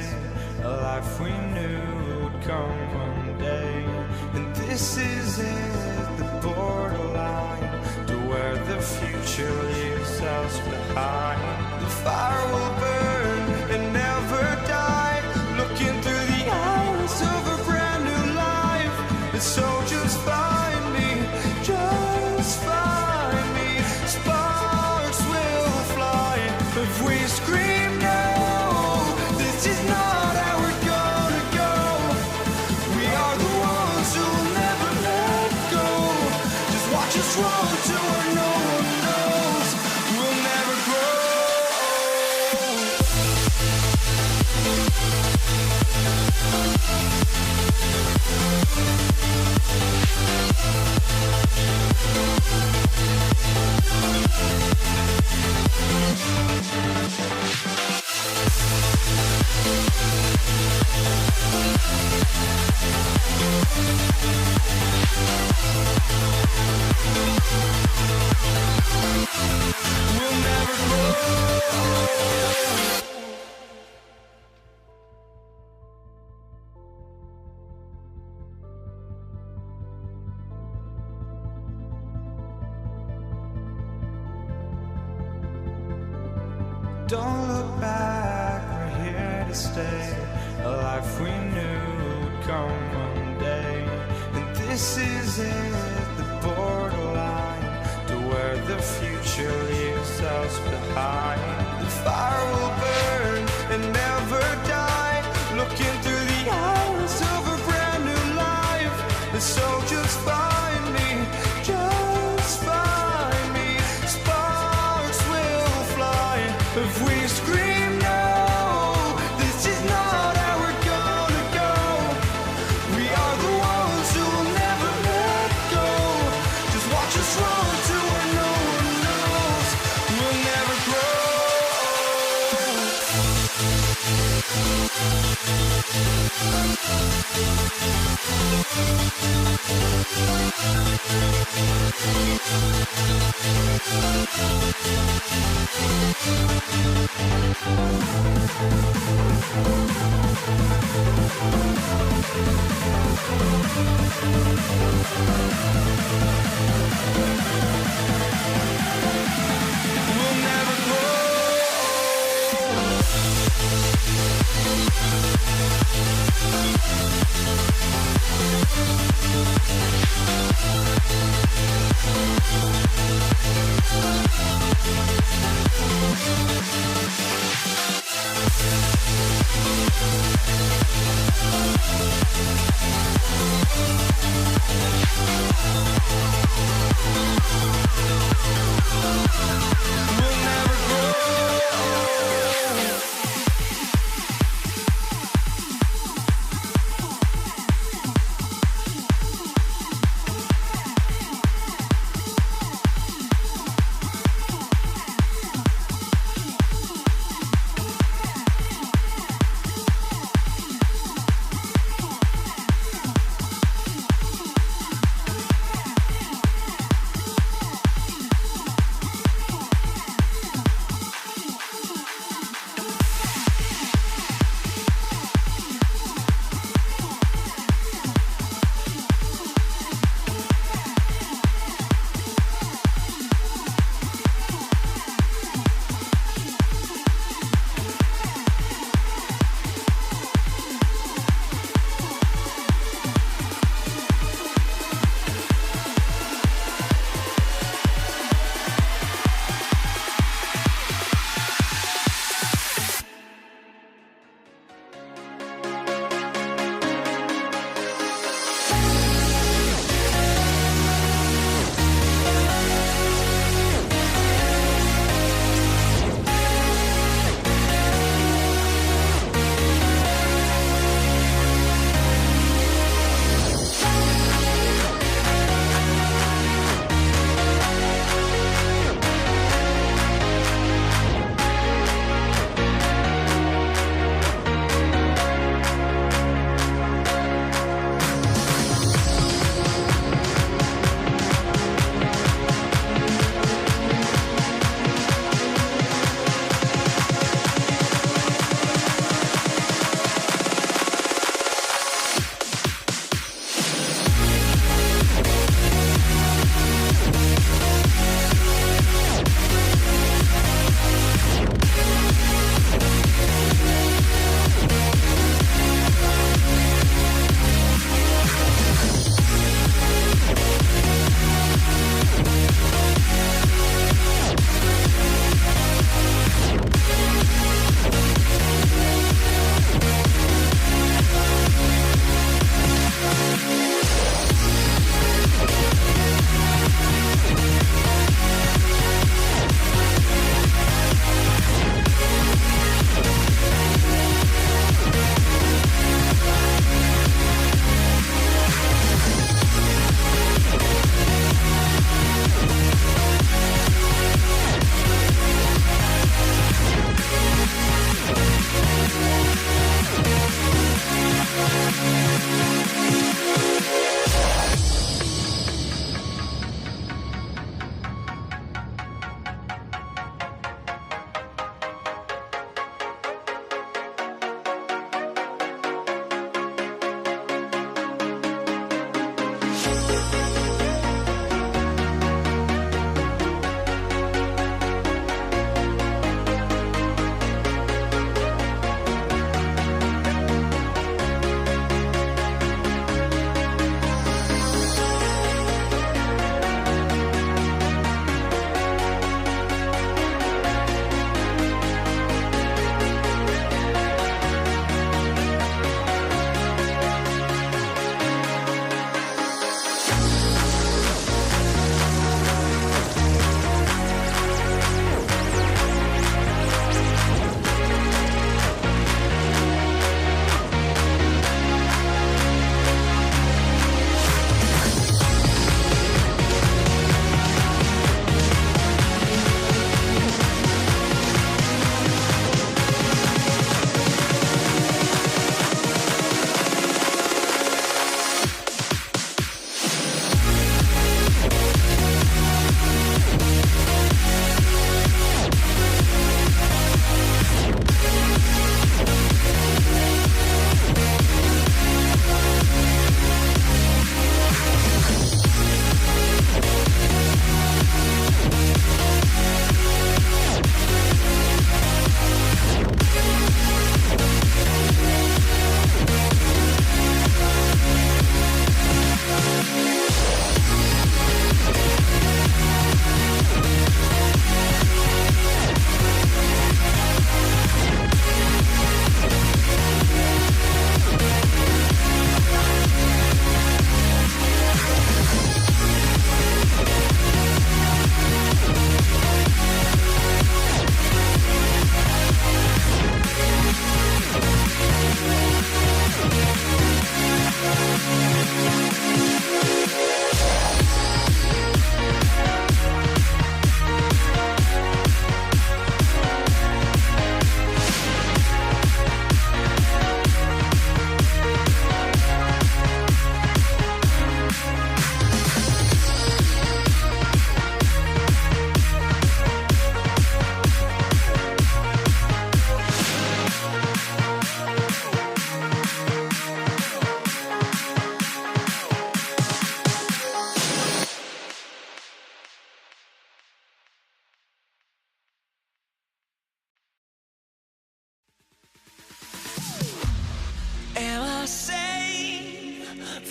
A life we knew would come one day. And this is it, the borderline to where the future leaves us behind. The fire will burn and never die, looking through the eyes of a brand new life. And so just find me, just find me. Sparks will fly if we scream no. This is not how we're gonna go. We are the ones who'll never let go. Just watch us run to where no one knows. We'll never grow. We'll never grow. Don't look back, we're here to stay. A life we knew would come one day. And this is it, the borderline to where the future leaves us behind. The fire will burn and never die, looking through the eyes of a brand new life. And so just find me, just find me. Sparks will fly if we scream no. This is not how we're gonna go. We are the ones who will never let go. Just watch us run to where no one knows. We'll never grow. We'll never grow.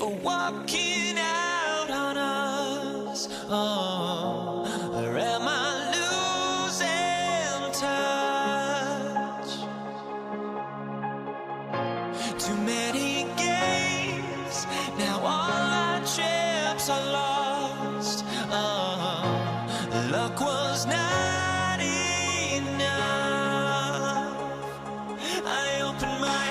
for walking out on us? Oh, or am I losing touch? Too many games, now all our chips are lost. Oh, luck was not enough. I opened my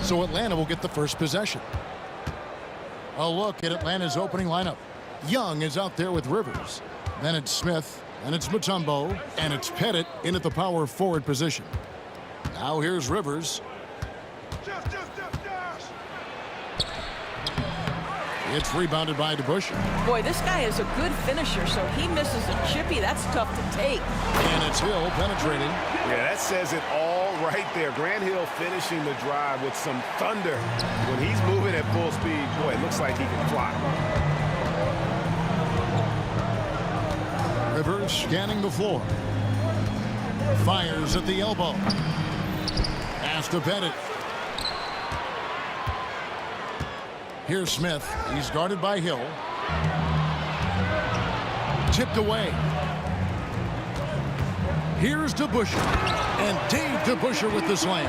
So Atlanta will get the first possession. A look at Atlanta's opening lineup. Young is out there with Rivers. Then it's Smith, and it's Mutombo, and it's Pettit in at the power forward position. Now here's Rivers. It's rebounded by DeBusschere. Boy, this guy is a good finisher, so he misses a chippy. That's tough to take. And it's Hill penetrating. Yeah, that says it all right there. Grant Hill finishing the drive with some thunder. When he's moving at full speed, boy, it looks like he can fly. Rivers scanning the floor. Fires at the elbow. Pass to Pettit. Here's Smith. He's guarded by Hill. Tipped away. Here's DeBusschere. And Dave DeBusschere with the slam.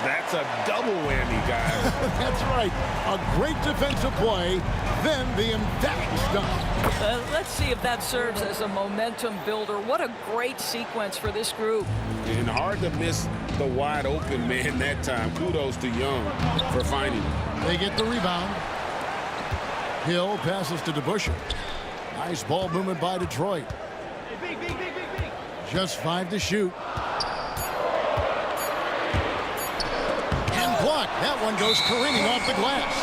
That's a double whammy, guys. That's right. A great defensive play, then the emphatic stuff. Let's see if that serves as a momentum builder. What a great sequence for this group. And hard to miss the wide open man that time. Kudos to Young for finding him. They get the rebound. Hill passes to DeBusschere. Nice ball movement by Detroit. Just 5 to shoot. And blocked. That one goes careening off the glass.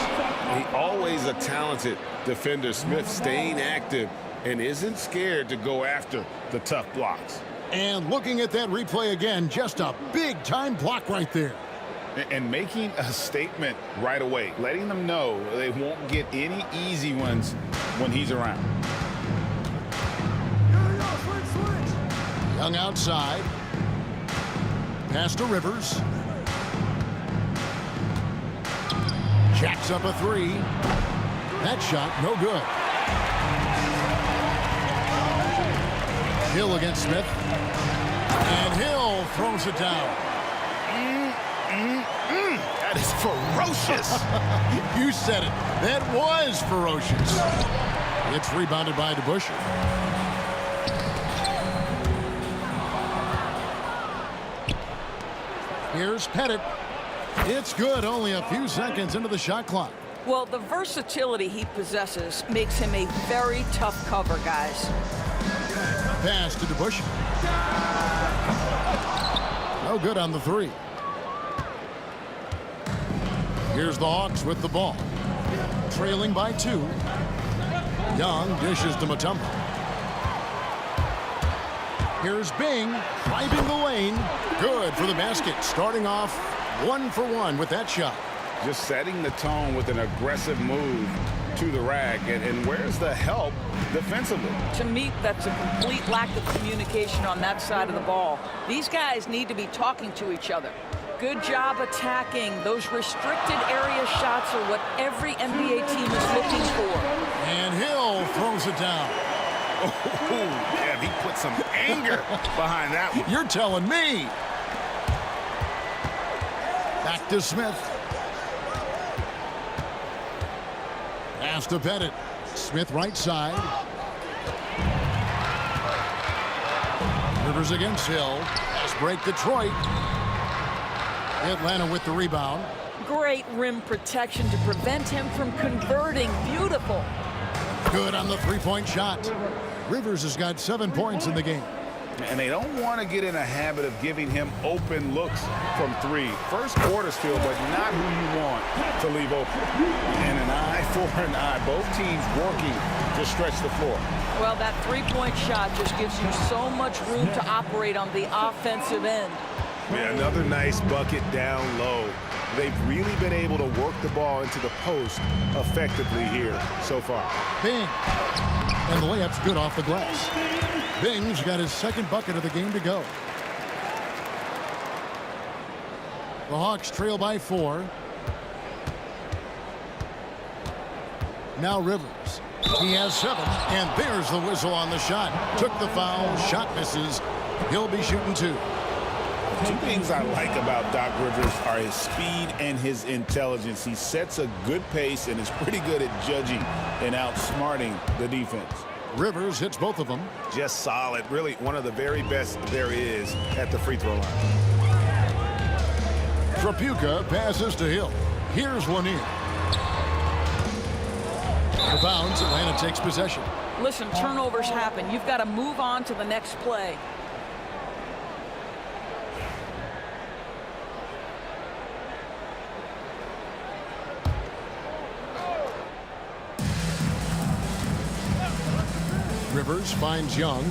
He always a talented defender. Smith staying active and isn't scared to go after the tough blocks. And looking at that replay again, just a big-time block right there. And making a statement right away, letting them know they won't get any easy ones when he's around. Young outside. Pass to Rivers. Jacks up a three. That shot, no good. Hill against Smith. And Hill throws it down. That is ferocious. You said it. That was ferocious. It's rebounded by DeBusschere. Here's Pettit. It's good. Only a few seconds into the shot clock. Well, the versatility he possesses makes him a very tough cover, guys. Pass to DeBusschere. No good on the three. Here's the Hawks with the ball. Trailing by 2. Young dishes to Mutombo. Here's Bing driving the lane. Good for the basket. Starting off 1 for 1 with that shot. Just setting the tone with an aggressive move to the rack. And where's the help defensively? To me, that's a complete lack of communication on that side of the ball. These guys need to be talking to each other. Good job attacking. Those restricted area shots are what every NBA team is looking for. And Hill throws it down. Oh, yeah, he put some anger behind that one. You're telling me. Back to Smith. Pass to Pettit. Smith right side. Rivers against Hill. Fast break Detroit. Atlanta with the rebound. Great rim protection to prevent him from converting. Beautiful. Good on the three-point shot. Rivers has got 7 points in the game. And they don't want to get in a habit of giving him open looks from 3. First quarter still, but not who you want to leave open. And an eye for an eye. Both teams working to stretch the floor. Well, that three-point shot just gives you so much room to operate on the offensive end. Yeah, another nice bucket down low. They've really been able to work the ball into the post effectively here so far. Bing. And the layup's good off the glass. Bing's got his second bucket of the game to go. The Hawks trail by 4. Now Rivers. He has 7, and there's the whistle on the shot. Took the foul, shot misses. He'll be shooting 2. 2 things I like about Doc Rivers are his speed and his intelligence. He sets a good pace and is pretty good at judging and outsmarting the defense. Rivers hits both of them. Just solid. Really one of the very best there is at the free throw line. Trapuka passes to Hill. Here's one in. The bounds, Atlanta takes possession. Listen, turnovers happen. You've got to move on to the next play. Rivers finds Young.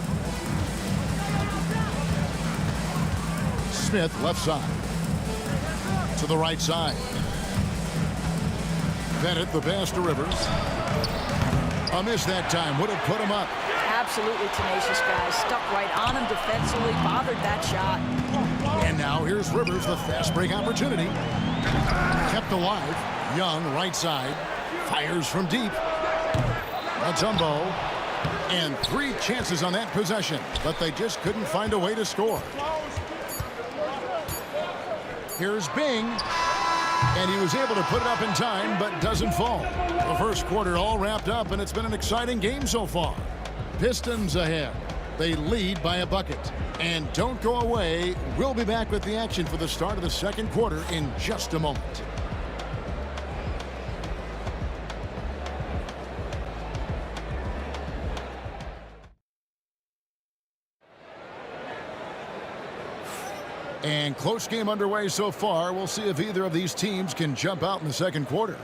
Smith left side. To the right side. Bennett the pass to Rivers. A miss that time. Would have put him up. Absolutely tenacious guy. Stuck right on him defensively. Bothered that shot. And now here's Rivers, the fast break opportunity. Kept alive. Young right side. Fires from deep. Mutombo. And 3 chances on that possession, but they just couldn't find a way to score. Here's Bing, and he was able to put it up in time, but doesn't fall. The first quarter all wrapped up, and it's been an exciting game so far. Pistons ahead. They lead by a bucket. And don't go away. We'll be back with the action for the start of the second quarter in just a moment. And close game underway so far. We'll see if either of these teams can jump out in the second quarter.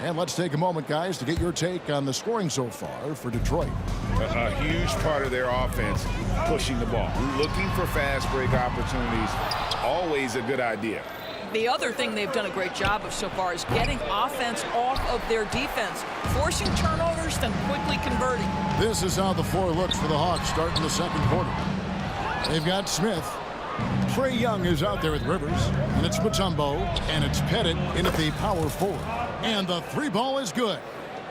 And let's take a moment, guys, to get your take on the scoring so far for Detroit. A huge part of their offense, pushing the ball. Looking for fast break opportunities, always a good idea. The other thing they've done a great job of so far is getting offense off of their defense, forcing turnovers, then quickly converting. This is how the floor looks for the Hawks starting the second quarter. They've got Smith. Trae Young is out there with Rivers, and it's Mutombo, and it's Pettit in at the power forward. And the 3 ball is good.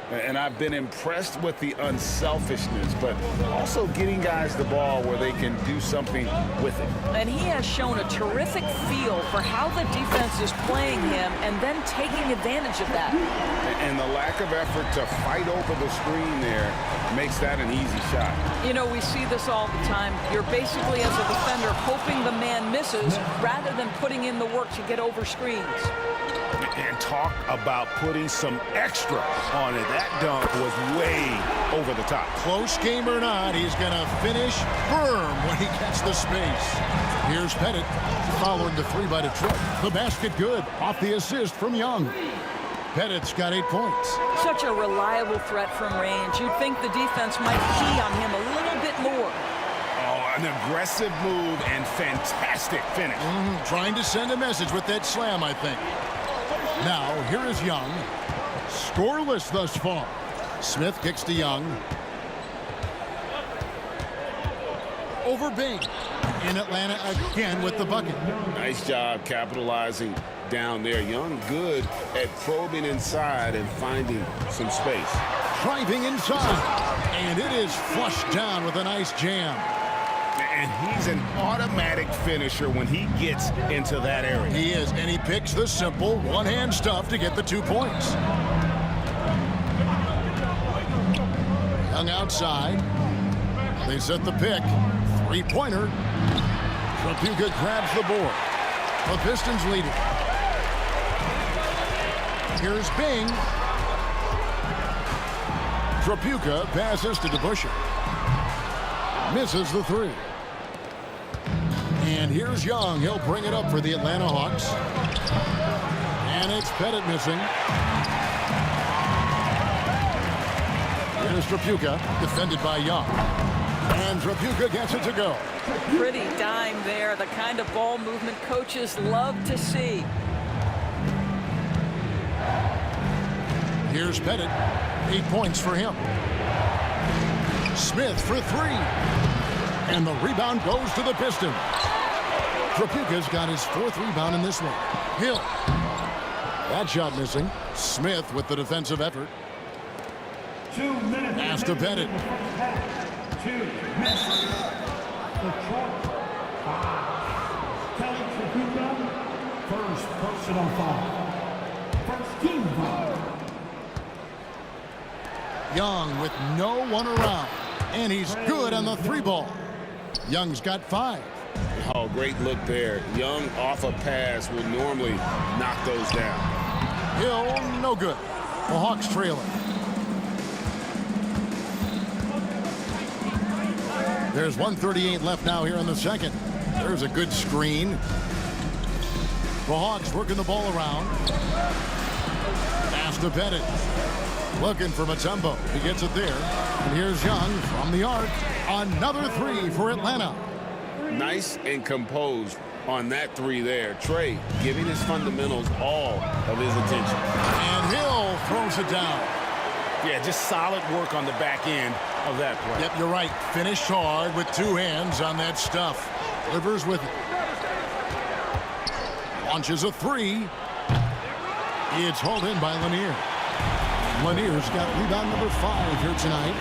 And I've been impressed with the unselfishness, but also getting guys the ball where they can do something with it. And he has shown a terrific feel for how the defense is playing him and then taking advantage of that. And the lack of effort to fight over the screen there makes that an easy shot. You know, we see this all the time. You're basically, as a defender, hoping the man misses rather than putting in the work to get over screens. And talk about putting some extra on it. That dunk was way over the top. Close game or not, he's going to finish firm when he gets the space. Here's Pettit following the 3 by Detroit. The basket good off the assist from Young. Pettit's got 8 points. Such a reliable threat from range. You'd think the defense might key on him a little bit more. Oh, an aggressive move and fantastic finish. Trying to send a message with that slam, I think. Now, here is Young. Scoreless thus far. Smith kicks to Young. Over Bing. In Atlanta again with the bucket. Nice job capitalizing down there. Young good at probing inside and finding some space. Driving inside. And it is flushed down with a nice jam. And he's an automatic finisher when he gets into that area. He is, and he picks the simple one-hand stuff to get the 2 points. Young outside. They set the pick. 3-pointer. Trapuka grabs the board. The Pistons lead it. Here's Bing. Trapuka passes to DeBusschere. Misses the 3. And here's Young. He'll bring it up for the Atlanta Hawks. And it's Pettit missing. Here's Trapuka, defended by Young. And Trapuka gets it to go. Pretty dime there. The kind of ball movement coaches love to see. Here's Pettit. 8 points for him. Smith for 3. And the rebound goes to the Pistons. Trapuka's got his 4th rebound in this one. Hill. That shot missing. Smith with the defensive effort. 2 minutes. Pass to Pettit. 2 minutes. Detroit 5. Kelly Trapuka, first personal foul. First team foul. Young with no one around. And he's good on the 3 ball. Young's got 5. Oh, great look there. Young off a pass will normally knock those down. Hill, no good. The Hawks trailing. There's 1:38 left now here in the second. There's a good screen. The Hawks working the ball around. Pass to Pettit. Looking for Mutombo. He gets it there. And here's Young from the arc. Another three for Atlanta. Nice and composed on that three there. Trey giving his fundamentals all of his attention. And Hill throws it down. Yeah, just solid work on the back end of that play. Yep, you're right. Finished hard with two hands on that stuff. Rivers with it. Launches a three. It's hauled in by Lanier. Lanier's got rebound number 5 here tonight.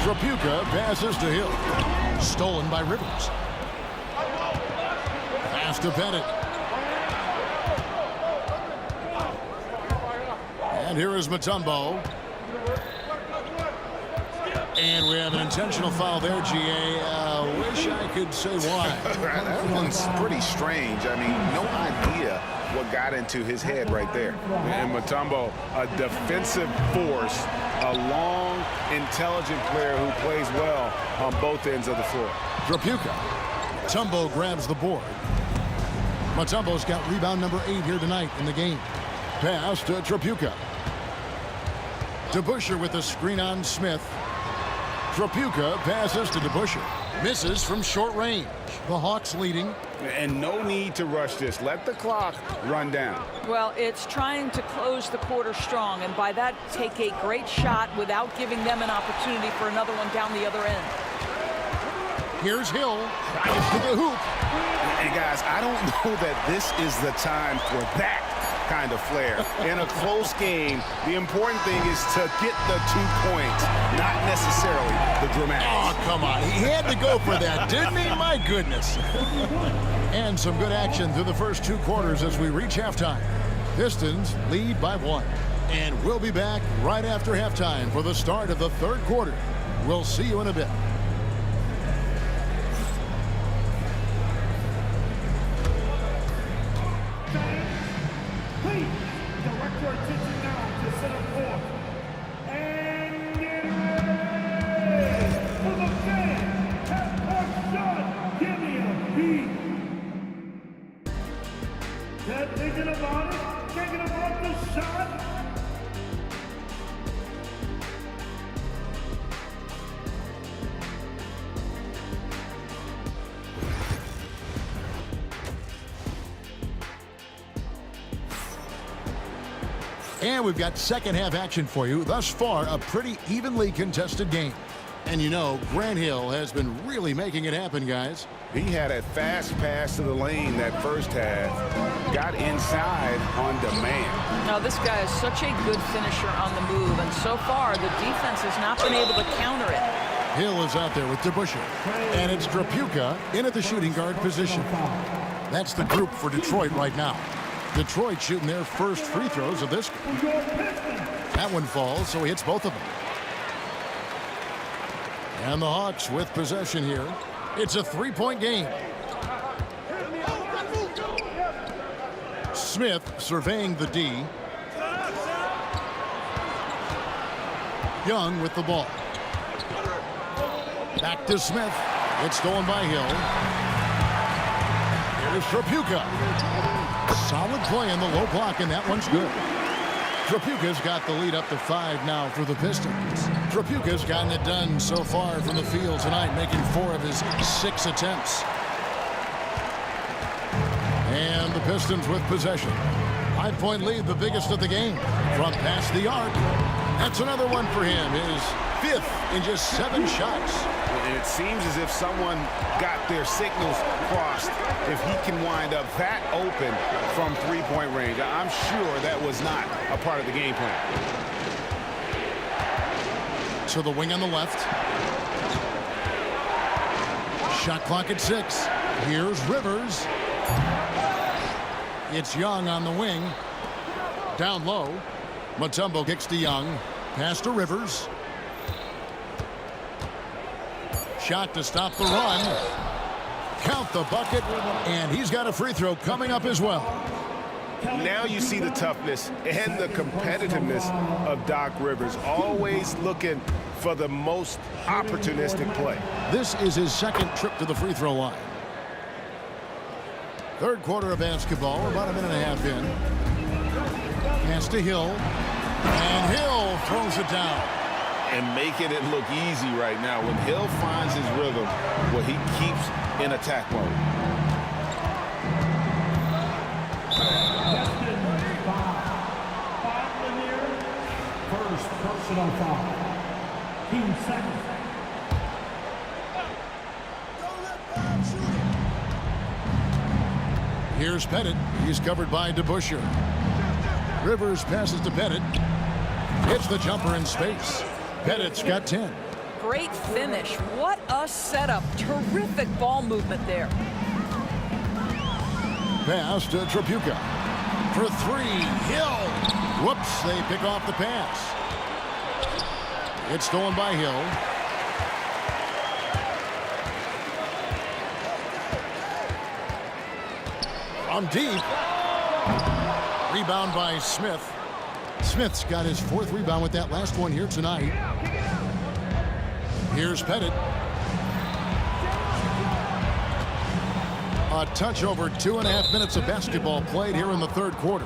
Trapuka passes to Hill. Stolen by Rivers. Pass to Pettit. And here is Mutombo. And we have an intentional foul there, GA. Wish I could say why. That one's pretty strange. I mean, no idea what got into his head right there. And Mutombo, a defensive force, a long, intelligent player who plays well on both ends of the floor. Trapuka. Mutombo grabs the board. Mutombo's got rebound number 8 here tonight in the game. Pass to Trapuka. DeBusschere with the screen on Smith. Trapuka passes to DeBusschere. Misses from short range. The Hawks leading. And no need to rush this. Let the clock run down. Well, it's trying to close the quarter strong, and by that, take a great shot without giving them an opportunity for another one down the other end. Here's Hill. Tries to the hoop. And guys, I don't know that this is the time for that kind of flair. In a close game, the important thing is to get the 2 points, not necessarily the dramatics. Oh, come on. He had to go for that, didn't he? My goodness. And some good action through the first 2 quarters as we reach halftime. Pistons lead by 1. And we'll be back right after halftime for the start of the 3rd quarter. We'll see you in a bit. Please direct your attention now to center court. And get ready for the fan. Half-court shot. Give me a beat. They're thinking about it. Thinking about the shot. And we've got second half action for you. Thus far, a pretty evenly contested game. And you know, Grant Hill has been really making it happen, guys. He had a fast pass to the lane that first half. Got inside on demand. Now, this guy is such a good finisher on the move, and so far, the defense has not been able to counter it. Hill is out there with DeBusschere. And it's Trapuka in at the shooting guard position. That's the group for Detroit right now. Detroit shooting their first free throws of this game. That one falls, so he hits both of them. And the Hawks with possession here. It's a 3-point game. Smith surveying the D. Young with the ball. Back to Smith. It's stolen by Hill. Here's Trapuka. Solid play in the low block, and that one's good. Trapuka's got the lead up to 5 now for the Pistons. Trapuka's gotten it done so far from the field tonight, making 4 of his 6 attempts. And the Pistons with possession. 5-point lead, the biggest of the game. From past the arc. That's another one for him. His 5th in just 7 shots. And it seems as if someone got their signals crossed if he can wind up that open from 3-point range. I'm sure that was not a part of the game plan. To the wing on the left. Shot clock at 6. Here's Rivers. It's Young on the wing. Down low. Mutombo kicks to Young. Pass to Rivers. Shot to stop the run. count the bucket, and he's got a free throw coming up as well. Now you see the toughness and the competitiveness of Doc Rivers, always looking for the most opportunistic play. This is his second trip to the free throw line. Third quarter of basketball, about a minute and a half in. Pass to Hill, and Hill throws it down. And making it look easy right now. When Hill finds his rhythm, well, he keeps in attack mode. First personal foul. Team second. Here's Pettit. He's covered by DeBusschere. Rivers passes to Pettit. Hits the jumper in space. Pettit's got 10. Great finish. What a setup. Terrific ball movement there. Pass to Tripucka. For three, Hill. Whoops, they pick off the pass. It's stolen by Hill. From deep. Rebound by Smith. Smith's got his fourth rebound with that last one here tonight. Here's Pettit. A touch over 2.5 minutes of basketball played here in the third quarter.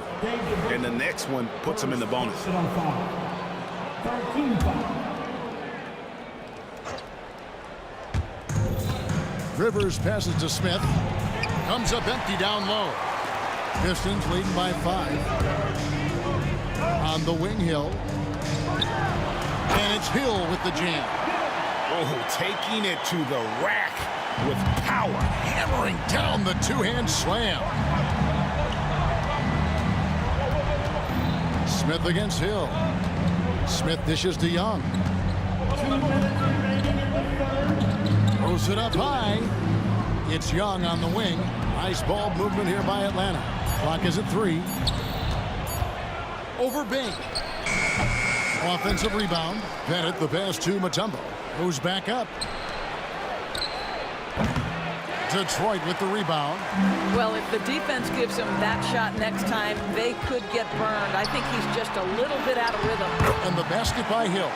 And the next one puts him in the bonus. 13 foul. Rivers passes to Smith. Comes up empty down low. Pistons leading by 5. On the wing, Hill. And it's Hill with the jam. Oh, taking it to the rack with power. Hammering down the two-hand slam. Smith against Hill. Smith dishes to Young. 2 minutes remaining in the third. Throws it up high. It's Young on the wing. Nice ball movement here by Atlanta. Clock is at 3. Over Bing. Offensive rebound. Pettit, the pass to Mutombo. Goes back up. Detroit with the rebound. Well, if the defense gives him that shot next time, they could get burned. I think he's just a little bit out of rhythm. And the basket by Hill.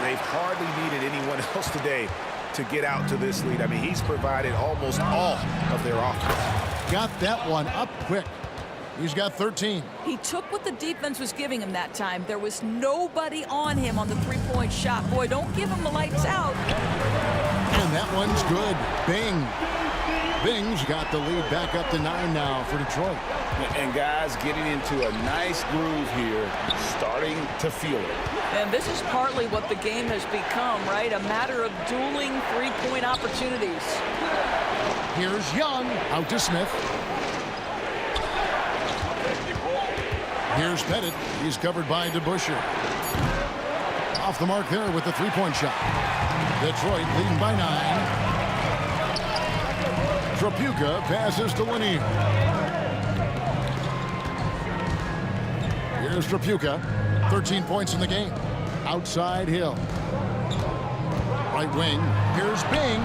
They've hardly needed anyone else today to get out to this lead. I mean, he's provided almost all of their offense. Got that one up quick. He's got 13. He took what the defense was giving him that time. There was nobody on him on the three-point shot. Boy, don't give him the lights out. And that one's good. Bing. Bing's got the lead back up to 9 now for Detroit. And guys getting into a nice groove here, starting to feel it. And this is partly what the game has become, right? A matter of dueling three-point opportunities. Here's Young out to Smith. Here's Pettit. He's covered by DeBusschere. Off the mark there with the three-point shot. Detroit leading by 9. Tripucka passes to Lanier. Here's Tripucka. 13 points in the game. Outside Hill. Right wing. Here's Bing.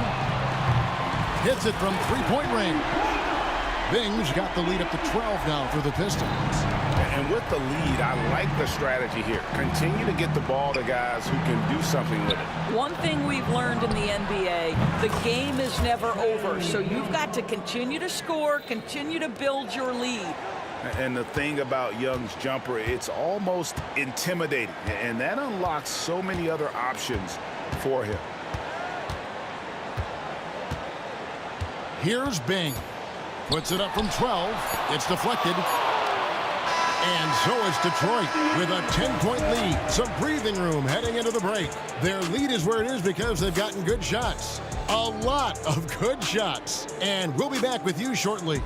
Hits it from three-point range. Bing's got the lead up to 12 now for the Pistons. And with the lead, I like the strategy here. Continue to get the ball to guys who can do something with it. One thing we've learned in the NBA, the game is never over. So you've got to continue to score, continue to build your lead. And the thing about Young's jumper, it's almost intimidating. And that unlocks so many other options for him. Here's Bing. Puts it up from 12. It's deflected. And so is Detroit with a 10-point lead. Some breathing room heading into the break. Their lead is where it is because they've gotten good shots. A lot of good shots. And we'll be back with you shortly.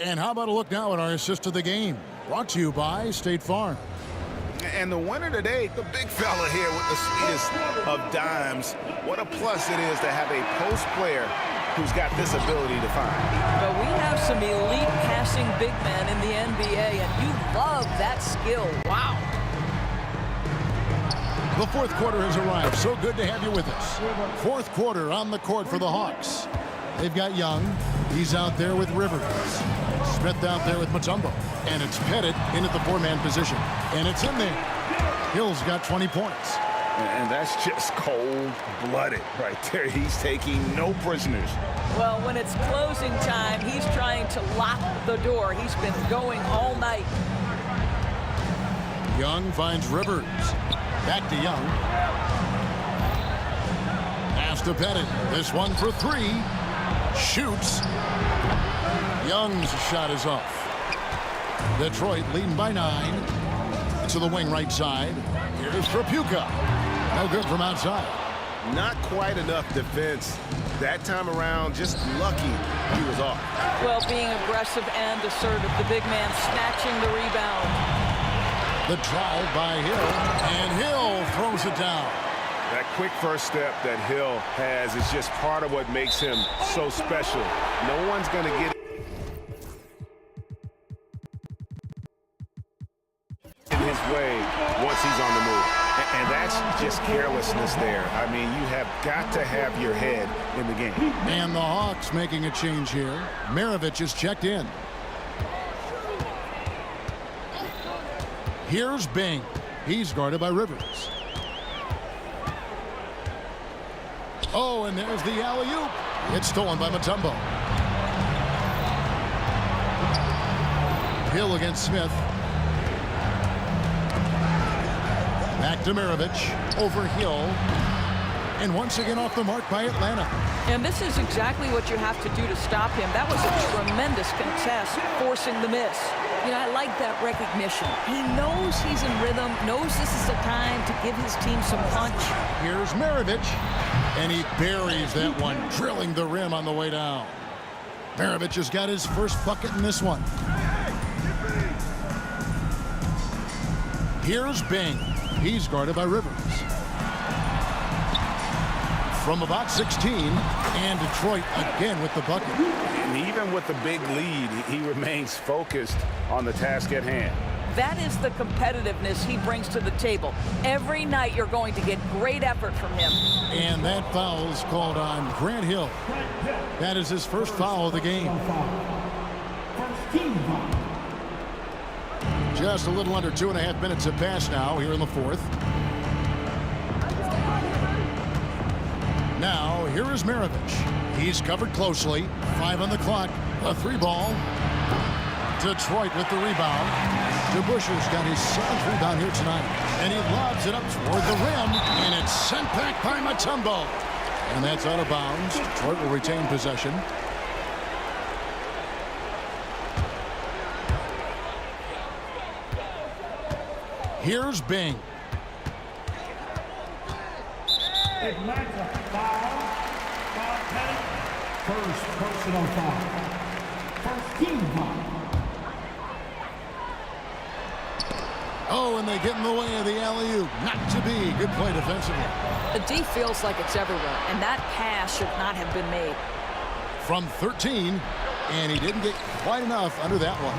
And how about a look now at our assist to the game? Brought to you by State Farm. And the winner today, the big fella here with the sweetest of dimes. What a plus it is to have a post player who's got this ability to find. But we have some elite passing big men in the NBA, and you love that skill. Wow. The fourth quarter has arrived. So good to have you with us. Fourth quarter on the court for the Hawks. They've got Young. He's out there with Rivers. Smith out there with Mutombo. And it's Pettit in at the four-man position. And it's in there. Hill's got 20 points. And that's just cold-blooded right there. He's taking no prisoners. Well, when it's closing time, he's trying to lock the door. He's been going all night. Young finds Rivers. Back to Young. Pass to Pettit. This one for three. Shoots. Young's shot is off. Detroit leading by 9. To the wing right side. Here's Trapuka. No good from outside. Not quite enough defense. That time around, just lucky he was off. Well, being aggressive and assertive, the big man snatching the rebound. The drive by Hill, and Hill throws it down. That quick first step that Hill has is just part of what makes him so special. No one's going to get in his way once he's on the move. And that's just carelessness there. I mean, you have got to have your head in the game. And the Hawks making a change here. Maravich is checked in. Here's Bing. He's guarded by Rivers. Oh, and there's the alley-oop. It's stolen by Mutombo. Hill against Smith. Back to Maravich. Over Hill. And once again off the mark by Atlanta. And this is exactly what you have to do to stop him. That was a tremendous contest, forcing the miss. You know, I like that recognition. He knows he's in rhythm, knows this is the time to give his team some punch. Here's Maravich. And he buries that one, drilling the rim on the way down. Maravich has got his first bucket in this one. Here's Bing. He's guarded by Rivers. From about 16, and Detroit again with the bucket. And even with the big lead, he remains focused on the task at hand. That is the competitiveness he brings to the table. Every night you're going to get great effort from him. And that foul is called on Grant Hill. That is his first foul of the game. Just a little under 2.5 minutes have passed now here in the fourth. Now, here is Maravich. He's covered closely. 5 on the clock. A 3-ball. Detroit with the rebound. DeBuscher's got his 7th rebound here tonight. And he lobs it up toward the rim. And it's sent back by Mutombo. And that's out of bounds. Detroit will retain possession. Here's Bing. Atlanta foul. Foul Pettit. First personal foul. First team foul. Oh, and they get in the way of the alley-oop. Not to be. Good play defensively. The D feels like it's everywhere, and that pass should not have been made. From 13, and he didn't get quite enough under that one.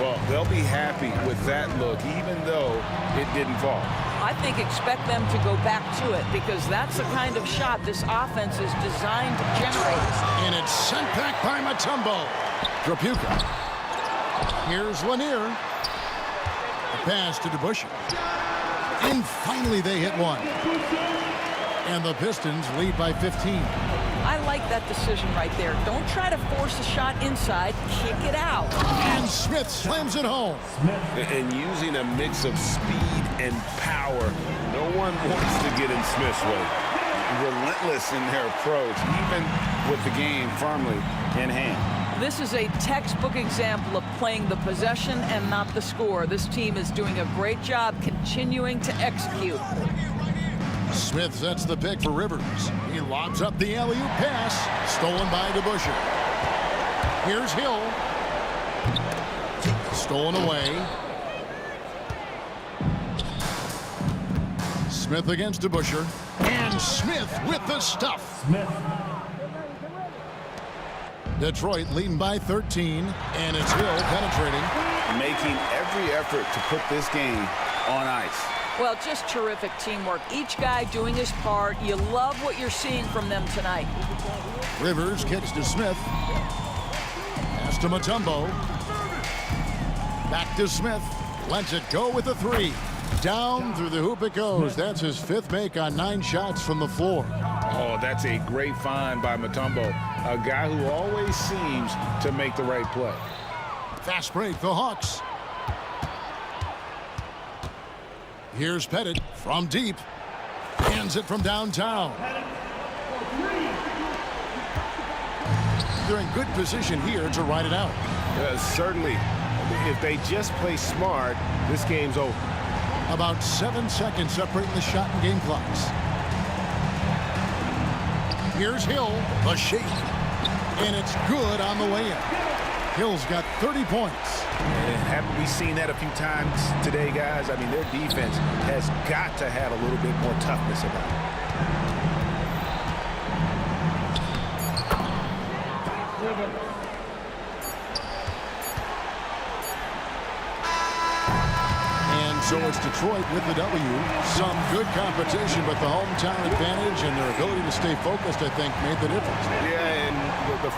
Well, they'll be happy with that look, even though it didn't fall. I think expect them to go back to it because that's the kind of shot this offense is designed to generate. And it's sent back by Mutombo. Trapuka. Here's Lanier. A pass to DeBuscher. And finally they hit one. And the Pistons lead by 15. I like that decision right there. Don't try to force a shot inside. Kick it out. And Smith slams it home. And using a mix of speed and power. No one wants to get in Smith's way. Relentless in their approach, even with the game firmly in hand. This is a textbook example of playing the possession and not the score. This team is doing a great job continuing to execute. Smith sets the pick for Rivers. He lobs up the alley-oop pass. Stolen by DeBuscher. Here's Hill. Stolen away. Smith against DeBuscher. And Smith with the stuff. Smith. Detroit leading by 13. And it's Hill penetrating. Making every effort to put this game on ice. Well, just terrific teamwork. Each guy doing his part. You love what you're seeing from them tonight. Rivers kicks to Smith. Pass to Mutombo. Back to Smith. Lets it go with a three. Down through the hoop it goes. That's his 5th make on 9 shots from the floor. Oh, that's a great find by Mutombo, a guy who always seems to make the right play. Fast break, the Hawks. Here's Pettit from deep. Hands it from downtown. They're in good position here to ride it out. Certainly. If they just play smart, this game's over. About 7 seconds separating the shot and game clocks. Here's Hill, the shake. And it's good on the way in. Hill's got 30 points. And haven't we seen that a few times today, guys? I mean, their defense has got to have a little bit more toughness about it. And so it's Detroit with the W. Some good competition, but the hometown advantage and their ability to stay focused, I think, made the difference. Yeah, and the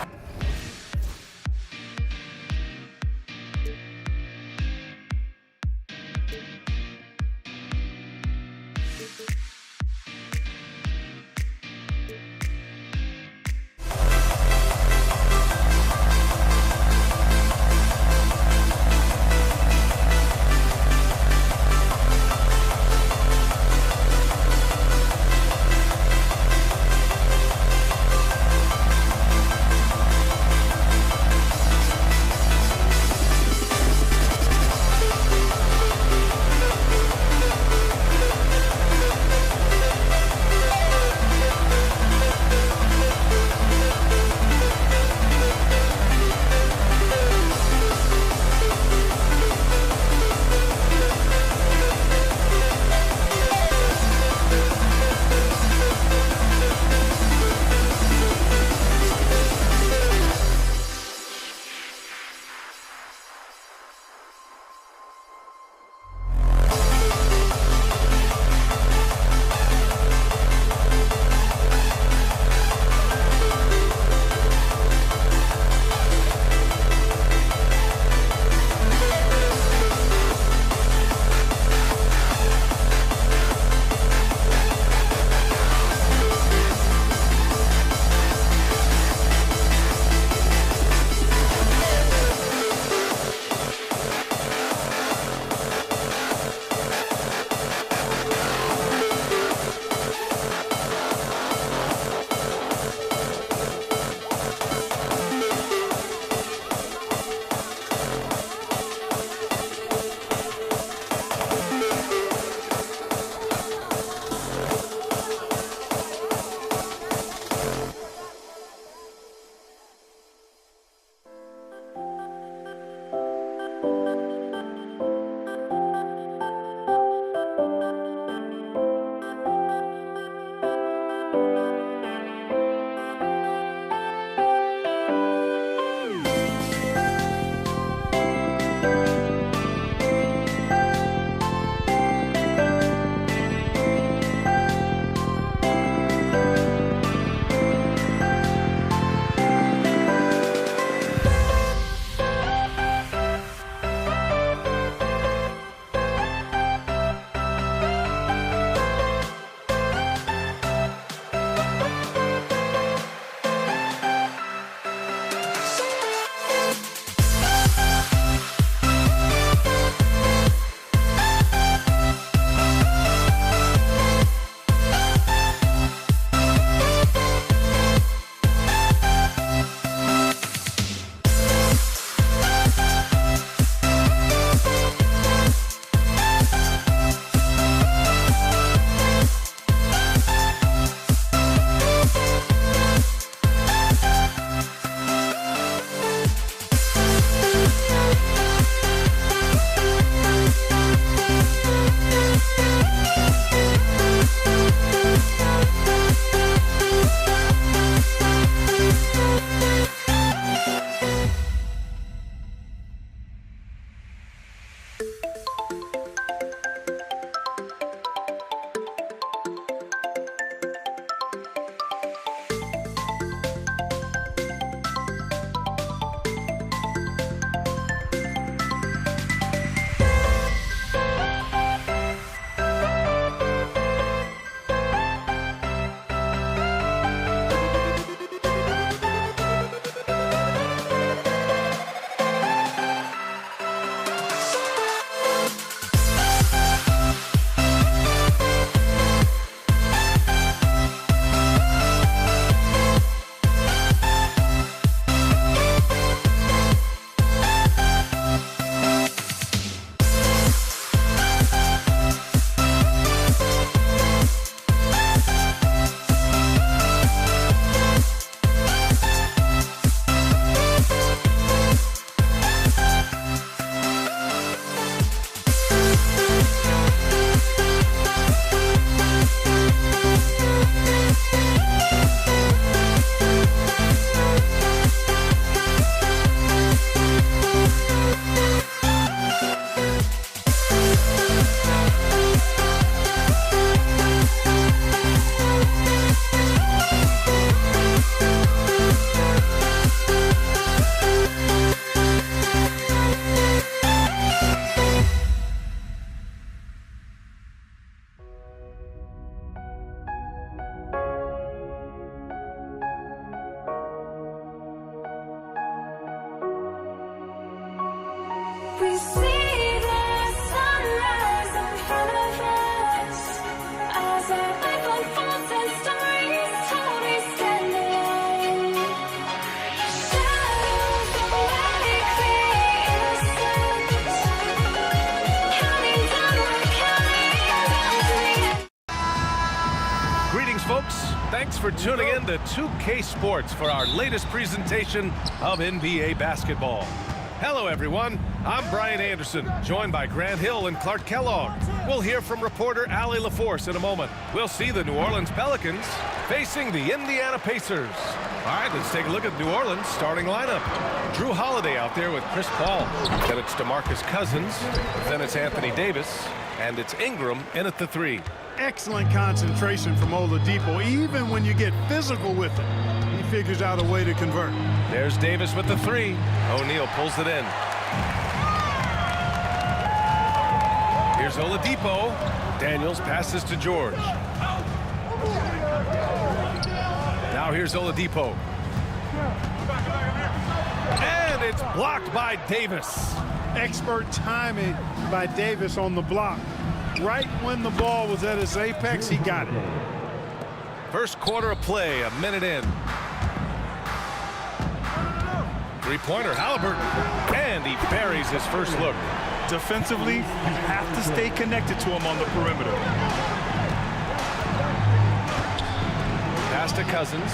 folks. Thanks for tuning in to 2K Sports for our latest presentation of NBA basketball. Hello, everyone. I'm Brian Anderson, joined by Grant Hill and Clark Kellogg. We'll hear from reporter Allie LaForce in a moment. We'll see the New Orleans Pelicans facing the Indiana Pacers. All right, let's take a look at New Orleans' starting lineup. Drew Holiday out there with Chris Paul. Then it's DeMarcus Cousins. Then it's Anthony Davis. And it's Ingram in at the 3. Excellent concentration from Oladipo. Even when you get physical with him, he figures out a way to convert. There's Davis with the 3. O'Neal pulls it in. Here's Oladipo. Daniels passes to George. Now here's Oladipo. And it's blocked by Davis. Expert timing by Davis on the block. Right when the ball was at its apex, he got it. First quarter of play, a minute in. Three-pointer, Halliburton. And he buries his first look. Defensively, you have to stay connected to him on the perimeter. Pass to Cousins.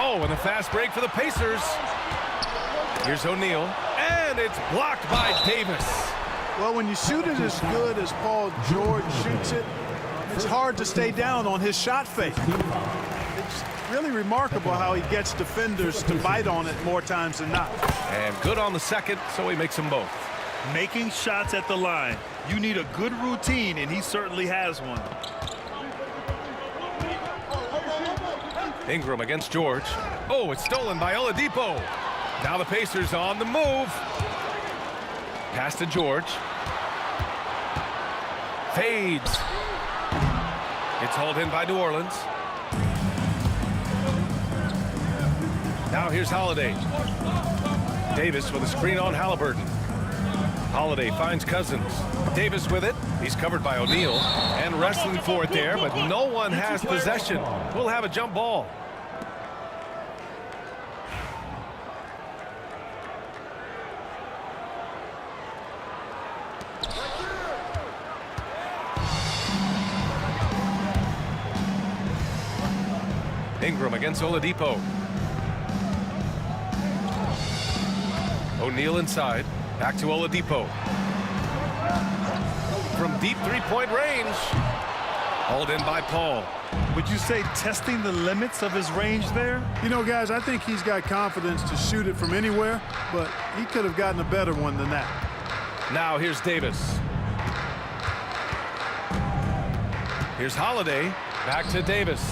Oh, and a fast break for the Pacers. Here's O'Neal. And it's blocked by Davis. Well, when you shoot it as good as Paul George shoots it, it's hard to stay down on his shot fake. It's really remarkable how he gets defenders to bite on it more times than not. And good on the second, so he makes them both. Making shots at the line. You need a good routine, and he certainly has one. Ingram against George. Oh, it's stolen by Oladipo. Now the Pacers on the move. Pass to George. Fades. It's hauled in by New Orleans. Now here's Holiday. Davis with a screen on Halliburton. Holiday finds Cousins. Davis with it. He's covered by O'Neal. And wrestling for it there, but no one has possession. We'll have a jump ball. Ingram against Oladipo. O'Neal inside. Back to Oladipo. From deep three-point range. Hauled in by Paul. Would you say testing the limits of his range there? You know, guys, I think he's got confidence to shoot it from anywhere, but he could have gotten a better one than that. Now here's Davis. Here's Holiday. Back to Davis.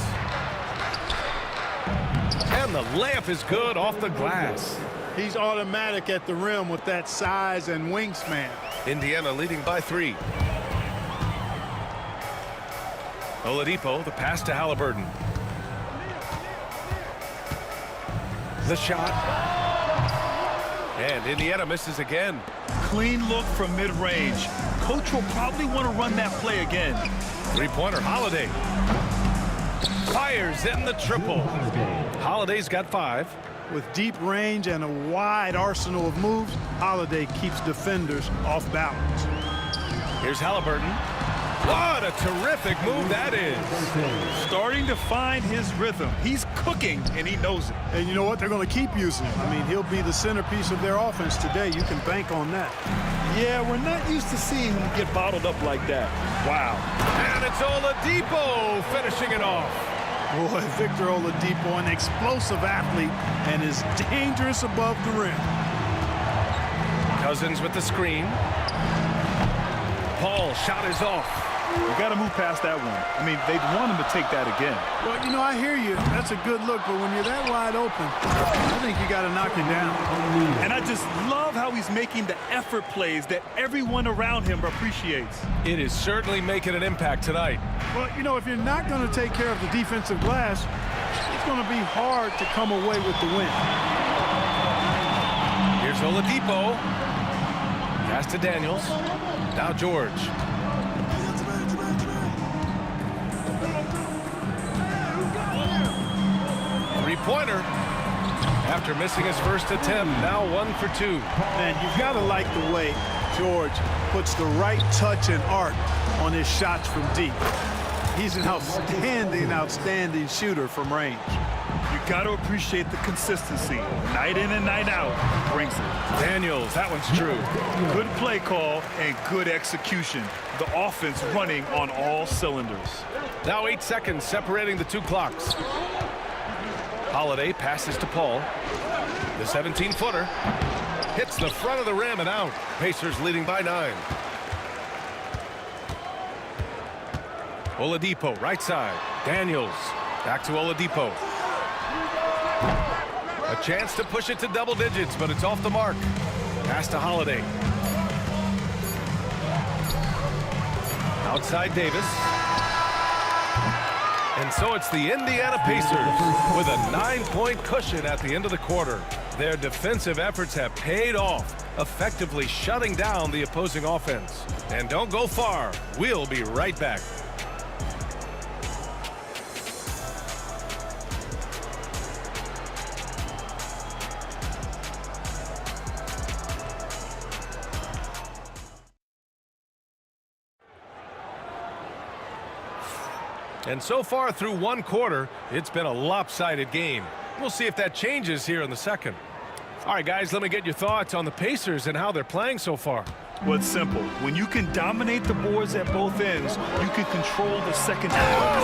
And the layup is good off the glass. He's automatic at the rim with that size and wingspan. Indiana leading by 3. Oladipo, the pass to Halliburton. The shot. And Indiana misses again. Clean look from mid-range. Coach will probably want to run that play again. Three-pointer, Holiday. Fires in the triple. Holiday's got 5. With deep range and a wide arsenal of moves, Holiday keeps defenders off balance. Here's Halliburton. What a terrific move that is. Starting to find his rhythm. He's cooking, and he knows it. And you know what? They're going to keep using him. I mean, he'll be the centerpiece of their offense today. You can bank on that. Yeah, we're not used to seeing him get bottled up like that. Wow. And it's Oladipo finishing it off. Boy, Victor Oladipo, an explosive athlete, and is dangerous above the rim. Cousins with the screen. Paul shot is off. You got to move past that one. I mean, they'd want him to take that again. Well, you know, I hear you. That's a good look, but when you're that wide open, I think you got to knock it down. And I just love how he's making the effort plays that everyone around him appreciates. It is certainly making an impact tonight. Well, you know, if you're not going to take care of the defensive glass, it's going to be hard to come away with the win. Here's Oladipo. Pass to Daniels. Now George. Three-pointer. After missing his first attempt, now 1 for 2. Man, you've got to like the way George puts the right touch and art on his shots from deep. He's an outstanding shooter from range. You got to appreciate the consistency. Night in and night out, he brings it. Daniels, that one's true. Good play call and good execution. The offense running on all cylinders. Now 8 seconds separating the two clocks. Holiday passes to Paul. The 17-footer hits the front of the rim and out. Pacers leading by 9. Oladipo, right side. Daniels, back to Oladipo. A chance to push it to double digits, but it's off the mark. Pass to Holiday. Outside Davis. And so it's the Indiana Pacers with a 9-point cushion at the end of the quarter. Their defensive efforts have paid off, effectively shutting down the opposing offense. And don't go far. We'll be right back. And so far through one quarter, it's been a lopsided game. We'll see if that changes here in the second. All right, guys, let me get your thoughts on the Pacers and how they're playing so far. Well, it's simple. When you can dominate the boards at both ends, you can control the second half.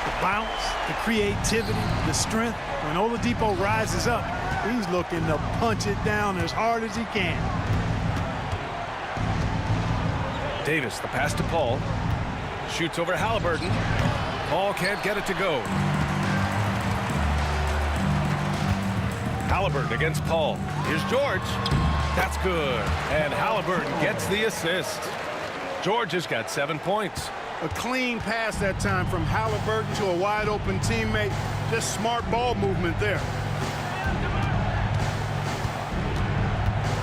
The bounce, the creativity, the strength. When Oladipo rises up, he's looking to punch it down as hard as he can. Davis, the pass to Paul. Shoots over Halliburton. Paul can't get it to go. Halliburton against Paul. Here's George. That's good. And Halliburton gets the assist. George has got 7 points. A clean pass that time from Halliburton to a wide open teammate. Just smart ball movement there.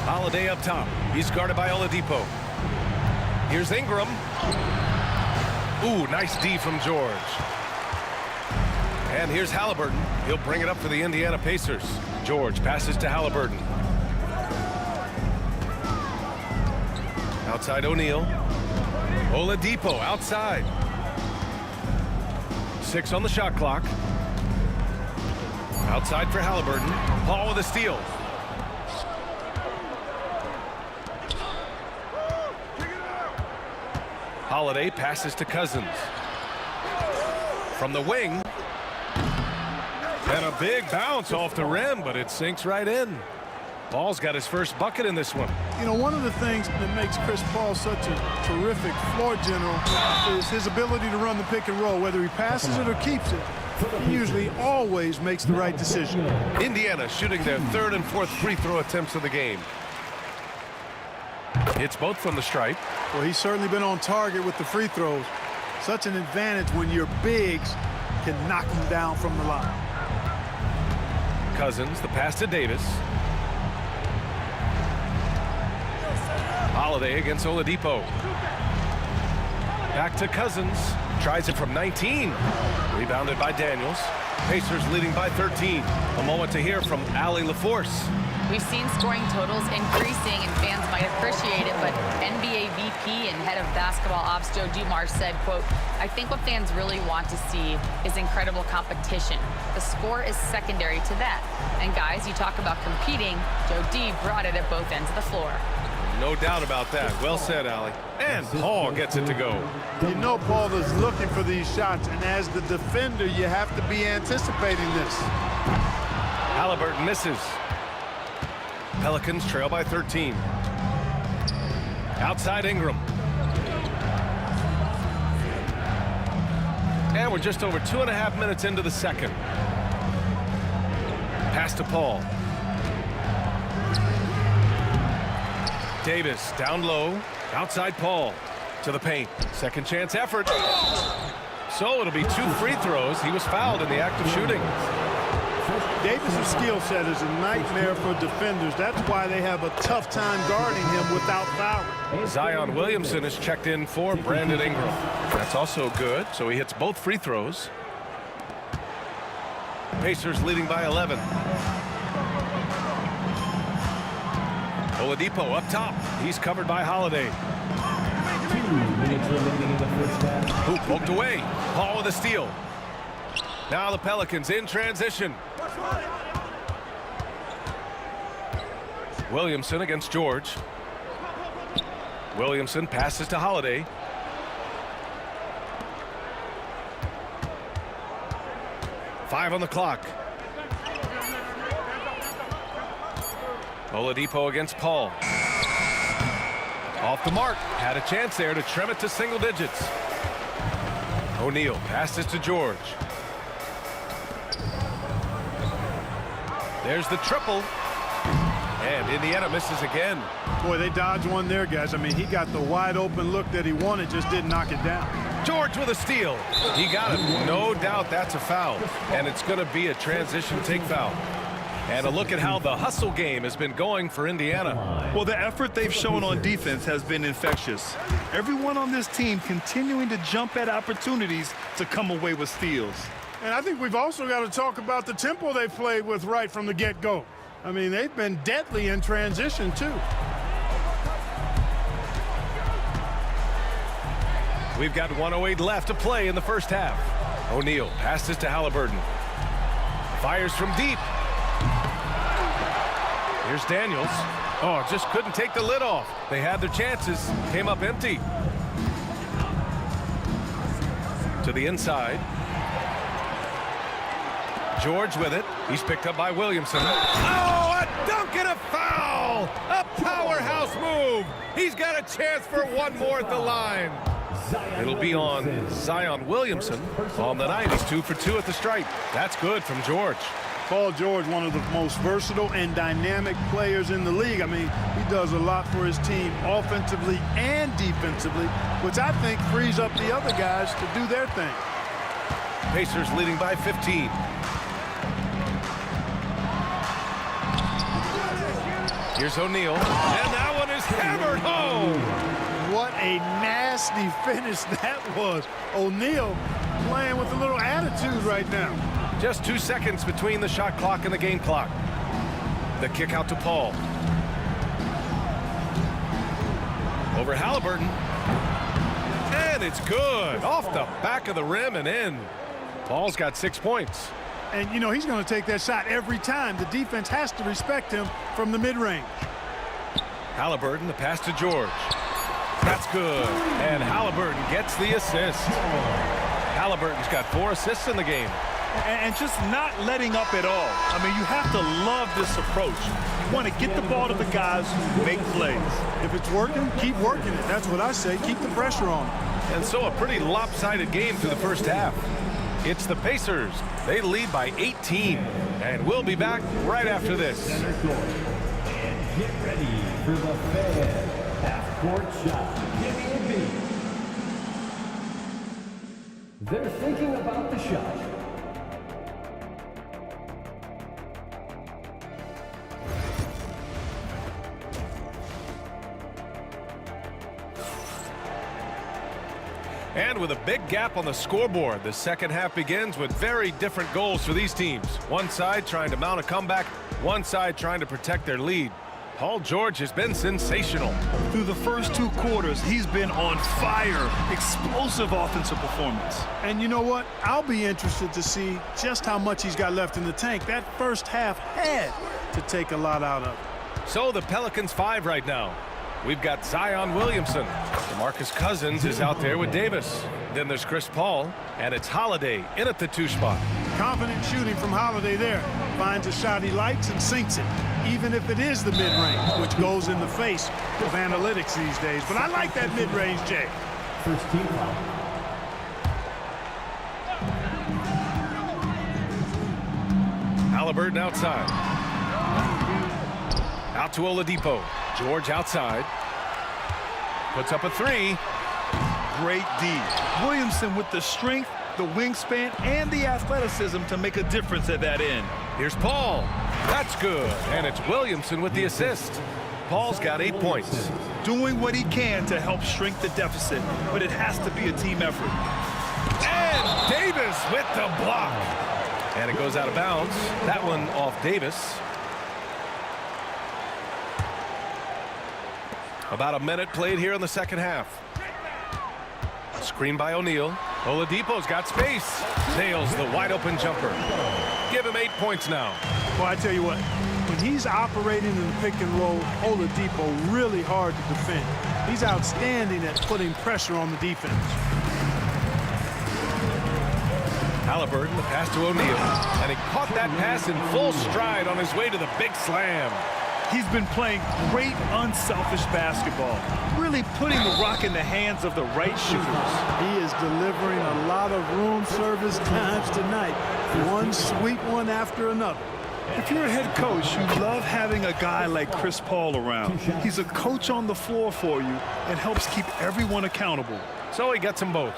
Holiday up top. He's guarded by Oladipo. Here's Ingram. Ooh, nice D from George. And here's Halliburton. He'll bring it up for the Indiana Pacers. George passes to Halliburton. Outside O'Neal. Oladipo outside. 6 on the shot clock. Outside for Halliburton. Paul with a steal. Holiday passes to Cousins. From the wing. And a big bounce off the rim, but it sinks right in. Paul's got his first bucket in this one. You know, one of the things that makes Chris Paul such a terrific floor general is his ability to run the pick and roll. Whether he passes it or keeps it, he usually always makes the right decision. Indiana shooting their 3rd and 4th free throw attempts of the game. Hits both from the stripe. Well, he's certainly been on target with the free throws. Such an advantage when your bigs can knock them down from the line. Cousins, the pass to Davis. Holiday against Oladipo. Back to Cousins. Tries it from 19. Rebounded by Daniels. Pacers leading by 13. A moment to hear from Allie LaForce. We've seen scoring totals increasing, and fans might appreciate it, but NBA VP and head of basketball ops Joe Dumars said, quote, "I think what fans really want to see is incredible competition. The score is secondary to that. And guys, you talk about competing, Joe D brought it at both ends of the floor." No doubt about that. Well said, Allie. And Paul gets it to go. You know Paul is looking for these shots, and as the defender, you have to be anticipating this. Halliburton misses. Pelicans trail by 13. Outside Ingram. And we're just over 2.5 minutes into the second. Pass to Paul. Davis down low. Outside Paul. To the paint. Second chance effort. So it'll be 2 free throws. He was fouled in the act of shooting. Davis' skill set is a nightmare for defenders. That's why they have a tough time guarding him without fouling. Zion Williamson is checked in for Brandon Ingram. That's also good, so he hits both free throws. Pacers leading by 11. Oladipo up top. He's covered by Holiday. Hoop poked away. Paul with a steal. Now the Pelicans in transition. Williamson against George. Williamson passes to Holiday. Five on the clock. Oladipo against Paul. Off the mark. Had a chance there to trim it to single digits. O'Neal passes to George. There's the triple. And Indiana misses again. Boy, they dodged one there, guys. I mean, he got the wide open look that he wanted, just didn't knock it down. George with a steal. He got it. No doubt that's a foul. And it's going to be a transition take foul. And a look at how the hustle game has been going for Indiana. Well, the effort they've shown on defense has been infectious. Everyone on this team continuing to jump at opportunities to come away with steals. And I think we've also got to talk about the tempo they played with right from the get-go. I mean, they've been deadly in transition, too. We've got 1:08 left to play in the first half. O'Neal passes to Halliburton. Fires from deep. Here's Daniels. Oh, just couldn't take the lid off. They had their chances. Came up empty. To the inside. George with it. He's picked up by Williamson. Oh, a dunk and a foul! A powerhouse move! He's got a chance for one more at the line. It'll be on Zion Williamson. On the night, he's 2 for 2 at the stripe. That's good from George. Paul George, one of the most versatile and dynamic players in the league. I mean, he does a lot for his team offensively and defensively, which I think frees up the other guys to do their thing. Pacers leading by 15. Here's O'Neal, and that one is hammered home. What a nasty finish that was. O'Neal playing with a little attitude right now. Just 2 seconds between the shot clock and the game clock. The kick out to Paul. Over Halliburton. And it's good. Off the back of the rim and in. Paul's got 6 points. And, you know, he's going to take that shot every time. The defense has to respect him from the mid-range. Halliburton, the pass to George. That's good. And Halliburton gets the assist. Halliburton's got 4 assists in the game. And just not letting up at all. I mean, you have to love this approach. You want to get the ball to the guys who make plays. If it's working, keep working it. That's what I say. Keep the pressure on. And so a pretty lopsided game through the first half. It's the Pacers. They lead by 18. And we'll be back right after this. And get ready for the Fed half-court shot. Give me a beat. They're thinking about the shot. And with a big gap on the scoreboard, the second half begins with very different goals for these teams. One side trying to mount a comeback, one side trying to protect their lead. Paul George has been sensational. Through the first 2 quarters, he's been on fire. Explosive offensive performance. And you know what? I'll be interested to see just how much he's got left in the tank. That first half had to take a lot out of it. So the Pelicans 5 right now. We've got Zion Williamson. DeMarcus Cousins is out there with Davis. Then there's Chris Paul, and it's Holiday in at the 2 spot. Confident shooting from Holiday there. Finds a shot he likes and sinks it, even if it is the mid-range, which goes in the face of analytics these days. But I like that mid-range, Jay. First team foul. Halliburton outside. Out to Oladipo. George outside. Puts up a 3. Great D. Williamson with the strength, the wingspan, and the athleticism to make a difference at that end. Here's Paul. That's good. And it's Williamson with the assist. Paul's got 8 points. Doing what he can to help shrink the deficit, but it has to be a team effort. And Davis with the block. And it goes out of bounds. That one off Davis. About a minute played here in the second half. Screen by O'Neal. Oladipo's got space. Nails the wide open jumper. Give him 8 points now. Well, I tell you what, when he's operating in the pick and roll, Oladipo really hard to defend. He's outstanding at putting pressure on the defense. Halliburton, the pass to O'Neal. And he caught that pass in full stride on his way to the big slam. He's been playing great, unselfish basketball, really putting the rock in the hands of the right shooters. He is delivering a lot of room service times tonight. One sweet one after another. If you're a head coach, you love having a guy like Chris Paul around. He's a coach on the floor for you and helps keep everyone accountable. So he gets them both.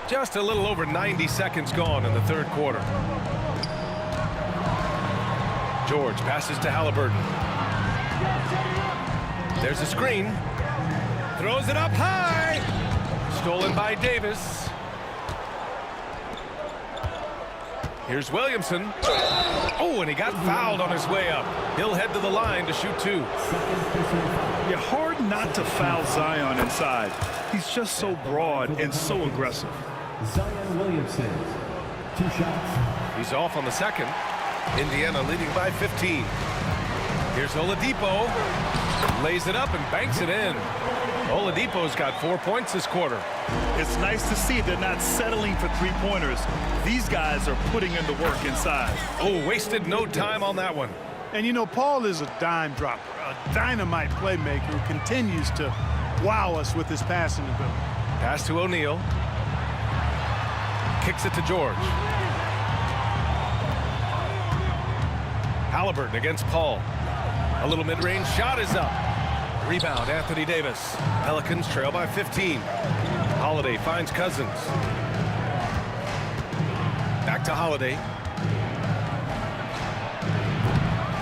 Just a little over 90 seconds gone in the third quarter. George passes to Halliburton. There's a screen. Throws it up high. Stolen by Davis. Here's Williamson. Oh, and he got fouled on his way up. He'll head to the line to shoot 2. You're hard not to foul Zion inside. He's just so broad and so aggressive. Zion Williamson, 2 shots. He's off on the second. Indiana leading by 15. Here's Oladipo. Lays it up and banks it in. Oladipo's got 4 points this quarter. It's nice to see they're not settling for 3-pointers. These guys are putting in the work inside. Oh, wasted no time on that one. And you know, Paul is a dime dropper, a dynamite playmaker who continues to wow us with his passing ability. Pass to O'Neal. Kicks it to George. Halliburton against Paul. A little mid-range shot is up. Rebound, Anthony Davis. Pelicans trail by 15. Holiday finds Cousins. Back to Holiday.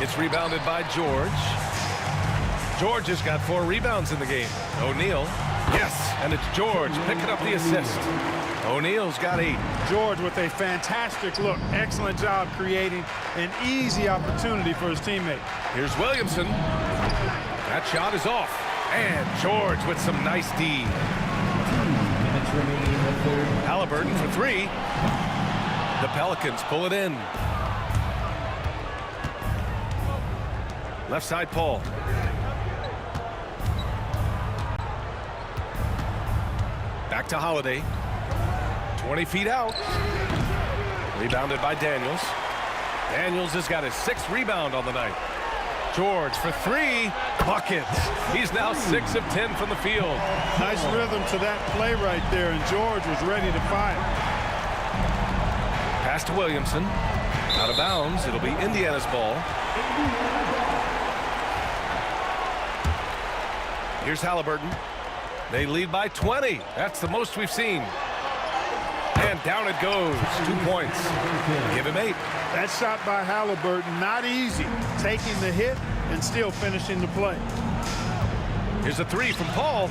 It's rebounded by George. George has got 4 rebounds in the game. O'Neal. Yes, and it's George picking up the assist. O'Neal's got 8. George with a fantastic look. Excellent job creating an easy opportunity for his teammate. Here's Williamson. That shot is off. And George with some nice D. 2 minutes remaining in the third. Halliburton for 3. The Pelicans pull it in. Left side, Paul. Back to Holiday. 20 feet out. Rebounded by Daniels. Daniels has got his 6th rebound on the night. George for 3. Buckets. He's now 6 of 10 from the field. Nice rhythm to that play right there, and George was ready to fire. Pass to Williamson. Out of bounds. It'll be Indiana's ball. Here's Halliburton. They lead by 20. That's the most we've seen. And down it goes. 2 points. Give him 8. That shot by Halliburton, not easy. Taking the hit and still finishing the play. Here's a 3 from Paul.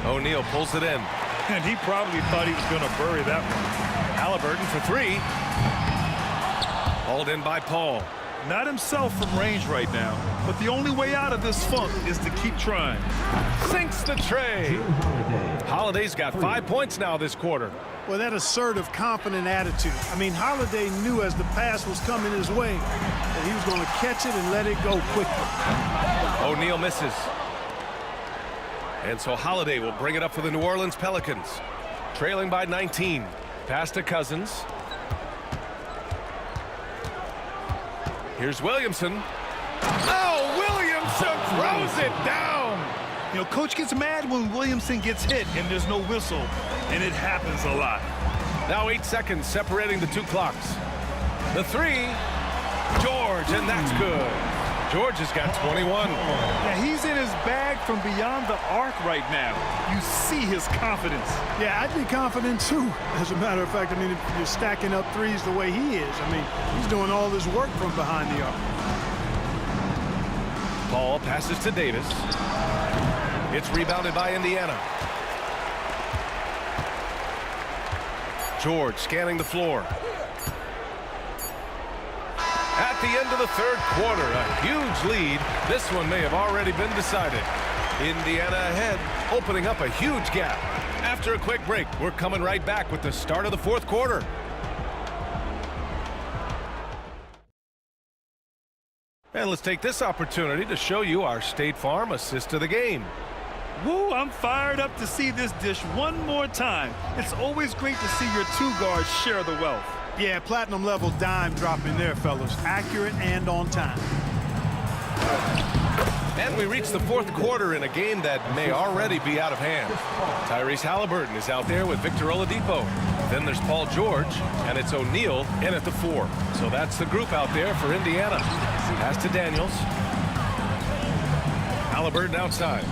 O'Neal pulls it in. And he probably thought he was going to bury that one. Halliburton for 3. Hauled in by Paul. Not himself from range right now, but the only way out of this funk is to keep trying. Sinks the tray. Holiday's got 5 points now this quarter. Well, that assertive, confident attitude. I mean, Holiday knew as the pass was coming his way that he was going to catch it and let it go quickly. O'Neal misses. And so Holiday will bring it up for the New Orleans Pelicans. Trailing by 19. Pass to Cousins. Here's Williamson. Oh, Williamson throws it down. You know, coach gets mad when Williamson gets hit and there's no whistle, and it happens a lot. Now 8 seconds separating the 2 clocks. The 3, George, and that's good. George has got 21. Yeah, he's in his bag from beyond the arc right now. You see his confidence. Yeah, I'd be confident too. As a matter of fact, I mean, if you're stacking up threes the way he is, I mean, he's doing all this work from behind the arc. Paul passes to Davis. It's rebounded by Indiana. George scanning the floor. At the end of the third quarter, a huge lead. This one may have already been decided. Indiana ahead, opening up a huge gap. After a quick break, we're coming right back with the start of the fourth quarter. And let's take this opportunity to show you our State Farm assist of the game. Woo, I'm fired up to see this dish one more time. It's always great to see your two guards share the wealth. Yeah, platinum level dime dropping there, fellas. Accurate and on time. And we reach the fourth quarter in a game that may already be out of hand. Tyrese Halliburton is out there with Victor Oladipo. Then there's Paul George, and it's O'Neal in at the 4. So that's the group out there for Indiana. Pass to Daniels. Halliburton outside.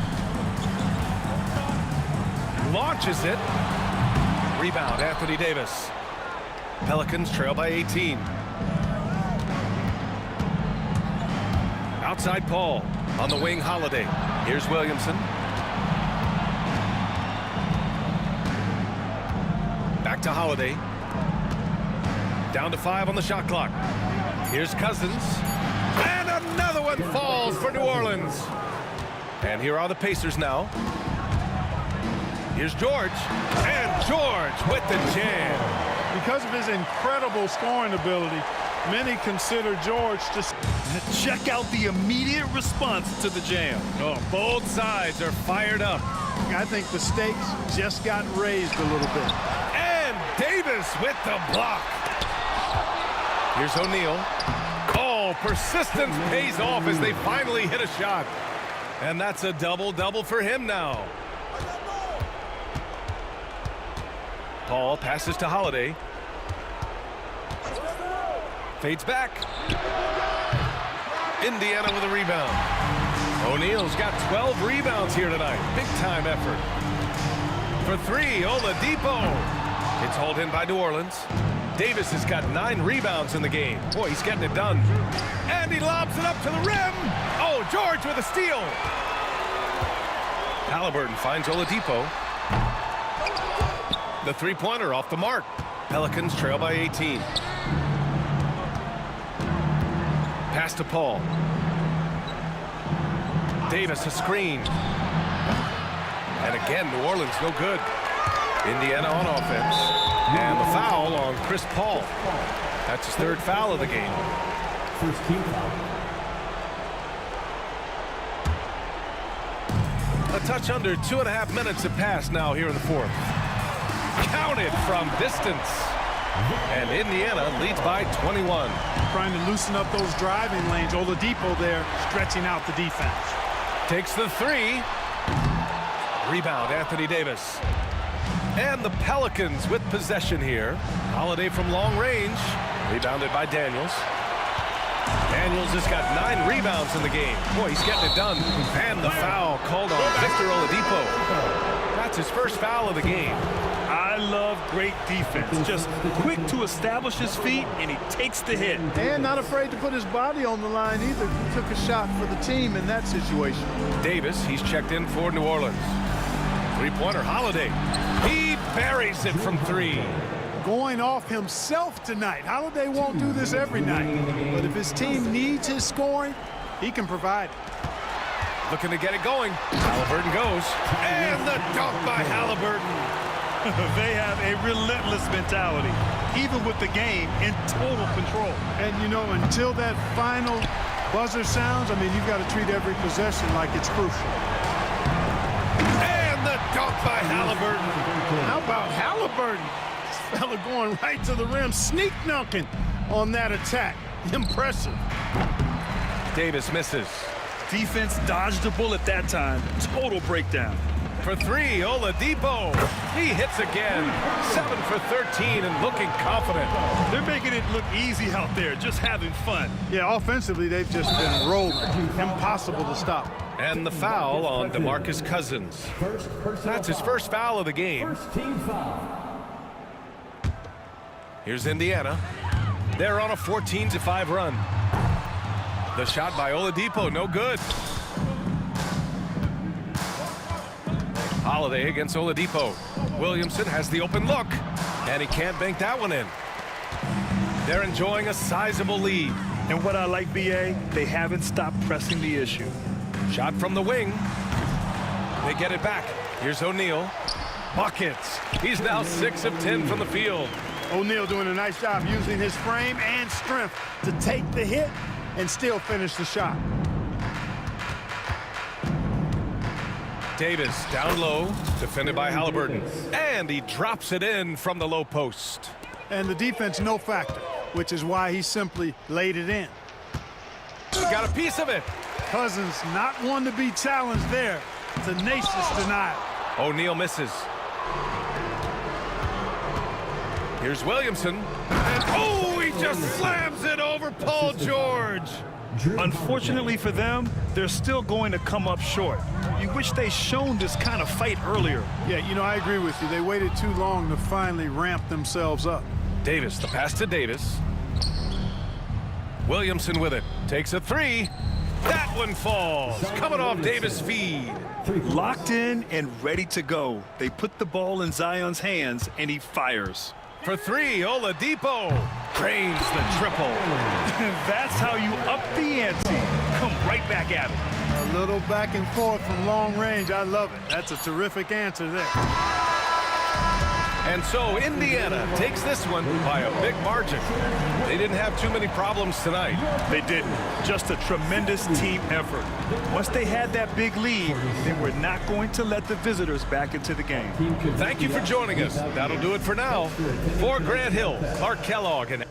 Launches it. Rebound, Anthony Davis. Pelicans trail by 18. Outside Paul. On the wing, Holiday. Here's Williamson. Back to Holiday. Down to 5 on the shot clock. Here's Cousins. And another one falls for New Orleans. And here are the Pacers now. Here's George. And George with the jam. Because of his incredible scoring ability, many consider George just... Check out the immediate response to the jam. Oh, both sides are fired up. I think the stakes just got raised a little bit. And Davis with the block. Here's O'Neal. Oh, persistence pays off as they finally hit a shot. And that's a double-double for him now. Paul passes to Holiday. Fades back. Indiana with a rebound. O'Neal's got 12 rebounds here tonight. Big time effort. For 3, Oladipo. It's hauled in by New Orleans. Davis has got 9 rebounds in the game. Boy, he's getting it done. And he lobs it up to the rim. Oh, George with a steal. Halliburton finds Oladipo. The three-pointer off the mark. Pelicans trail by 18. Pass to Paul. Davis a screen. And again, New Orleans no good. Indiana on offense. And the foul on Chris Paul. That's his 3rd foul of the game. First team foul. A touch under 2.5 minutes have passed now here in the 4th. Counted from distance. And Indiana leads by 21. Trying to loosen up those driving lanes. Oladipo there stretching out the defense. Takes the 3. Rebound, Anthony Davis. And the Pelicans with possession here. Holiday from long range. Rebounded by Daniels. Daniels has got 9 rebounds in the game. Boy, he's getting it done. And the foul called on Victor Oladipo. That's his first foul of the game. I love great defense. Just quick to establish his feet, and he takes the hit. And not afraid to put his body on the line either. He took a shot for the team in that situation. Davis, he's checked in for New Orleans. Three-pointer, Holiday. He buries it from 3. Going off himself tonight. Holiday won't do this every night. But if his team needs his scoring, he can provide it. Looking to get it going. Halliburton goes. And the dunk by Halliburton. They have a relentless mentality, even with the game in total control. And, you know, until that final buzzer sounds, I mean, you've got to treat every possession like it's crucial. And the dunk by Halliburton. How about Halliburton? This fella going right to the rim, sneak dunking on that attack. Impressive. Davis misses. Defense dodged a bullet that time. Total breakdown. For 3, Oladipo. He hits again. 7 for 13 and looking confident. They're making it look easy out there, just having fun. Yeah, offensively, they've just been rolling. Impossible to stop. And the foul on DeMarcus Cousins. That's his first foul of the game. First team foul. Here's Indiana. They're on a 14-5 run. The shot by Oladipo, no good. Holiday against Oladipo. Williamson has the open look, and he can't bank that one in. They're enjoying a sizable lead. And what I like, BA, they haven't stopped pressing the issue. Shot from the wing. They get it back. Here's O'Neal. Buckets. He's now 6 of 10 from the field. O'Neal doing a nice job using his frame and strength to take the hit and still finish the shot. Davis down low, defended by Halliburton. And he drops it in from the low post. And the defense no factor, which is why he simply laid it in. He got a piece of it. Cousins not one to be challenged there. Tenacious denial. O'Neal misses. Here's Williamson. And oh, he just slams it over Paul George. Unfortunately for them, they're still going to come up short. You wish they shown this kind of fight earlier. Yeah, you know, I agree with you. They waited too long to finally ramp themselves up. Davis, the pass to Davis. Williamson with it. Takes a three. That one falls. Coming off Davis' feed. Locked in and ready to go. They put the ball in Zion's hands, and he fires. For three, Oladipo cranes the triple. That's how you up the ante. Come right back at it. A little back and forth from long range. I love it. That's a terrific answer there. And so Indiana takes this one by a big margin. They didn't have too many problems tonight. They didn't. Just a tremendous team effort. Once they had that big lead, they were not going to let the visitors back into the game. Thank you for joining us. That'll do it for now. For Grant Hill, Clark Kellogg, and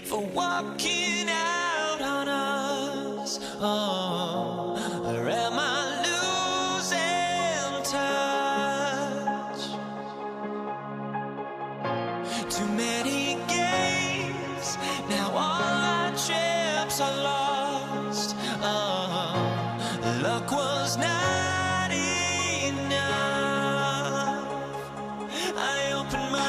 for walking out on us. Oh, or am I losing touch? Too many games, now all our chips are lost. Oh, luck was not enough. I opened my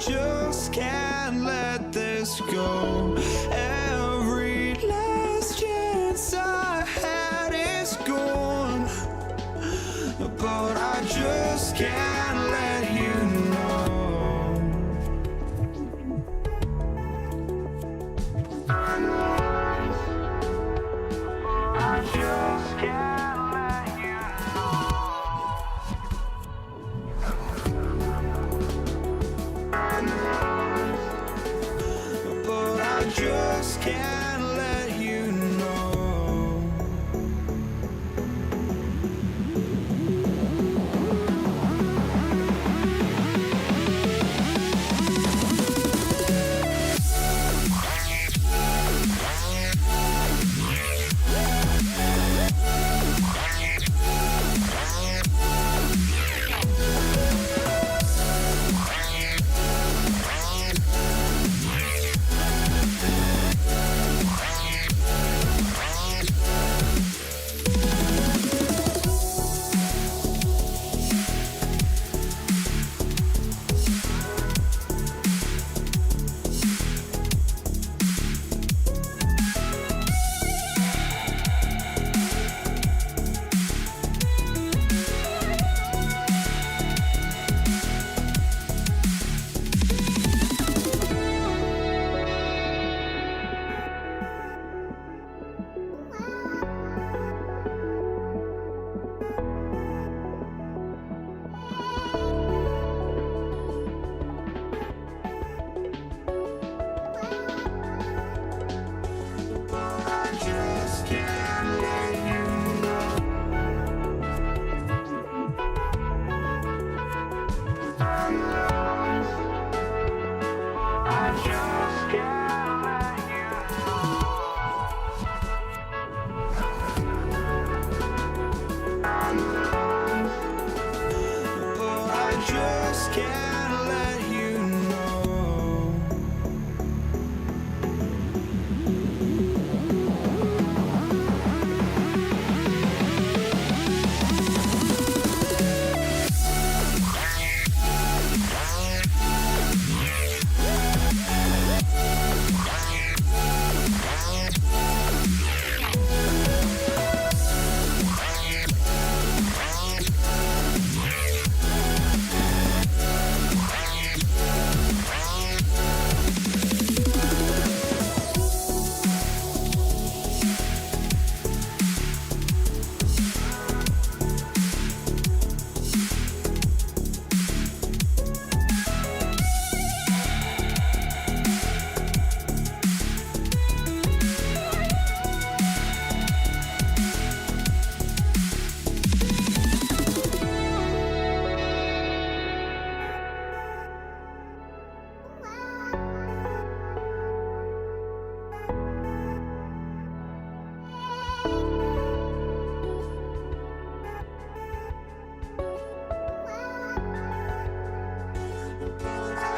just can't let this go. Every last chance I had is gone, but I just can't let you know. I just can't let you know. But I just can't let you know.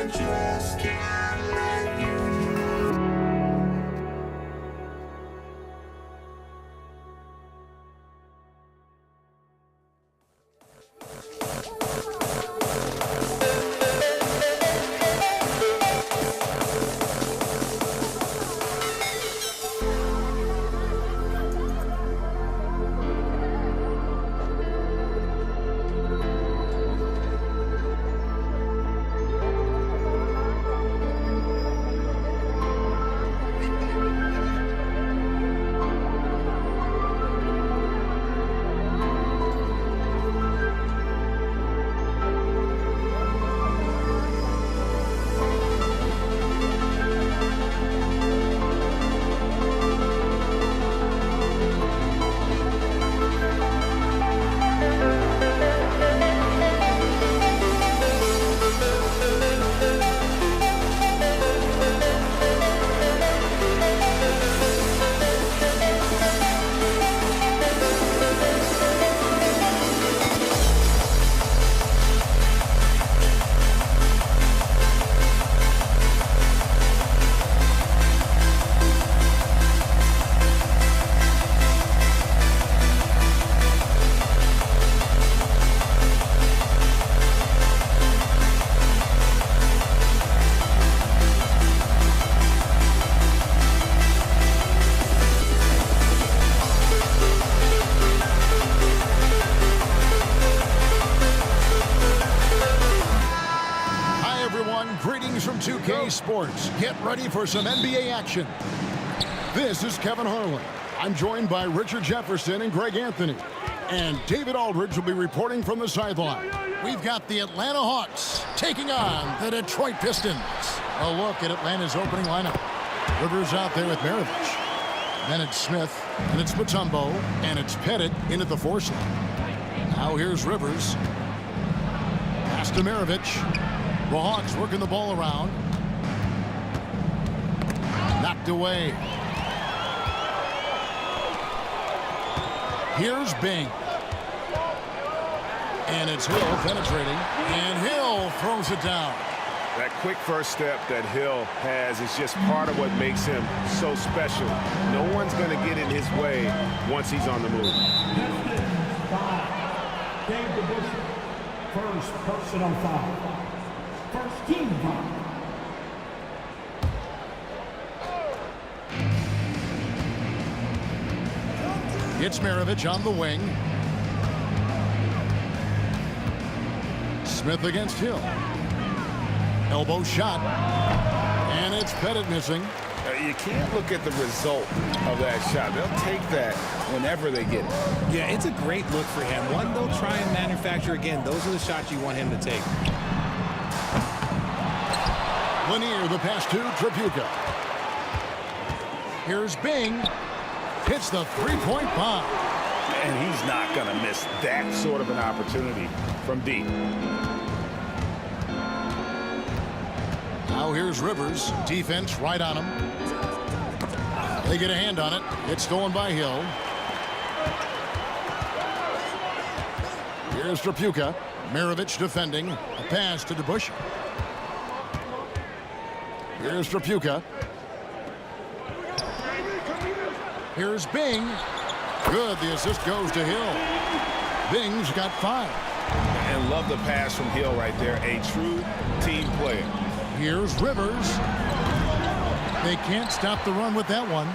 just can't let you know. Sports. Get ready for some NBA action. This is Kevin Harlan. I'm joined by Richard Jefferson and Greg Anthony. And David Aldridge will be reporting from the sideline. We've got the Atlanta Hawks taking on the Detroit Pistons. A look at Atlanta's opening lineup. Rivers out there with Maravich. Then it's Smith, and it's Mutombo, and it's Pettit in at the 4 slot. Now here's Rivers. Pass to Maravich. The Hawks working the ball around. Knocked away. Here's Bing. And it's Hill penetrating. And Hill throws it down. That quick first step that Hill has is just part of what makes him so special. No one's going to get in his way once he's on the move. First personal foul. First team foul. It's Maravich on the wing. Smith against Hill. Elbow shot. And it's Pettit missing. You can't look at the result of that shot. They'll take that whenever they get it. Yeah, it's a great look for him. One they'll try and manufacture again. Those are the shots you want him to take. Lanier, the pass to Tripucka. Here's Bing. Hits the three-point bomb. And he's not going to miss that sort of an opportunity from deep. Now here's Rivers. Defense right on him. They get a hand on it. It's stolen by Hill. Here's Tripucka. Maravich defending. A pass to DeBusschere. Here's Tripucka. Here's Bing. Good. The assist goes to Hill. Bing's got 5. And love the pass from Hill right there. A true team player. Here's Rivers. They can't stop the run with that one.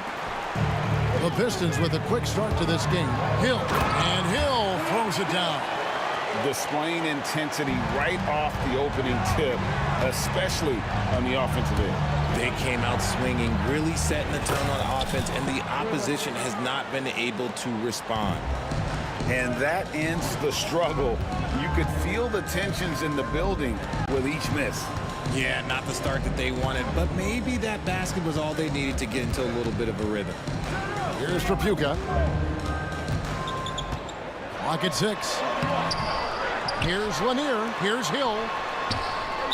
The Pistons with a quick start to this game. Hill. And Hill throws it down. Displaying intensity right off the opening tip, especially on the offensive end. They came out swinging, really setting the tone on offense, and the opposition has not been able to respond. And that ends the struggle. You could feel the tensions in the building with each miss. Yeah, not the start that they wanted, but maybe that basket was all they needed to get into a little bit of a rhythm. Here's Tripucka. Clock at 6. Here's Lanier. Here's Hill.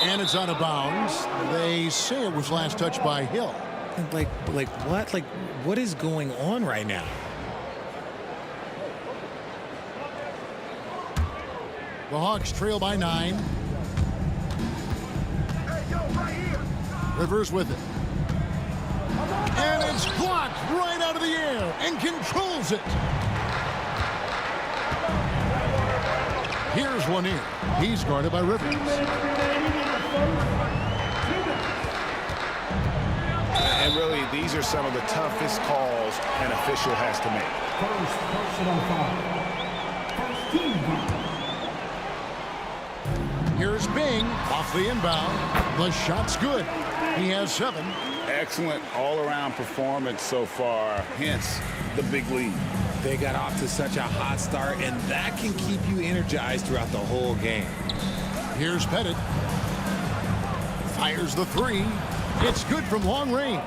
And it's out of bounds. They say it was last touched by Hill. Like what? Like, what is going on right now? The Hawks trail by 9. Rivers with it. And it's blocked right out of the air and controls it. Here's Lanier. He's guarded by Rivers. And really, these are some of the toughest calls an official has to make. First personal foul. First team foul. Here's Bing off the inbound. The shot's good. He has 7. Excellent all-around performance so far, hence the big lead. They got off to such a hot start, and that can keep you energized throughout the whole game. Here's Pettit. Fires the 3. It's good from long range.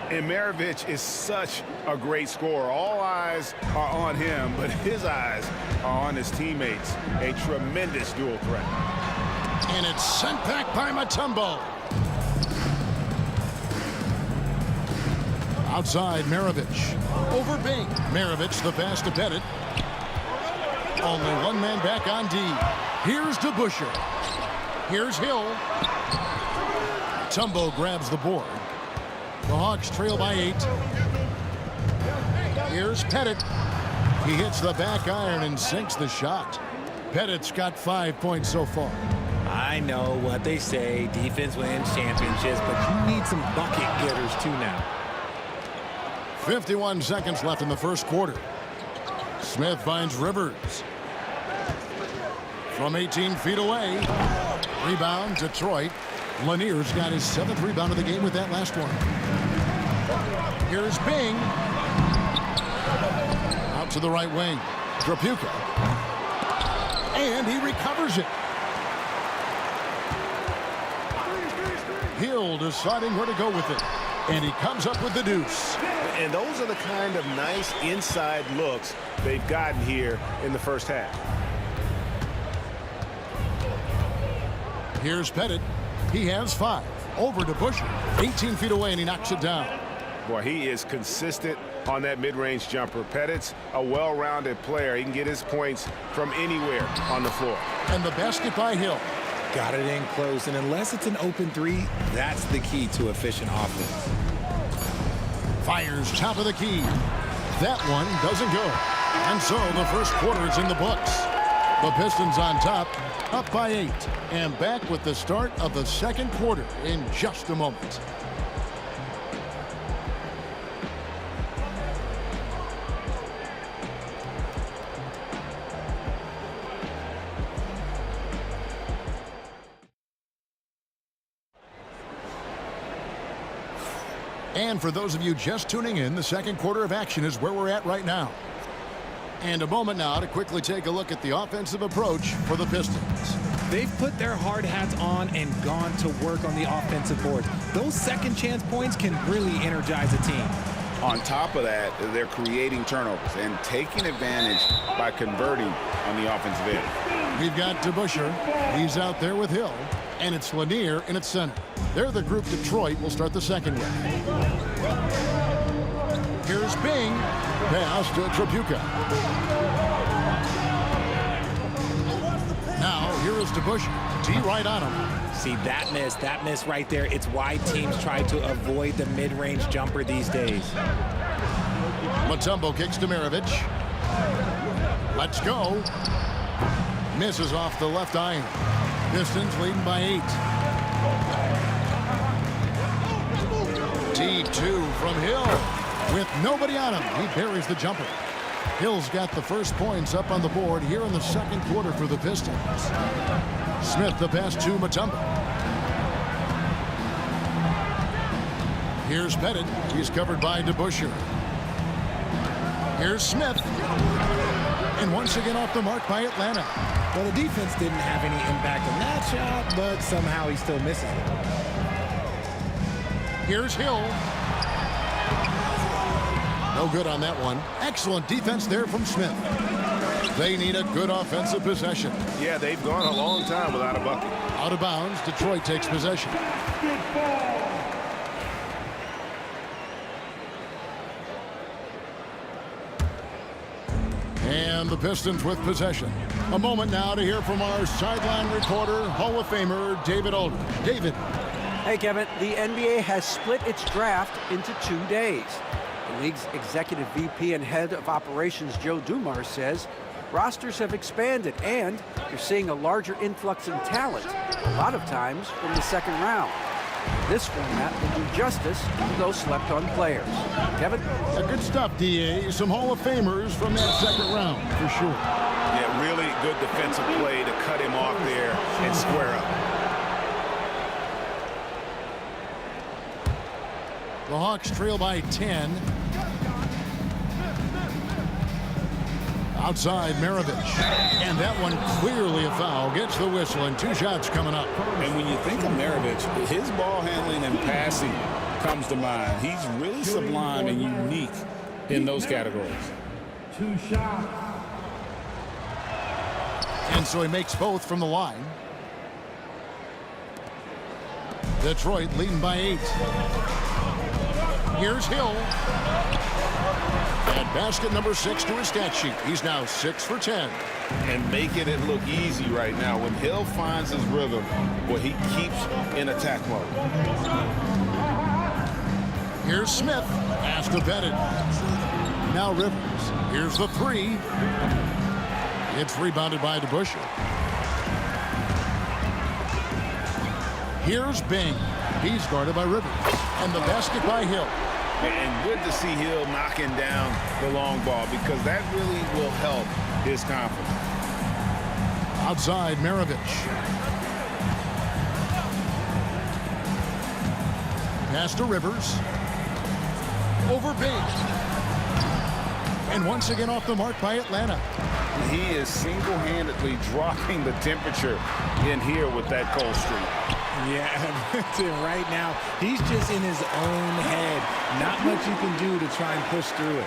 And Maravich is such a great scorer. All eyes are on him, but his eyes are on his teammates. A tremendous dual threat. And it's sent back by Mutombo. Outside, Maravich. Over Bing. Maravich, the pass to Pettit. Only one man back on D. Here's DeBusschere. Here's Hill. Mutombo grabs the board. The Hawks trail by 8. Here's Pettit. He hits the back iron and sinks the shot. Pettit's got 5 points so far. I know what they say, defense wins championships, but you need some bucket getters too now. 51 seconds left in the first quarter. Smith finds Rivers. From 18 feet away. Rebound, Detroit. Lanier's got his 7th rebound of the game with that last one. Here's Bing. Out to the right wing. Trapuka. And he recovers it. Hill deciding where to go with it. And he comes up with the deuce. And those are the kind of nice inside looks they've gotten here in the first half. Here's Pettit. He has 5. Over to Busher. 18 feet away, and he knocks it down. Boy, he is consistent on that mid-range jumper. Pettit's a well-rounded player. He can get his points from anywhere on the floor. And the basket by Hill. Got it in close, and unless it's an open 3, that's the key to efficient offense. Fires top of the key. That one doesn't go. And so the first quarter is in the books. The Pistons on top, up by 8. And back with the start of the second quarter in just a moment. And for those of you just tuning in, the second quarter of action is where we're at right now. And a moment now to quickly take a look at the offensive approach for the Pistons. They've put their hard hats on and gone to work on the offensive boards. Those second chance points can really energize a team. On top of that, they're creating turnovers and taking advantage by converting on the offensive end. We've got DeBusschere. He's out there with Hill. And it's Lanier in its center. They're the group Detroit will start the second with. Here's Bing. Pass to Trapuka. Now, here is DeBusschere. T right on him. See, that miss right there. It's why teams try to avoid the mid-range jumper these days. Mutombo kicks to Maravich. Let's go. Misses off the left iron. Pistons leading by 8. T2 from Hill. With nobody on him, he buries the jumper. Hill's got the first points up on the board here in the second quarter for the Pistons. Smith the pass to Mutombo. Here's Pettit. He's covered by DeBusschere. Here's Smith. And once again off the mark by Atlanta. Well, the defense didn't have any impact on that shot, but somehow he still misses it. Here's Hill. No good on that one. Excellent defense there from Smith. They need a good offensive possession. Yeah, they've gone a long time without a bucket. Out of bounds, Detroit takes possession. And the Pistons with possession. A moment now to hear from our sideline reporter, Hall of Famer David Aldridge. David. Hey, Kevin, the NBA has split its draft into 2 days. The league's executive VP and head of operations, Joe Dumars, says rosters have expanded and you're seeing a larger influx in talent, a lot of times from the second round. This format will do justice to those slept-on players. Kevin? Good stuff, D.A. Some Hall of Famers from that second round, for sure. Yeah, really good defensive play to cut him off there and square up. The Hawks trail by 10. Outside Maravich. And that one clearly a foul. Gets the whistle and 2 shots coming up. And when you think of Maravich, his ball handling and passing comes to mind. He's really sublime and unique in those categories. 2 shots. And so he makes both from the line. Detroit leading by 8. Here's Hill. And basket number 6 to his stat sheet. He's now 6 for 10. And making it look easy right now. When Hill finds his rhythm, well, he keeps in attack mode. Here's Smith. Pass to Pettit. Now Rivers. Here's the 3. It's rebounded by DeBusschere. Here's Bing. He's guarded by Rivers. And the basket by Hill. And good to see Hill knocking down the long ball because that really will help his confidence. Outside Maravich. Pass to Rivers. Over Bing. And once again off the mark by Atlanta. He is single-handedly dropping the temperature in here with that cold streak. Yeah, right now, he's just in his own head. Not much you can do to try and push through it.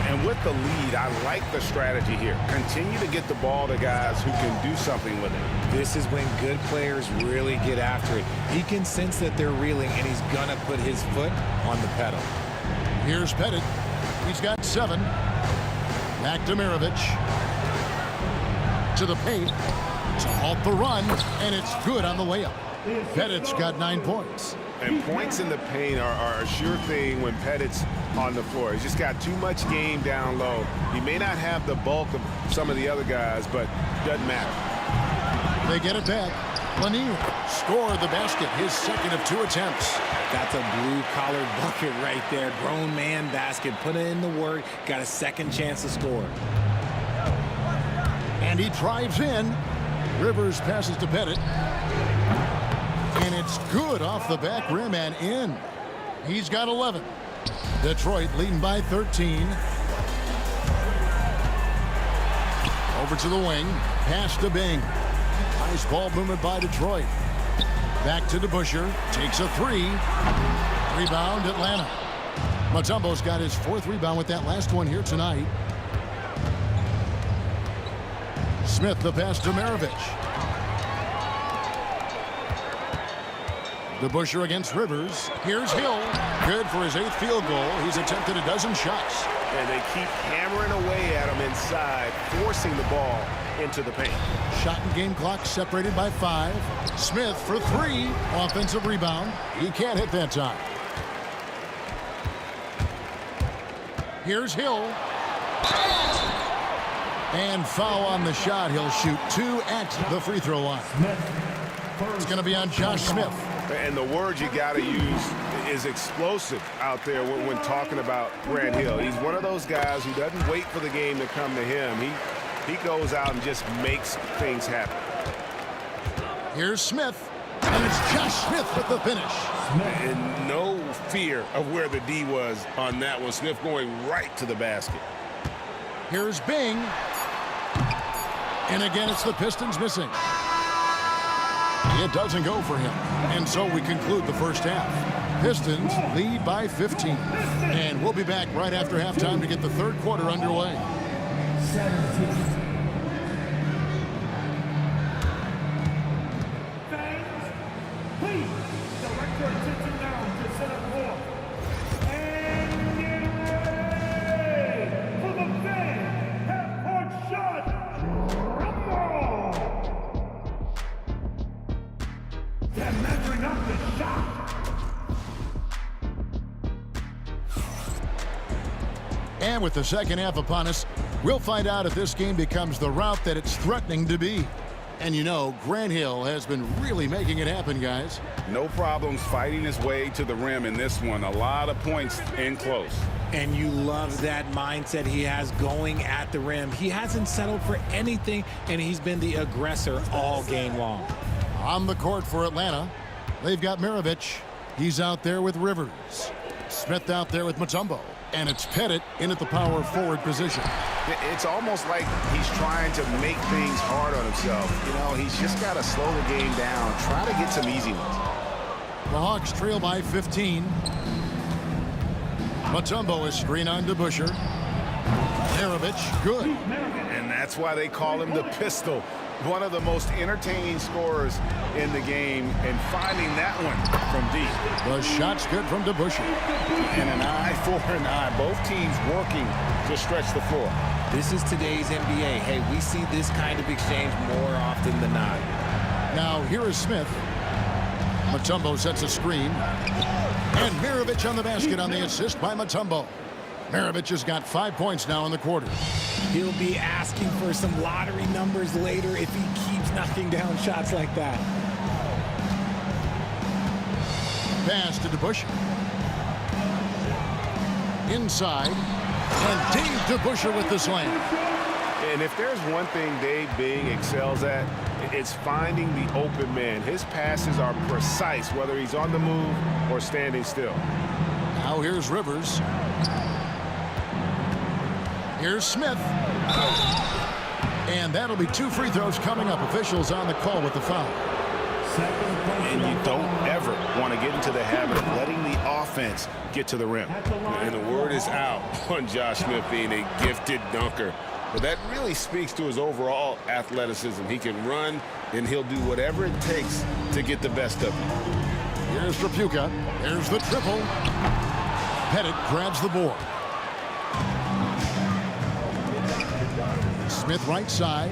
And with the lead, I like the strategy here. Continue to get the ball to guys who can do something with it. This is when good players really get after it. He can sense that they're reeling, and he's going to put his foot on the pedal. Here's Pettit. He's got 7. Back to Mirovich. To the paint. To halt the run, and it's good on the layup. Pettit's got 9 points. And points in the paint are a sure thing when Pettit's on the floor. He's just got too much game down low. He may not have the bulk of some of the other guys, but doesn't matter. They get it back. Lanier scored the basket, his second of 2 attempts. That's a blue-collar bucket right there. Grown man basket. Put in the work. Got a second chance to score. And he drives in. Rivers passes to Pettit. And it's good off the back rim and in. He's got 11. Detroit leading by 13. Over to the wing. Pass to Bing. Nice ball movement by Detroit. Back to DeBusschere. Takes a 3. Rebound Atlanta. Mutombo's got his 4th rebound with that last one here tonight. Smith the pass to Mirovich. DeBusschere against Rivers. Here's Hill. Good for his 8th field goal. He's attempted a dozen shots. And they keep hammering away at him inside, forcing the ball into the paint. Shot and game clock separated by 5. Smith for 3. Offensive rebound. He can't hit that time. Here's Hill. And foul on the shot. He'll shoot 2 at the free throw line. It's going to be on Josh Smith. And the word you got to use is explosive out there when talking about Grant Hill. He's one of those guys who doesn't wait for the game to come to him. He goes out and just makes things happen. Here's Smith. And it's Josh Smith with the finish. And no fear of where the D was on that one. Smith going right to the basket. Here's Bing. And again, it's the Pistons missing. It doesn't go for him. And so we conclude the first half. Pistons lead by 15. And we'll be back right after halftime to get the 3rd quarter underway. Fans, please direct your attention now to center court. And get ready for the fan half-court shot. Rumble! They're measuring up the shot. And with the second half upon us, we'll find out if this game becomes the route that it's threatening to be. And you know, Grant Hill has been really making it happen, guys. No problems fighting his way to the rim in this one. A lot of points in close. And you love that mindset he has going at the rim. He hasn't settled for anything, and he's been the aggressor all game long. On the court for Atlanta, they've got Mirovich. He's out there with Rivers. Smith out there with Mutombo. And it's Pettit in at the power forward position. It's almost like he's trying to make things hard on himself. You know, he's just got to slow the game down, try to get some easy ones. The Hawks trail by 15. Mutombo is screen on DeBusschere. Mirovich, good. And that's why they call him the pistol. One of the most entertaining scorers in the game, and finding that one from deep. The shot's good from DeBusschere. And an eye for an eye. Both teams working to stretch the floor. This is today's NBA. Hey, we see this kind of exchange more often than not. Now, here is Smith. Mutombo sets a screen. And Mirovich on the basket on the assist by Mutombo. Mirovich has got 5 points now in the quarter. He'll be asking for some lottery numbers later if he keeps knocking down shots like that. Pass to DeBusschere. Inside. And Dave DeBusschere with the slam. And if there's one thing Dave Bing excels at, It's finding the open man. His passes are precise, whether he's on the move or standing still. Now here's Rivers. Here's Smith. And that'll be 2 free throws coming up. Officials on the call with the foul. And you don't ever want to get into the habit of letting the offense get to the rim. And the word is out on Josh Smith being a gifted dunker. But that really speaks to his overall athleticism. He can run, and he'll do whatever it takes to get the best of him. Here's Rapuka. There's the triple. Pettit grabs the board. Smith right side.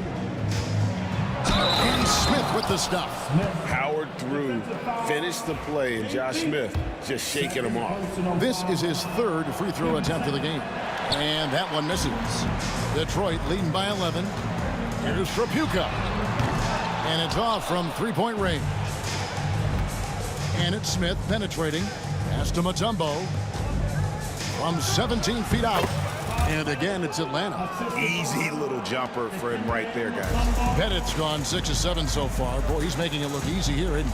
And Smith with the stuff. Powered through, finished the play, and Josh Smith just shaking him off. This is his 3rd free throw attempt of the game. And that one misses. Detroit leading by 11. Here's Rapuka. And it's off from 3-point range. And it's Smith penetrating. Pass to Mutombo. From 17 feet out. And again, it's Atlanta. Easy little jumper for him right there, guys. Pettit's gone 6 of 7 so far. Boy, he's making it look easy here, isn't he?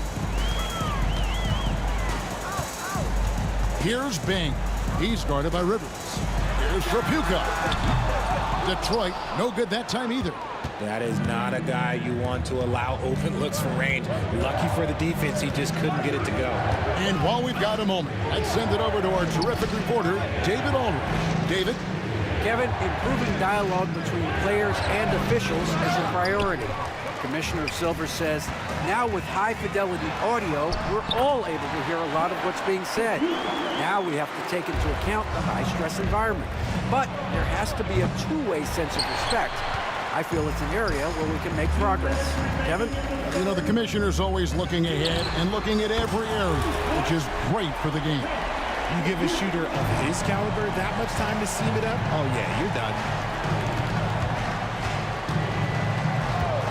Here's Bing. He's guarded by Rivers. Here's Rapuka. Detroit, no good that time either. That is not a guy you want to allow open looks from range. Lucky for the defense, he just couldn't get it to go. And while we've got a moment, let's send it over to our terrific reporter, David Aldridge. David? Kevin, improving dialogue between players and officials is a priority. Commissioner Silver says, now with high-fidelity audio, we're all able to hear a lot of what's being said. Now we have to take into account the high-stress environment. But there has to be a two-way sense of respect. I feel it's an area where we can make progress. Kevin? You know, the commissioner's always looking ahead and looking at every area, which is great for the game. You give a shooter of his caliber that much time to seam it up? Oh, yeah, you're done.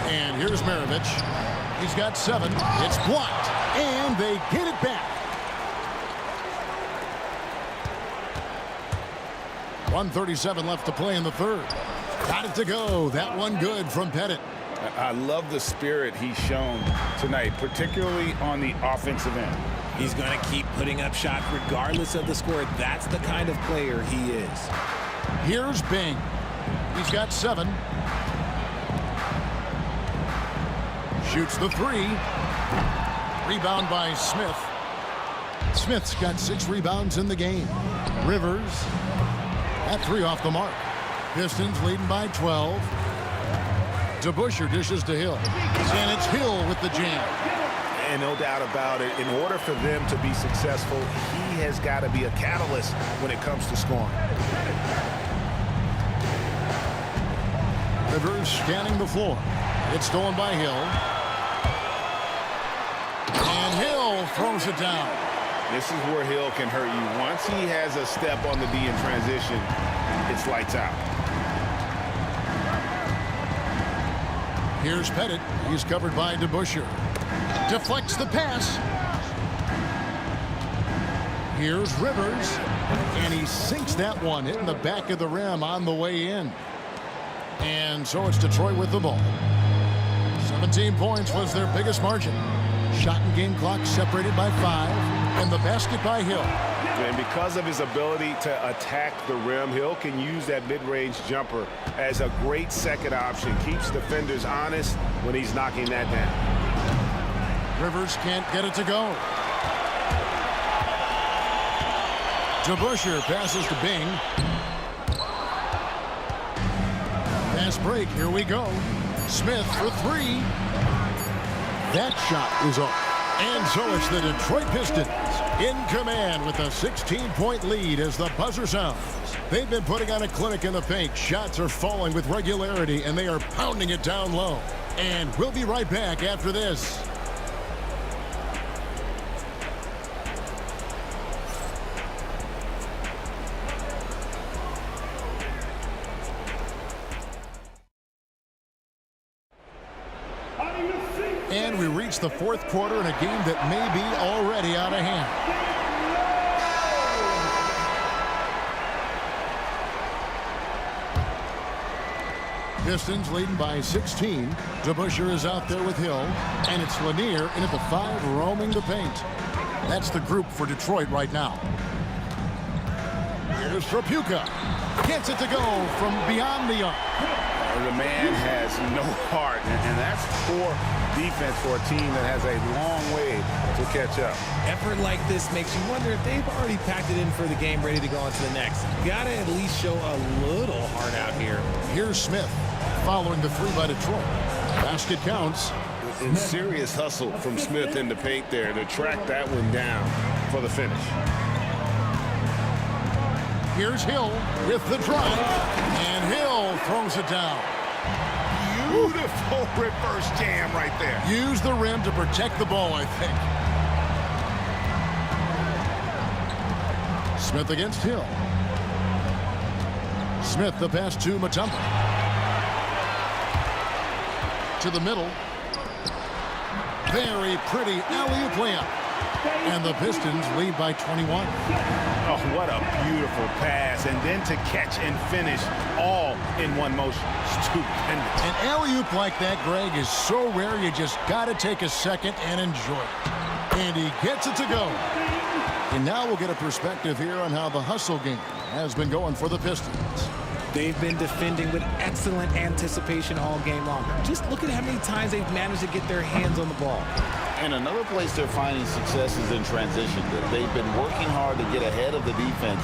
And here's Maravich. He's got 7. It's blocked. And they get it back. 1:37 left to play in the 3rd. Got it to go. That one good from Pettit. I love the spirit he's shown tonight, particularly on the offensive end. He's going to keep putting up shots regardless of the score. That's the kind of player he is. Here's Bing. He's got 7. Shoots the 3. Rebound by Smith. Smith's got 6 rebounds in the game. Rivers at 3 off the mark. Pistons leading by 12. DeBusschere dishes to Hill. And it's Hill with the jam. And no doubt about it, in order for them to be successful, he has got to be a catalyst when it comes to scoring. Rivers scanning the floor. It's stolen by Hill. And Hill throws it down. This is where Hill can hurt you. Once he has a step on the D in transition, it's lights out. Here's Pettit. He's covered by DeBusschere. Deflects the pass. Here's Rivers. And he sinks that one, hitting the back of the rim on the way in. And so it's Detroit with the ball. 17 points was their biggest margin. Shot and game clock separated by 5. And the basket by Hill. And because of his ability to attack the rim, Hill can use that mid-range jumper as a great second option. Keeps defenders honest when he's knocking that down. Rivers can't get it to go. DeBusschere passes to Bing. Pass break, here we go. Smith for 3. That shot is off. And so it's the Detroit Pistons in command with a 16-point lead as the buzzer sounds. They've been putting on a clinic in the paint. Shots are falling with regularity, and they are pounding it down low. And we'll be right back after this. And we reach the 4th quarter in a game that may be already out of hand. Pistons leading by 16. DeBusschere is out there with Hill, and it's Lanier in at the 5 roaming the paint. That's the group for Detroit right now. Here's Trapuka. Gets it to go from beyond the arc. The man has no heart, and that's poor defense for a team that has a long way to catch up. Effort like this makes you wonder if they've already packed it in for the game, ready to go on to the next. Gotta at least show a little heart out here. Here's Smith following the 3 by Detroit. Basket counts. And serious hustle from Smith in the paint there to track that one down for the finish. Here's Hill with the drive, and Hill throws it down. Beautiful reverse jam right there. Use the rim to protect the ball, I think. Smith against Hill. Smith the pass to Mutombo. To the middle. Very pretty alley-oop layup. And the Pistons lead by 21. Oh, what a beautiful pass. And then to catch and finish all in one motion. Stupendous. An alley-oop like that, Greg, is so rare you just got to take a second and enjoy it. And he gets it to go. And now we'll get a perspective here on how the hustle game has been going for the Pistons. They've been defending with excellent anticipation all game long. Just look at how many times they've managed to get their hands on the ball. And another place they're finding success is in transition. They've been working hard to get ahead of the defense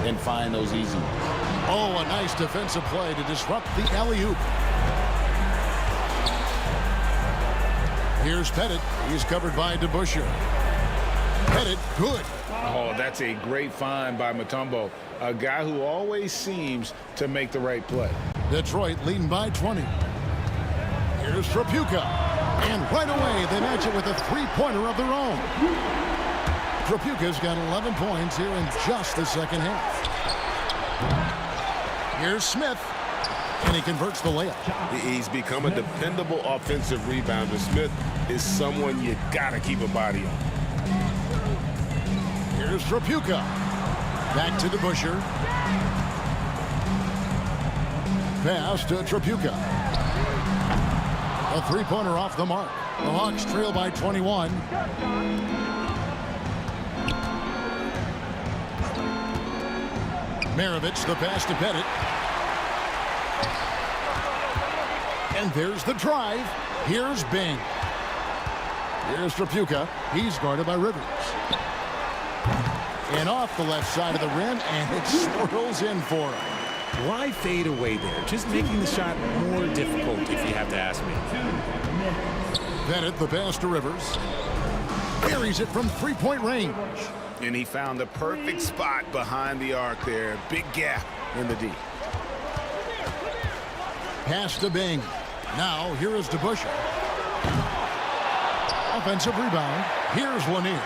and find those easy ones. Oh, a nice defensive play to disrupt the alley-oop. Here's Pettit. He's covered by DeBusschere. Pettit, good. Oh, that's a great find by Mutombo. A guy who always seems to make the right play. Detroit leading by 20. Here's Trapuka. And right away, they match it with a 3-pointer of their own. Trapuka's got 11 points here in just the second half. Here's Smith. And he converts the layup. He's become a dependable offensive rebounder. Smith is someone you got to keep a body on. Here's Trapuka. Back to DeBusschere. Pass to Trapuka. A 3-pointer off the mark. The Hawks trail by 21. Maravich, the pass to Pettit. And there's the drive. Here's Bing. Here's Trapuka. He's guarded by Rivers. And off the left side of the rim, and it swirls in for him. Why fade away there? Just making the shot more difficult, if you have to ask me. Pettit, the pass to Rivers. Carries it from 3-point range. And he found the perfect spot behind the arc there. Big gap in the D. Pass to Bing. Now, here is DeBusschere. Offensive rebound. Here's Lanier.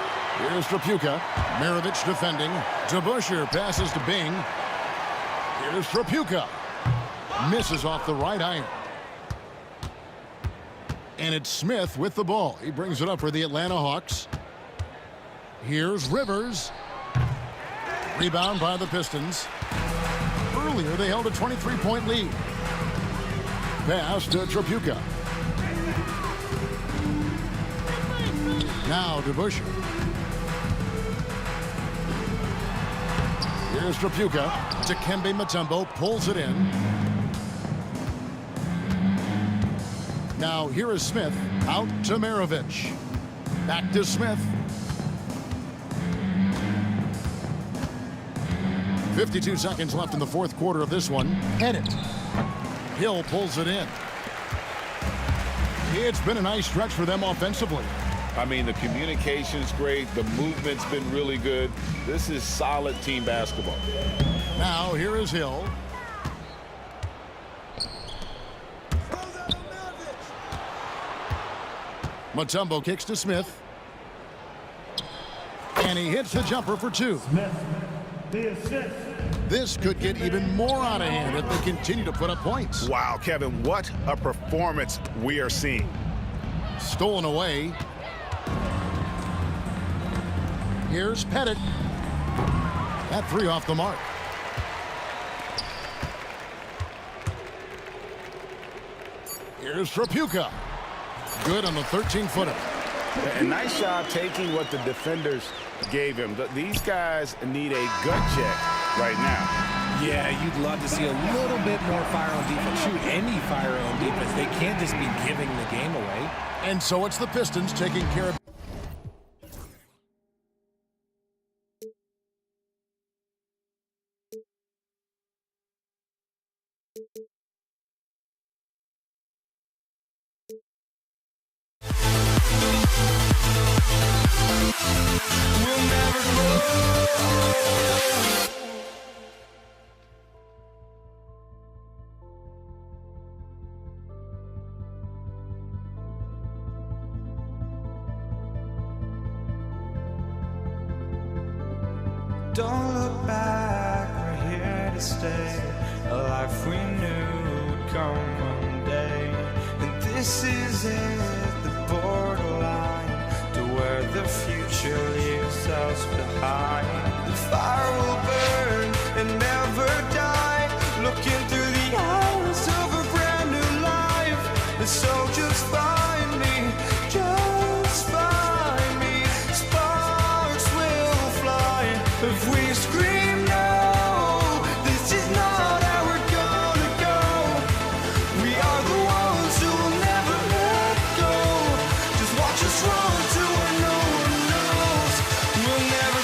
Here's Trapuka. Maravich defending. DeBusschere passes to Bing. Here's Trapuka. Misses off the right iron. And it's Smith with the ball. He brings it up for the Atlanta Hawks. Here's Rivers. Rebound by the Pistons. Earlier, they held a 23-point lead. Pass to Trapuka. Now DeBusschere. Here's Trapuka. Dikembe Mutombo pulls it in. Now here is Smith. Out to Maravich. Back to Smith. 52 seconds left in the fourth quarter of this one. Pettit. Hill pulls it in. It's been a nice stretch for them offensively. I mean, the communication's great. The movement's been really good. This is solid team basketball. Now, here is Hill. Mutombo kicks to Smith. And he hits the jumper for 2. Smith, the assist. This could get even more out of hand if they continue to put up points. Wow, Kevin, what a performance we are seeing. Stolen away. Here's Pettit. That 3 off the mark. Here's Trapuka. Good on the 13-footer. A nice job taking what the defenders gave him. These guys need a gut check right now. Yeah, you'd love to see a little bit more fire on defense. Shoot, any fire on defense. They can't just be giving the game away. And so it's the Pistons taking care of. Don't look back, we're here to stay. A life we knew would come one day. And this is it, the borderline to where the future leaves us behind. The fire will burn and never die, looking through the eyes of a brand new life. And so just find me, just find me. Sparks will fly if we scream no. This is not how we're gonna go. We are the ones who will never let go. Just watch us run to where no one knows. We'll never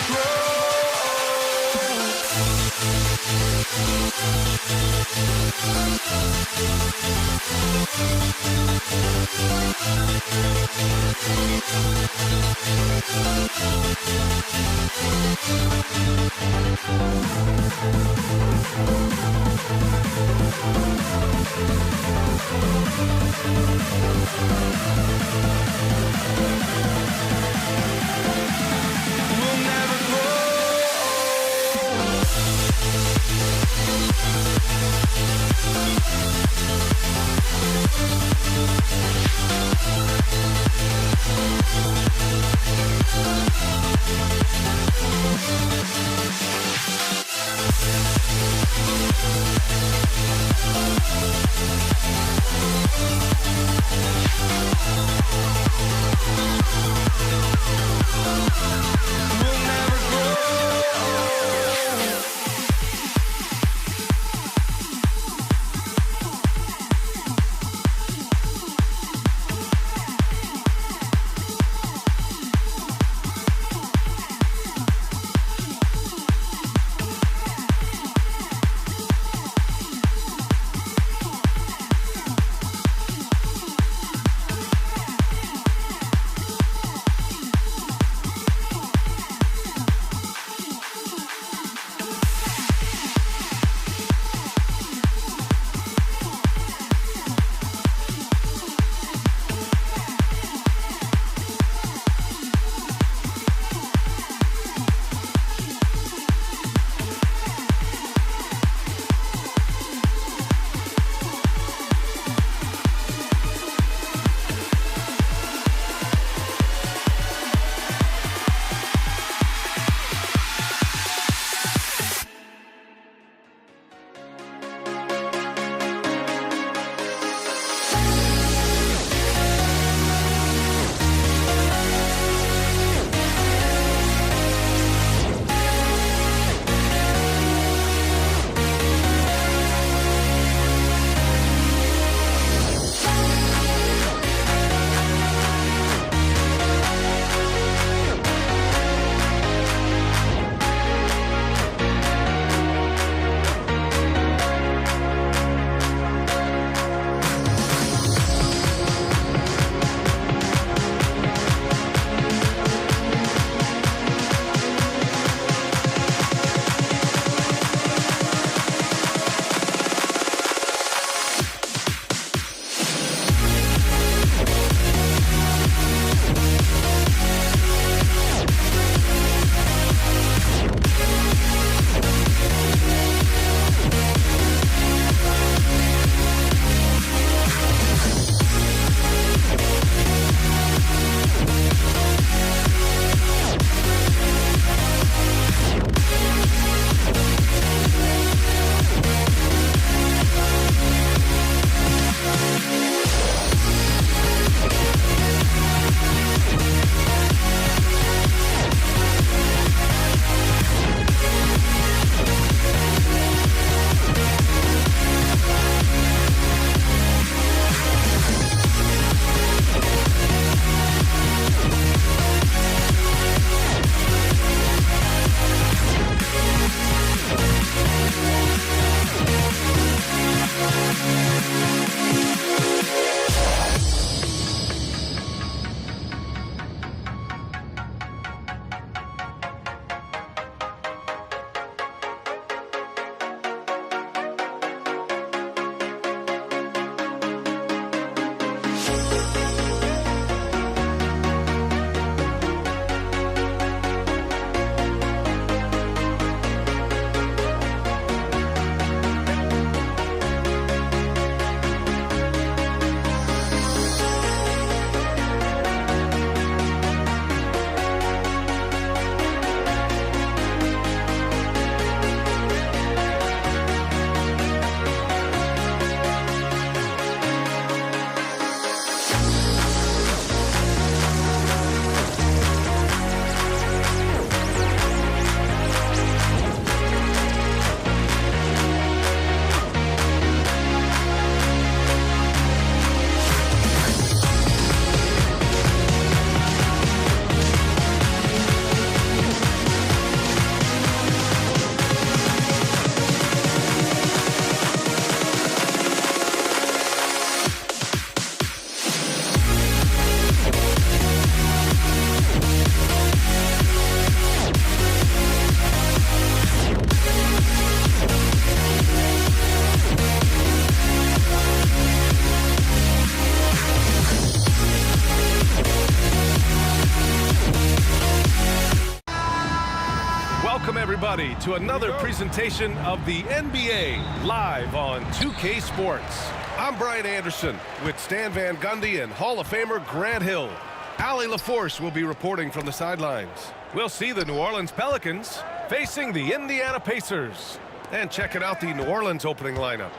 everybody, to another presentation of the NBA live on 2K Sports. I'm Brian Anderson with Stan Van Gundy and Hall of Famer Grant Hill. Allie LaForce will be reporting from the sidelines. We'll see the New Orleans Pelicans facing the Indiana Pacers. And checking out the New Orleans opening lineup.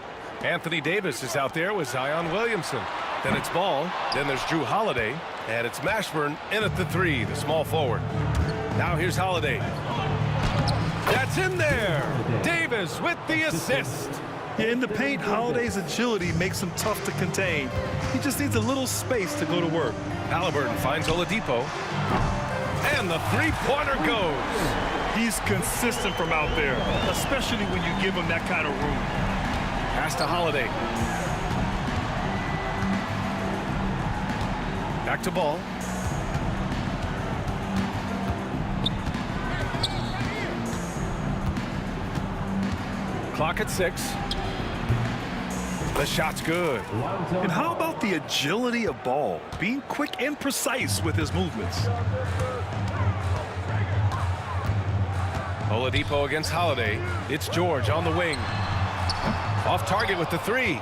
Anthony Davis is out there with Zion Williamson. Then it's Ball. Then there's Drew Holiday. And it's Mashburn in at the 3, the small forward. Now here's Holiday. That's in there. Davis with the assist. Yeah, in the paint, Holiday's agility makes him tough to contain. He just needs a little space to go to work. Halliburton finds Oladipo. And the three-pointer goes. He's consistent from out there, especially when you give him that kind of room. Pass to Holiday. Back to Ball. Clock at 6. The shot's good. And how about the agility of Ball, being quick and precise with his movements? Oladipo against Holiday. It's George on the wing. Off target with the 3.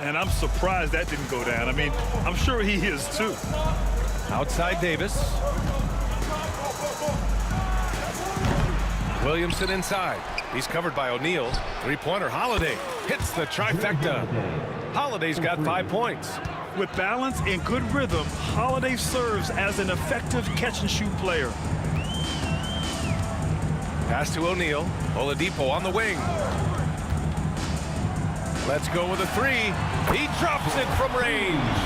And I'm surprised that didn't go down. I mean, I'm sure he is too. Outside Davis. Williamson inside. He's covered by O'Neal. Three-pointer Holiday hits the trifecta. Holiday's got 5 points. With balance and good rhythm, Holiday serves as an effective catch-and-shoot player. Pass to O'Neal. Oladipo on the wing. Let's go with a 3. He drops it from range.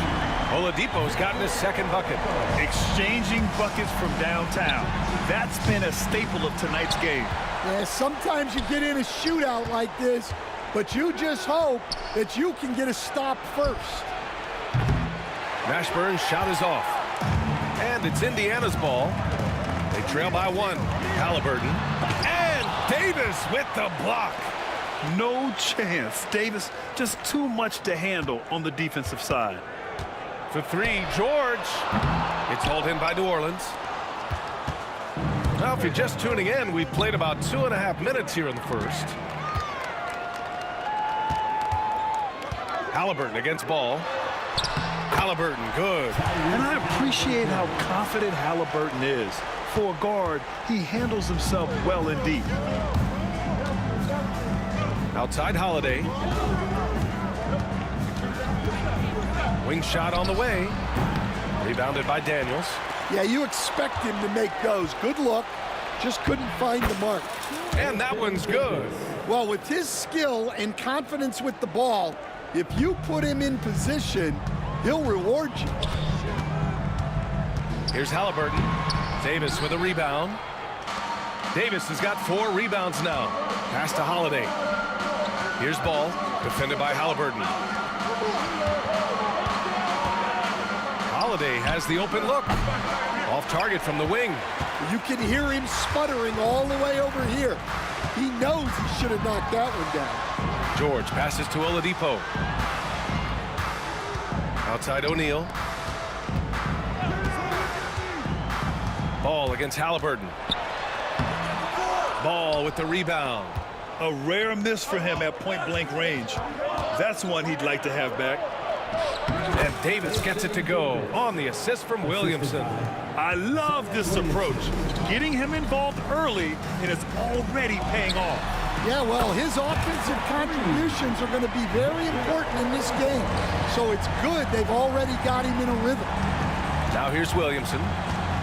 Oladipo's gotten his second bucket. Exchanging buckets from downtown. That's been a staple of tonight's game. Yeah, sometimes you get in a shootout like this, but you just hope that you can get a stop first. Mashburn's shot is off. And it's Indiana's ball. They trail by 1. Halliburton. And Davis with the block. No chance. Davis just too much to handle on the defensive side. For 3, George. It's hauled in by New Orleans. Now, if you're just tuning in, we've played about 2.5 minutes here in the first. Halliburton against Ball. Halliburton, good. And I appreciate how confident Halliburton is. For a guard, he handles himself well indeed. Outside Holiday. Wing shot on the way. Rebounded by Daniels. Yeah, you expect him to make those. Good look. Just couldn't find the mark. And that one's good. Well, with his skill and confidence with the ball, if you put him in position, he'll reward you. Here's Halliburton. Davis with a rebound. Davis has got 4 rebounds now. Pass to Holiday. Here's Ball, defended by Halliburton. Holiday has the open look. Off target from the wing. You can hear him sputtering all the way over here. He knows he should have knocked that one down. George passes to Oladipo. Outside O'Neal. Ball against Halliburton. Ball with the rebound. A rare miss for him at point-blank range. That's one he'd like to have back. And Davis gets it to go on the assist from Williamson. I love this approach. Getting him involved early, and it's already paying off. Yeah, well, his offensive contributions are going to be very important in this game. So it's good they've already got him in a rhythm. Now here's Williamson.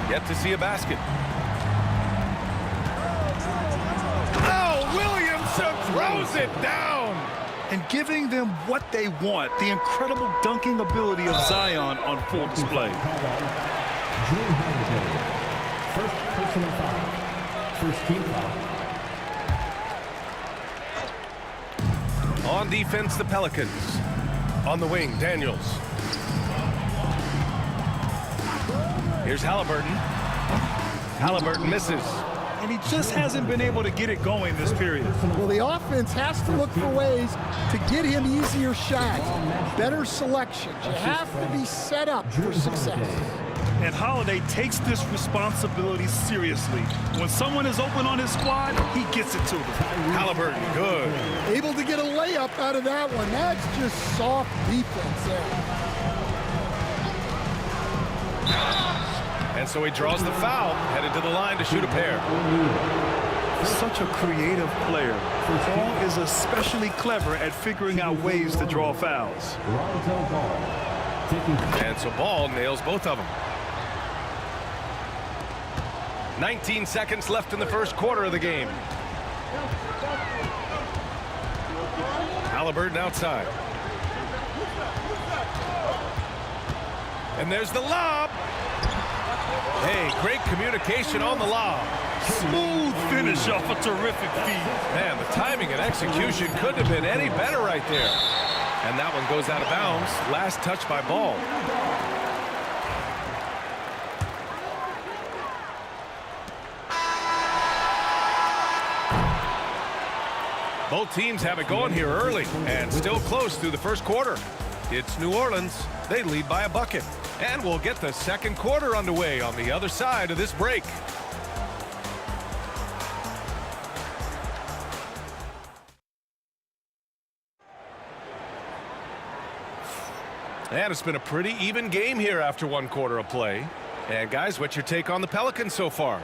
Yet to see a basket. Oh, Williamson throws it down. And giving them what they want, the incredible dunking ability of Zion on full display. First personal foul. First team foul. On defense, the Pelicans. On the wing, Daniels. Here's Halliburton. Halliburton misses. And he just hasn't been able to get it going this period. Well, the offense has to look for ways to get him easier shots, better selections. You have to be set up for success. And Holiday takes this responsibility seriously. When someone is open on his squad, he gets it to them. Halliburton, good. Able to get a layup out of that one. That's just soft defense there. And so he draws the foul, headed to the line to shoot a pair. Such a creative player. Paul is especially clever at figuring out ways to draw fouls. And so Ball nails both of them. 19 seconds left in the first quarter of the game. Halliburton outside. And there's the lob. Hey, great communication on the lob. Smooth finish off a terrific feed. Man, the timing and execution couldn't have been any better right there. And that one goes out of bounds. Last touch by Ball. Both teams have it going here early and still close through the first quarter. It's New Orleans. They lead by a bucket. And we'll get the second quarter underway on the other side of this break. And it's been a pretty even game here after one quarter of play. And guys, what's your take on the Pelicans so far?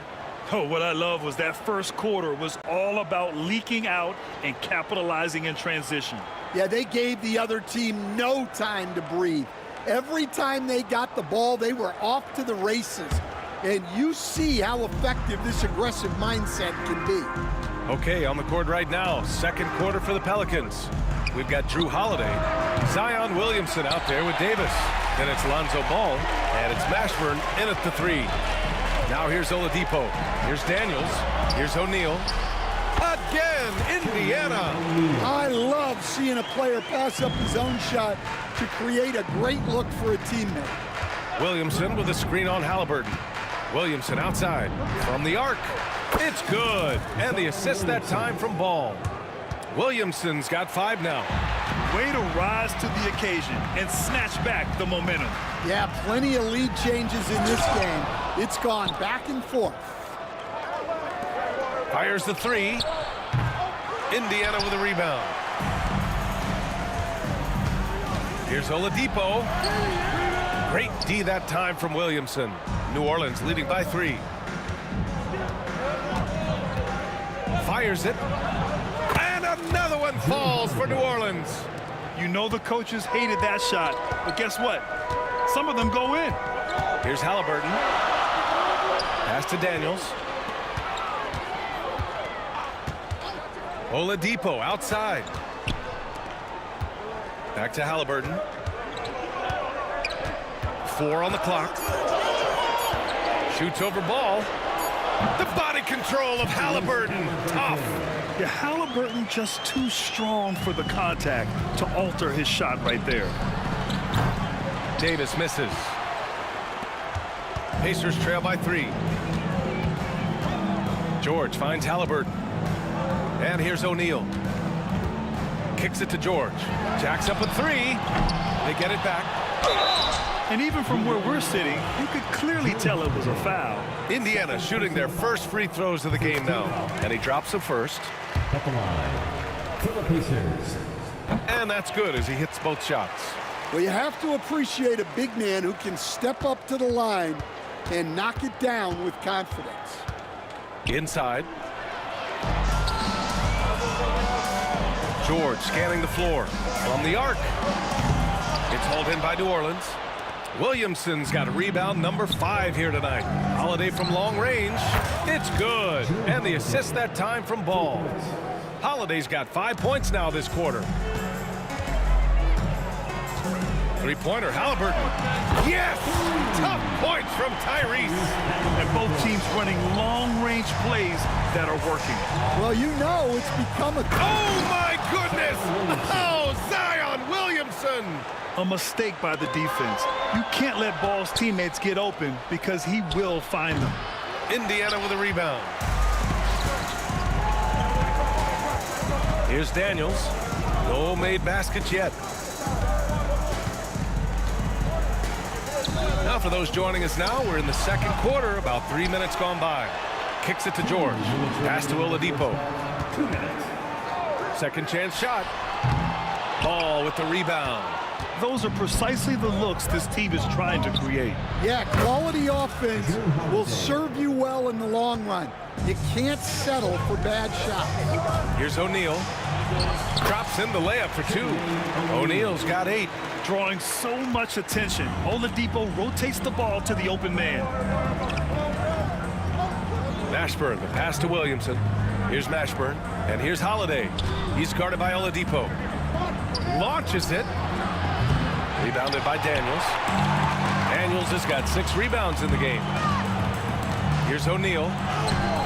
Oh, what I love was that first quarter was all about leaking out and capitalizing in transition. Yeah, they gave the other team no time to breathe. Every time they got the ball, they were off to the races. And you see how effective this aggressive mindset can be. Okay, on the court right now, second quarter for the Pelicans. We've got Drew Holiday, Zion Williamson out there with Davis. Then it's Lonzo Ball, and it's Mashburn in at the three. Now here's Oladipo. Here's Daniels. Here's O'Neal. Again, Indiana. I love seeing a player pass up his own shot to create a great look for a teammate. Williamson with a screen on Halliburton. Williamson outside from the arc. It's good. And the assist that time from Ball. Williamson's got 5 now. Way to rise to the occasion and snatch back the momentum. Yeah, plenty of lead changes in this game. It's gone back and forth. Fires the three. Indiana with a rebound. Here's Oladipo. Great D that time from Williamson. New Orleans leading by 3. Fires it. And another one falls for New Orleans. You know the coaches hated that shot, but guess what? Some of them go in. Here's Halliburton. Pass to Daniels. Oladipo outside. Back to Halliburton. 4 on the clock. Shoots over Ball. The body control of Halliburton. Tough. Yeah, Halliburton just too strong for the contact to alter his shot right there. Davis misses. Pacers trail by 3. George finds Halliburton. And here's O'Neal. Kicks it to George. Jacks up a 3. They get it back. And even from where we're sitting, you could clearly tell it was a foul. Indiana shooting their first free throws of the game now. And he drops the first. At the line for the Pacers. And that's good as he hits both shots. Well, you have to appreciate a big man who can step up to the line and knock it down with confidence. Inside. George scanning the floor from the arc. It's hauled in by New Orleans. Williamson's got a rebound number 5 here tonight. Holiday from long range. It's good. And the assist that time from Ball. Holiday's got 5 points now this quarter. Three-pointer, Halliburton. Yes! Tough points from Tyrese. And both teams running long-range plays that are working. Well, you know it's become a... Oh, my goodness! Oh, Zion Williamson! A mistake by the defense. You can't let Ball's teammates get open because he will find them. Indiana with a rebound. Here's Daniels. No made baskets yet. Now Well, for those joining us now, we're in the second quarter, about 3 minutes gone by. Kicks it to George. Pass to Oladipo. 2 minutes. Second chance shot. Ball with the rebound. Those are precisely the looks this team is trying to create. Yeah, quality offense will serve you well in the long run. You can't settle for bad shots. Here's O'Neal. Drops in the layup for 2. O'Neal's got 8. Drawing so much attention, Oladipo rotates the ball to the open man. Mashburn, the pass to Williamson. Here's Mashburn, and here's Holiday. He's guarded by Oladipo. Launches it. Rebounded by Daniels. Daniels has got 6 rebounds in the game. Here's O'Neal.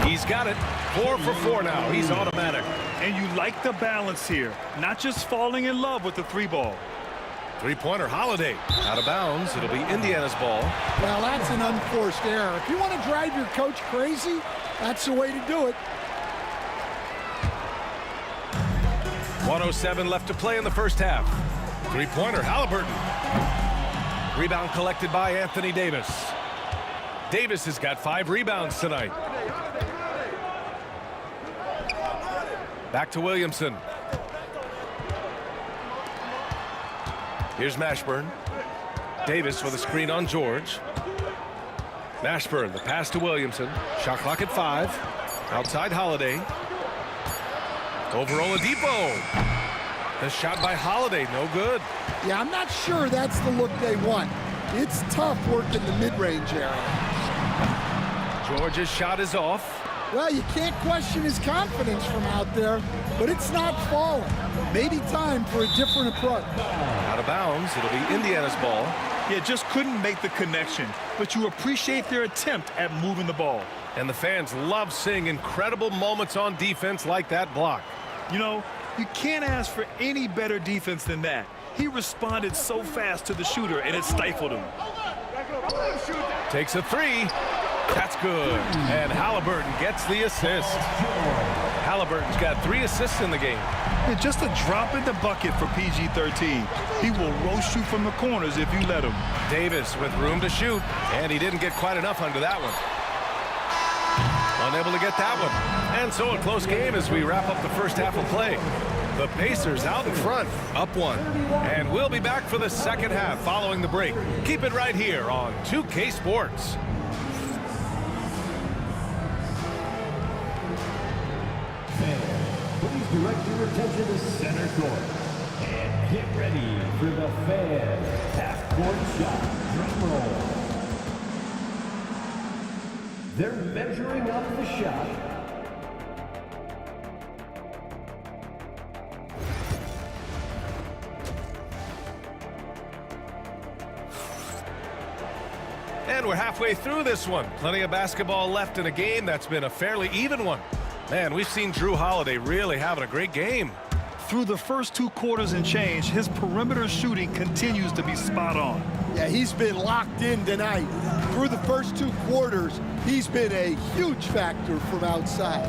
He's got it. 4 for 4 now. He's automatic. And you like the balance here, not just falling in love with the 3-ball. Three-pointer, Holiday. Out of bounds. It'll be Indiana's ball. Well, that's an unforced error. If you want to drive your coach crazy, that's the way to do it. 1:07 left to play in the first half. Three-pointer, Halliburton. Rebound collected by Anthony Davis. Davis has got 5 rebounds tonight. Back to Williamson. Here's Mashburn. Davis with a screen on George. Mashburn, the pass to Williamson. Shot clock at 5. Outside Holiday. Over Oladipo. The shot by Holiday, no good. Yeah, I'm not sure that's the look they want. It's tough working the mid-range area. George's shot is off. Well, you can't question his confidence from out there, but it's not falling. Maybe time for a different approach. Out of bounds, it'll be Indiana's ball. Yeah, just couldn't make the connection, but you appreciate their attempt at moving the ball. And the fans love seeing incredible moments on defense like that block. You know, you can't ask for any better defense than that. He responded so fast to the shooter, and it stifled him. Takes a 3. That's good. And Halliburton gets the assist. Halliburton's got 3 assists in the game. Yeah, just a drop in the bucket for PG-13. He will roast you from the corners if you let him. Davis with room to shoot, and he didn't get quite enough under that one. Unable to get that one. And so a close game as we wrap up the first half of play. The Pacers out in front, up 1. And we'll be back for the second half following the break. Keep it right here on 2K Sports. Please direct your attention to center court. And get ready for the fan half-court shot. Drum roll. They're measuring up the shot. And we're halfway through this one. Plenty of basketball left in a game that's been a fairly even one. Man, we've seen Drew Holiday really having a great game. Through the first 2 quarters and change, his perimeter shooting continues to be spot on. Yeah, he's been locked in tonight. Through the first 2 quarters, he's been a huge factor from outside.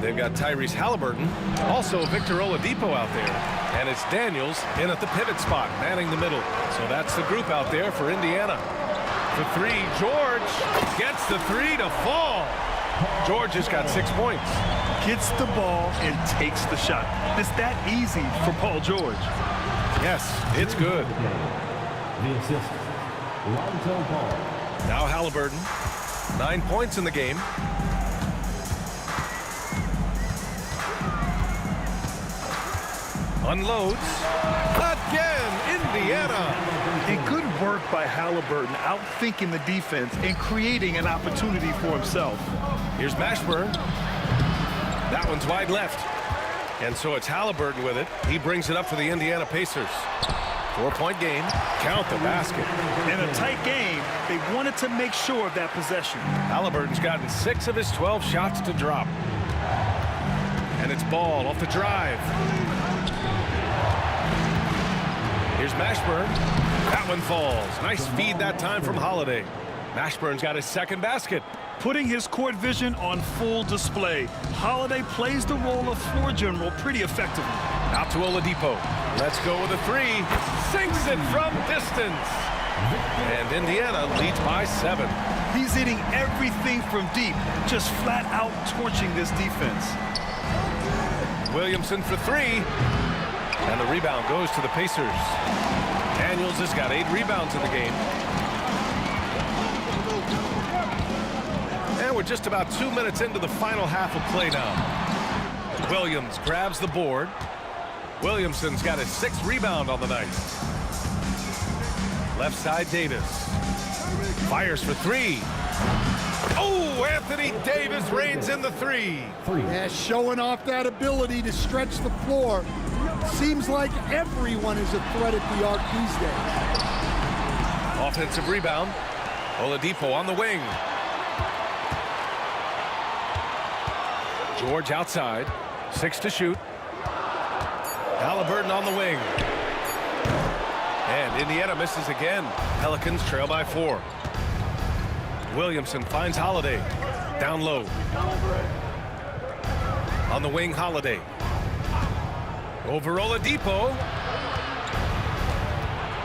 They've got Tyrese Halliburton, also Victor Oladipo out there. And it's Daniels in at the pivot spot, manning the middle. So that's the group out there for Indiana. For 3, George gets the 3 to fall. George has got 6 points. Gets the ball and takes the shot. It's that easy for Paul George. Yes, it's good. The assist, Lonzo Ball. Now Halliburton, 9 points in the game. Unloads. Again, Indiana. And good work by Halliburton, outthinking the defense and creating an opportunity for himself. Here's Mashburn. That one's wide left. And so it's Halliburton with it. He brings it up for the Indiana Pacers. 4-point game. Count the basket. In a tight game, they wanted to make sure of that possession. Halliburton's gotten 6 of his 12 shots to drop. And it's Ball off the drive. Here's Mashburn. That one falls. Nice feed that time from Holiday. Mashburn's got his second basket. Putting his court vision on full display. Holiday plays the role of floor general pretty effectively. Out to Oladipo. Let's go with a 3. Sinks it from distance. And Indiana leads by 7. He's hitting everything from deep, just flat out torching this defense. Williamson for 3. And the rebound goes to the Pacers. Daniels has got 8 rebounds in the game. And we're just about 2 minutes into the final half of play now. Williams grabs the board. Williamson's got his 6th rebound on the night. Left side, Davis. Fires for 3. Oh, Anthony Davis reigns in the 3. Yeah, showing off that ability to stretch the floor. Seems like everyone is a threat at the arc these days. Offensive rebound. Oladipo on the wing. George outside. 6 to shoot. Halliburton on the wing. And Indiana misses again. Pelicans trail by 4. Williamson finds Holiday. Down low. On the wing, Holiday. Over Oladipo.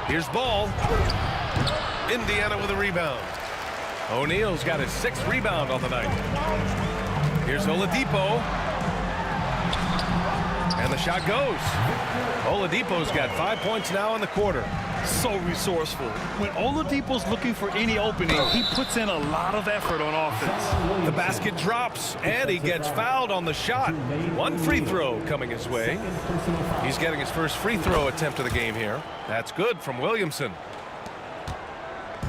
Here's Ball. Indiana with a rebound. O'Neal's got his 6th rebound on the night. Here's Oladipo. And the shot goes. Oladipo's got 5 points now in the quarter. So resourceful. When Oladipo's looking for any opening, he puts in a lot of effort on offense. The basket drops, and he gets fouled on the shot. 1 free throw coming his way. He's getting his first free throw attempt of the game here. That's good from Williamson.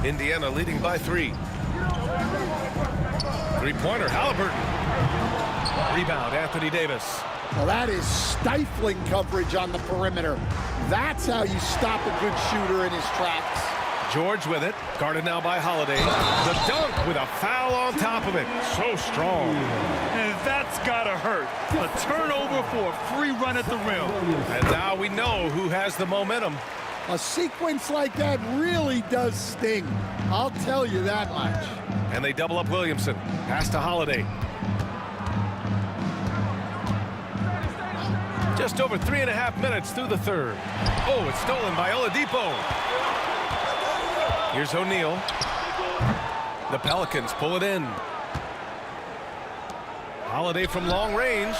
Indiana leading by 3. Three-pointer, Halliburton. Rebound, Anthony Davis. Well, that is stifling coverage on the perimeter. That's how you stop a good shooter in his tracks. George with it, guarded now by Holiday. The dunk with a foul on top of it. So strong. And that's gotta hurt. A turnover for a free run at the rim. And now we know who has the momentum. A sequence like that really does sting. I'll tell you that much. And they double up Williamson. Pass to Holiday. Just over 3.5 minutes through the third. Oh, it's stolen by Oladipo. Here's O'Neal. The Pelicans pull it in. Holiday from long range.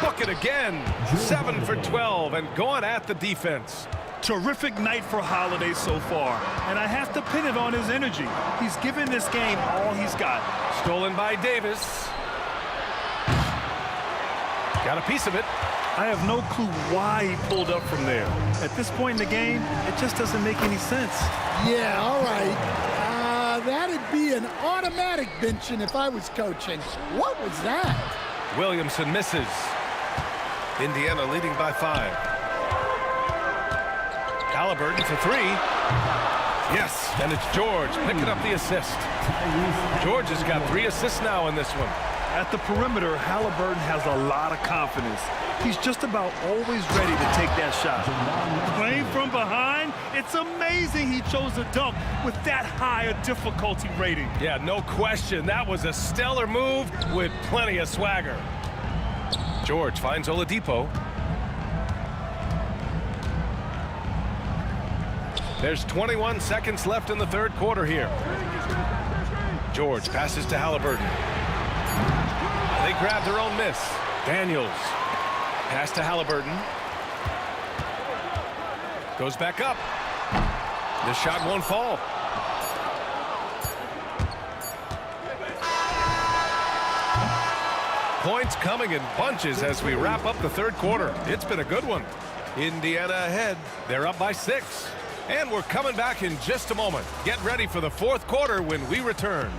Bucket again. 7 for 12 and going at the defense. Terrific night for Holiday so far, and I have to pin it on his energy. He's given this game all he's got. Stolen by Davis. Got a piece of it. I have no clue why he pulled up from there. At this point in the game, it just doesn't make any sense. Yeah, all right. That'd be an automatic benching if I was coaching. What was that? Williamson misses. Indiana leading by 5. Halliburton for 3. Yes, and it's George picking up the assist. George has got 3 assists now in this one. At the perimeter, Halliburton has a lot of confidence. He's just about always ready to take that shot. Playing from behind, it's amazing he chose a dunk with that high a difficulty rating. Yeah, no question. That was a stellar move with plenty of swagger. George finds Oladipo. There's 21 seconds left in the third quarter here. George passes to Halliburton. They grab their own miss. Daniels. Pass to Halliburton. Goes back up. The shot won't fall. Points coming in bunches as we wrap up the third quarter. It's been a good one. Indiana ahead. They're up by 6. And we're coming back in just a moment. Get ready for the fourth quarter when we return.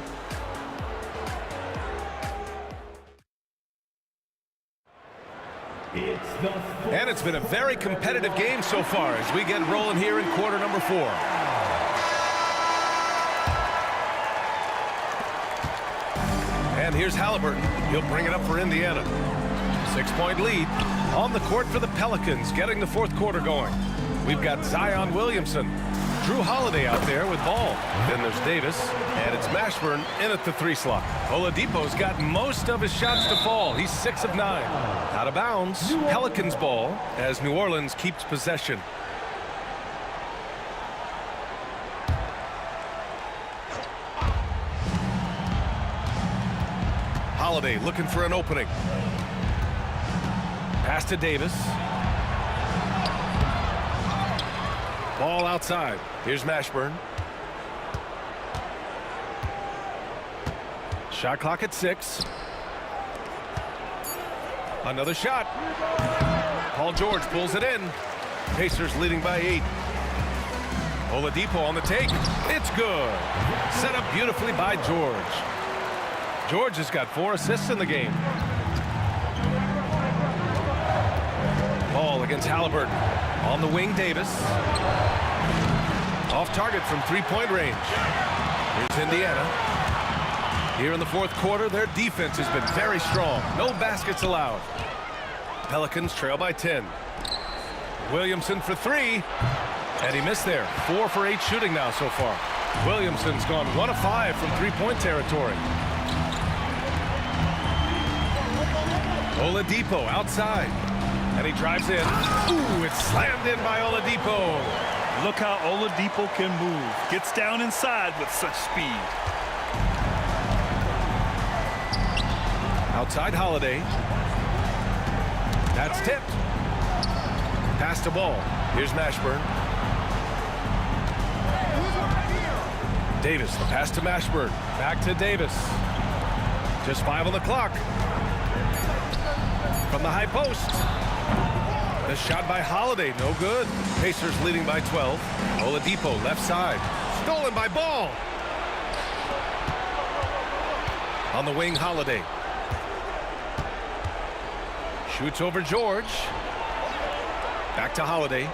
And it's been a very competitive game so far as we get rolling here in quarter number 4. And here's Halliburton. He'll bring it up for Indiana. 6-point lead on the court for the Pelicans, getting the fourth quarter going. We've got Zion Williamson, Drew Holiday out there with ball. Then there's Davis, and it's Mashburn in at the 3 slot. Oladipo's got most of his shots to fall. He's 6 of 9. Out of bounds, Pelicans ball as New Orleans keeps possession. Holiday looking for an opening. Pass to Davis. Ball outside. Here's Mashburn. Shot clock at 6. Another shot. Paul George pulls it in. Pacers leading by 8. Oladipo on the take. It's good. Set up beautifully by George. George has got 4 assists in the game. Ball against Halliburton. On the wing, Davis. Off target from three-point range. Here's Indiana. Here in the fourth quarter, their defense has been very strong. No baskets allowed. Pelicans trail by 10. Williamson for 3. And he missed there. 4 for 8 shooting now so far. Williamson's gone 1 of 5 from three-point territory. Oladipo outside. And he drives in. Ooh, it's slammed in by Oladipo. Look how Oladipo can move. Gets down inside with such speed. Outside Holiday. That's tipped. Pass to ball. Here's Mashburn. Davis, the pass to Mashburn. Back to Davis. Just 5 on the clock. From the high post. The shot by Holiday, no good. Pacers leading by 12. Oladipo left side. Stolen by Ball. On the wing, Holiday. Shoots over George. Back to Holiday.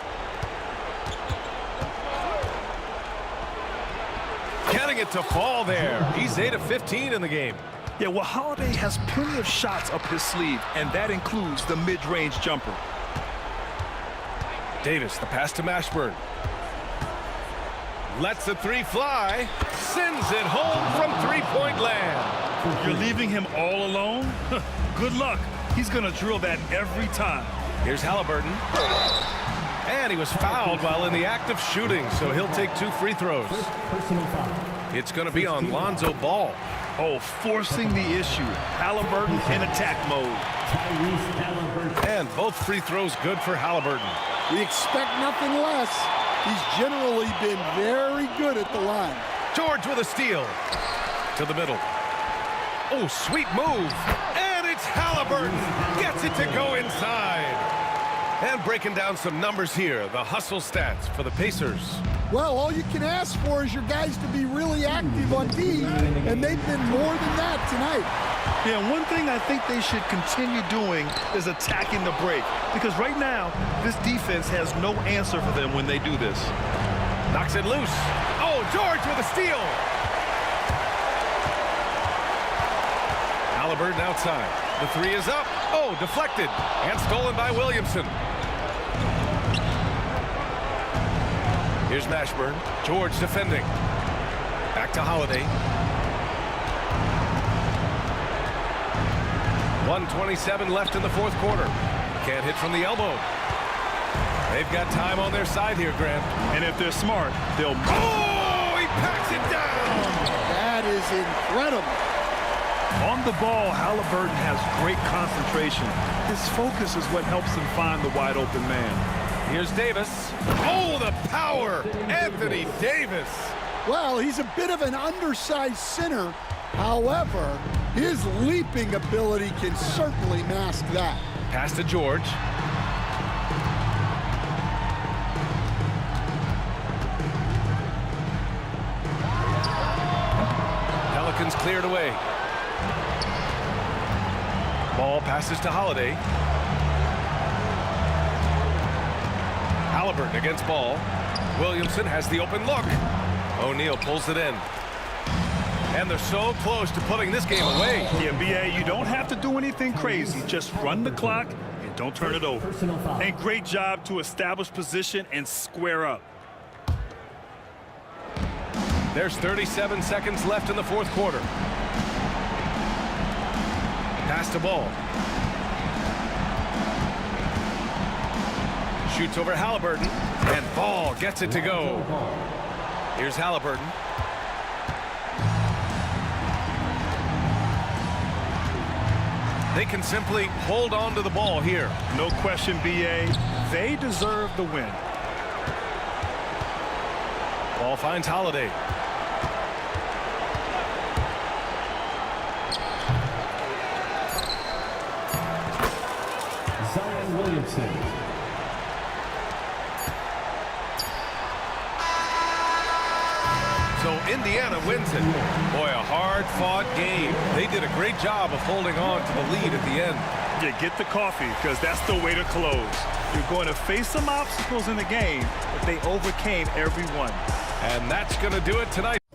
Getting it to fall there. He's 8 of 15 in the game. Yeah, well, Holiday has plenty of shots up his sleeve, and that includes the mid-range jumper. Davis, the pass to Mashburn. Lets the 3 fly. Sends it home from three-point land. You're leaving him all alone? Good luck. He's going to drill that every time. Here's Halliburton. And he was fouled while in the act of shooting, so he'll take 2 free throws. It's going to be on Lonzo Ball. Oh, forcing the issue. Halliburton in attack mode. And both free throws good for Halliburton. We expect nothing less. He's generally been very good at the line. George with a steal. To the middle. Oh, sweet move. And it's Halliburton. Gets it to go inside. And breaking down some numbers here, the hustle stats for the Pacers. Well, all you can ask for is your guys to be really active on D, and they've been more than that tonight. Yeah, one thing I think they should continue doing is attacking the break, because right now, this defense has no answer for them when they do this. Knocks it loose. Oh, George with a steal. Halliburton outside. The 3 is up. Oh, deflected. And stolen by Williamson. Here's Mashburn. George defending. Back to Holiday. 1:27 left in the fourth quarter. Can't hit from the elbow. They've got time on their side here, Grant. And if they're smart, they'll... Oh, he packs it down! That is incredible. On the ball, Halliburton has great concentration. His focus is what helps him find the wide open man. Here's Davis. Oh, the power! Anthony Davis. Well, he's a bit of an undersized center. However, his leaping ability can certainly mask that. Pass to George. Pelicans cleared away. Ball passes to Holiday. Halliburton against Ball. Williamson has the open look. O'Neal pulls it in. And they're so close to putting this game away. The NBA, you don't have to do anything crazy. Just run the clock and don't turn it over. And great job to establish position and square up. There's 37 seconds left in the fourth quarter. Pass to Ball. Shoots over Halliburton. And Ball gets it to go. Here's Halliburton. They can simply hold on to the ball here. No question, B.A. They deserve the win. Ball finds Holiday. Zion Williamson. So Indiana wins it. Boy, a hard-fought game. They did a great job of holding on to the lead at the end. Yeah, get the coffee, because that's the way to close. You're going to face some obstacles in the game, but they overcame every one. And that's going to do it tonight.